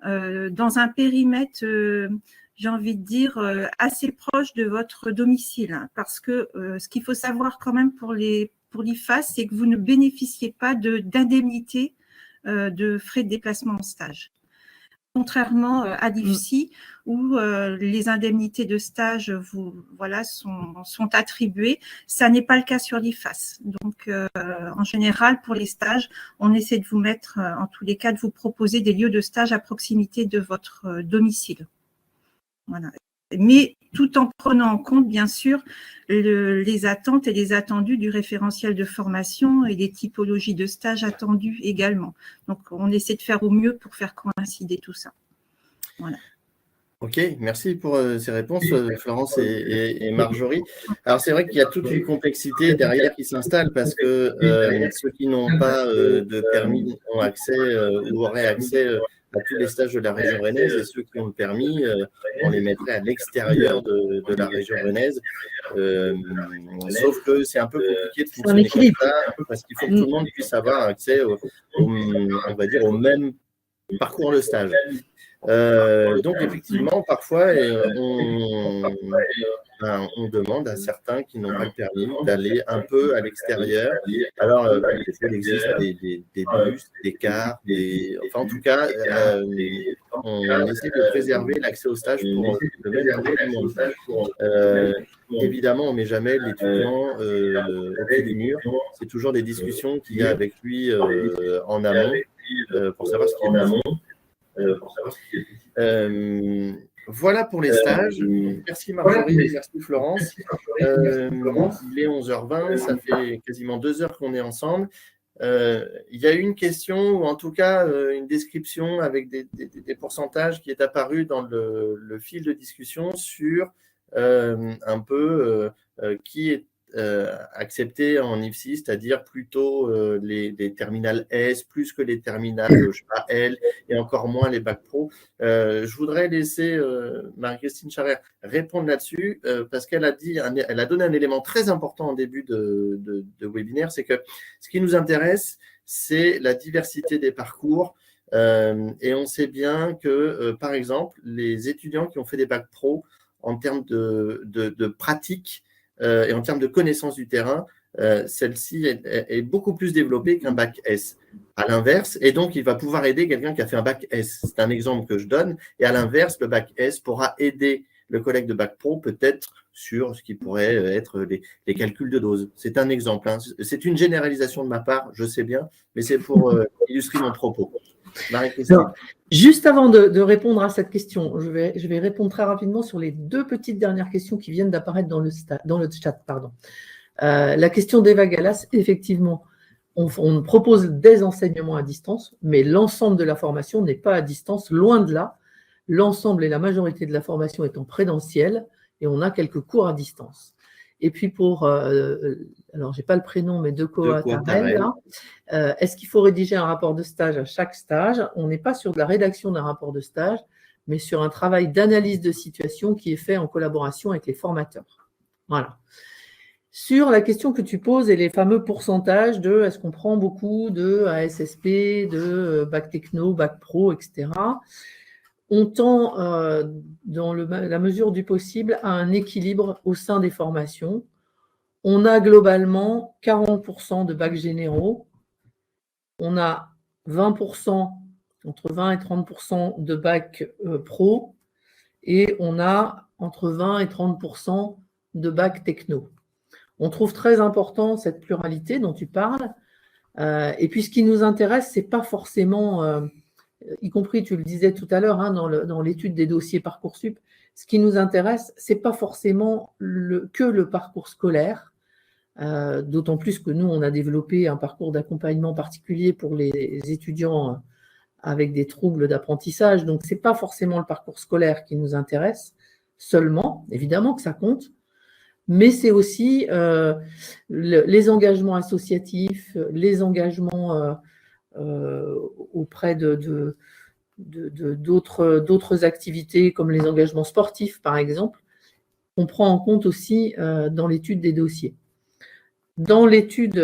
dans un périmètre, j'ai envie de dire, assez proche de votre domicile. Hein, parce que ce qu'il faut savoir quand même pour l'IFAS, c'est que vous ne bénéficiez pas d'indemnité de frais de déplacement en stage. Contrairement à l'IFSI, où les indemnités de stage sont attribuées, ça n'est pas le cas sur l'IFAS. Donc, en général, pour les stages, on essaie de vous mettre, en tous les cas, de vous proposer des lieux de stage à proximité de votre domicile. Voilà. Mais tout en prenant en compte, bien sûr, les attentes et les attendus du référentiel de formation et les typologies de stage attendues également. Donc, on essaie de faire au mieux pour faire coïncider tout ça. Voilà. Ok, merci pour ces réponses, Florence et Marjorie. Alors, c'est vrai qu'il y a toute une complexité derrière qui s'installe parce que ceux qui n'ont pas de permis ont accès ou auraient accès à tous les stages de la région rennaise, et ceux qui ont le permis, on les mettrait à l'extérieur de la région rennaise. Sauf que c'est un peu compliqué de fonctionner comme ça, parce qu'il faut que tout le monde puisse avoir accès on va dire, au même parcours de stage. Donc, effectivement, parfois, on demande à certains qui n'ont pas le permis d'aller un peu à l'extérieur. Alors, il existe des bus, des cars, enfin, en tout cas, on essaie de préserver l'accès au stage pour le même nombre de monde. Évidemment, on ne met jamais l'étudiant au pied du mur. C'est toujours des discussions qu'il y a avec lui en amont pour savoir ce qu'il y a en amont. Voilà pour les stages. Merci Marjorie, merci Florence. Il est 11h20, ça fait quasiment 2 heures qu'on est ensemble. Il y a eu une question, ou en tout cas une description avec des pourcentages qui est apparu dans le fil de discussion sur un peu qui est accepté en IFSI, c'est-à-dire plutôt les terminales S plus que les terminales L et encore moins les bacs pro. Je voudrais laisser Marie-Christine Charrère répondre là-dessus parce qu'elle elle a donné un élément très important en début de webinaire, c'est que ce qui nous intéresse, c'est la diversité des parcours. Et on sait bien que, par exemple, les étudiants qui ont fait des bacs pro, en termes de pratique, et en termes de connaissance du terrain, celle-ci est beaucoup plus développée qu'un bac S. À l'inverse, et donc il va pouvoir aider quelqu'un qui a fait un bac S. C'est un exemple que je donne. Et à l'inverse, le bac S pourra aider le collègue de bac pro peut-être sur ce qui pourrait être les calculs de dose. C'est un exemple. Hein. C'est une généralisation de ma part, je sais bien, mais c'est pour illustrer mon propos. Alors, juste avant de répondre à cette question, je vais répondre très rapidement sur les 2 petites dernières questions qui viennent d'apparaître dans le chat. La question d'Eva Gallas, effectivement, on propose des enseignements à distance, mais l'ensemble de la formation n'est pas à distance, loin de là. L'ensemble et la majorité de la formation est en présentiel et on a quelques cours à distance. Et puis alors j'ai pas le prénom, mais de Coatarel, est-ce qu'il faut rédiger un rapport de stage à chaque stage? On n'est pas sur de la rédaction d'un rapport de stage, mais sur un travail d'analyse de situation qui est fait en collaboration avec les formateurs. Voilà. Sur la question que tu poses et les fameux pourcentages de est-ce qu'on prend beaucoup de ASSP, de bac techno, bac pro, etc. On tend, dans la mesure du possible, à un équilibre au sein des formations. On a globalement 40% de bacs généraux. On a 20%, entre 20 et 30% de bacs pro. Et on a entre 20 et 30% de bacs techno. On trouve très important cette pluralité dont tu parles. Et puis, ce qui nous intéresse, ce n'est pas forcément... y compris, tu le disais tout à l'heure, hein, dans l'étude des dossiers Parcoursup, ce qui nous intéresse, ce n'est pas forcément que le parcours scolaire, d'autant plus que nous, on a développé un parcours d'accompagnement particulier pour les étudiants avec des troubles d'apprentissage, donc ce n'est pas forcément le parcours scolaire qui nous intéresse seulement, évidemment que ça compte, mais c'est aussi les engagements associatifs, les engagements auprès d'autres activités comme les engagements sportifs, par exemple. qu'on prend en compte aussi dans l'étude des dossiers. Dans l'étude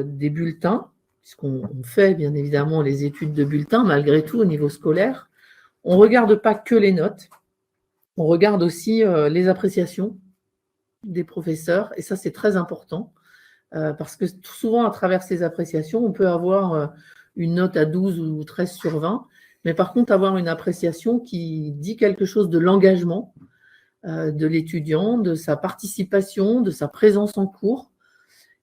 des bulletins, puisqu'on fait bien évidemment les études de bulletins, malgré tout au niveau scolaire, on ne regarde pas que les notes, on regarde aussi les appréciations des professeurs, et ça c'est très important, parce que souvent à travers ces appréciations, on peut avoir une note à 12 ou 13 sur 20, mais par contre avoir une appréciation qui dit quelque chose de l'engagement de l'étudiant, de sa participation, de sa présence en cours.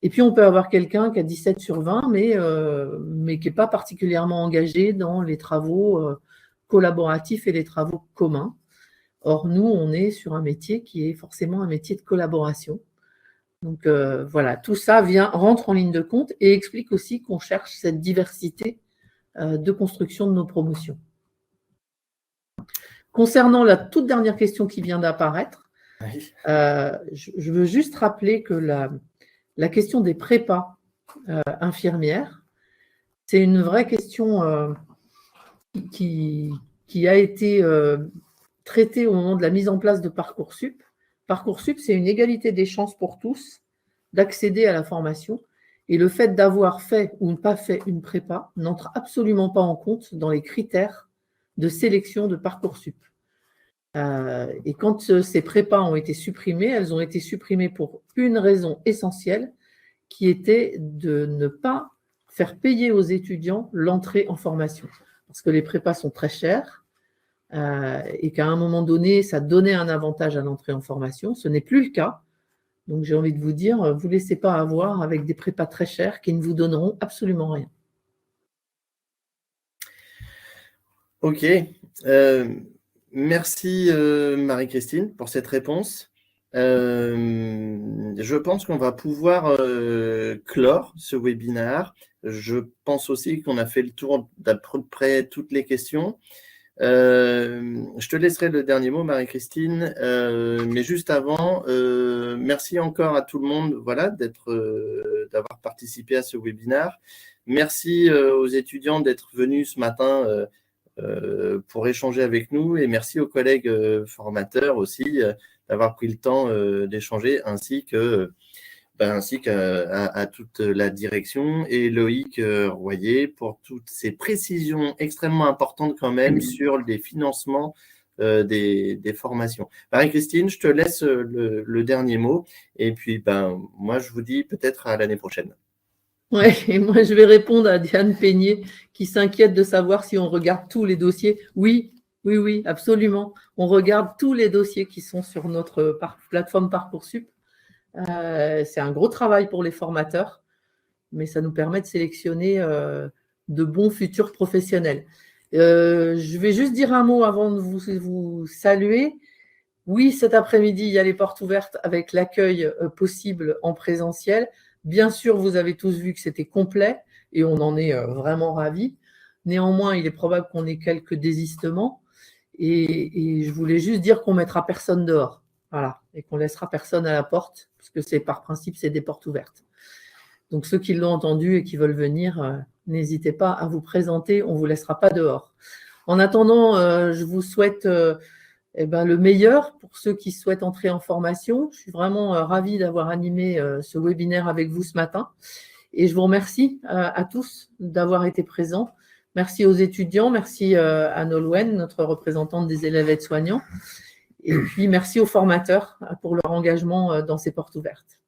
Et puis, on peut avoir quelqu'un qui a 17 sur 20, mais qui n'est pas particulièrement engagé dans les travaux collaboratifs et les travaux communs. Or, nous, on est sur un métier qui est forcément un métier de collaboration. Donc, voilà, tout ça rentre en ligne de compte et explique aussi qu'on cherche cette diversité de construction de nos promotions. Concernant la toute dernière question qui vient d'apparaître, je veux juste rappeler que la question des prépas infirmières, c'est une vraie question qui a été traitée au moment de la mise en place de Parcoursup. Parcoursup, c'est une égalité des chances pour tous d'accéder à la formation. Et le fait d'avoir fait ou pas fait une prépa n'entre absolument pas en compte dans les critères de sélection de Parcoursup. Et quand ces prépas ont été supprimées, elles ont été supprimées pour une raison essentielle, qui était de ne pas faire payer aux étudiants l'entrée en formation. Parce que les prépas sont très chers et qu'à un moment donné, ça donnait un avantage à l'entrée en formation. Ce n'est plus le cas. Donc j'ai envie de vous dire, vous ne laissez pas avoir avec des prépas très chers qui ne vous donneront absolument rien. Ok. Merci Marie-Christine pour cette réponse. Je pense qu'on va pouvoir clore ce webinaire. Je pense aussi qu'on a fait le tour d'à peu près toutes les questions. Je te laisserai le dernier mot, Marie-Christine, mais juste avant, merci encore à tout le monde, voilà, d'avoir participé à ce webinaire. Merci aux étudiants d'être venus ce matin pour échanger avec nous, et merci aux collègues formateurs aussi d'avoir pris le temps d'échanger, ainsi qu'à toute la direction et Loïc Royer pour toutes ces précisions extrêmement importantes quand même sur les financements des formations. Marie-Christine, je te laisse le dernier mot, et puis moi je vous dis peut-être à l'année prochaine. Oui, et moi je vais répondre à Diane Peigné qui s'inquiète de savoir si on regarde tous les dossiers. Oui, absolument. On regarde tous les dossiers qui sont sur notre plateforme Parcoursup. C'est un gros travail pour les formateurs, mais ça nous permet de sélectionner de bons futurs professionnels. Je vais juste dire un mot avant de vous saluer. Oui, cet après-midi, il y a les portes ouvertes avec l'accueil possible en présentiel. Bien sûr, vous avez tous vu que c'était complet et on en est vraiment ravis. Néanmoins, il est probable qu'on ait quelques désistements et je voulais juste dire qu'on ne mettra personne dehors. Voilà, et qu'on laissera personne à la porte, puisque c'est par principe, c'est des portes ouvertes. Donc, ceux qui l'ont entendu et qui veulent venir, n'hésitez pas à vous présenter, on ne vous laissera pas dehors. En attendant, je vous souhaite le meilleur pour ceux qui souhaitent entrer en formation. Je suis vraiment ravie d'avoir animé ce webinaire avec vous ce matin. Et je vous remercie à tous d'avoir été présents. Merci aux étudiants, merci à Nolwenn, notre représentante des élèves aides-soignants. Et puis, merci aux formateurs pour leur engagement dans ces portes ouvertes.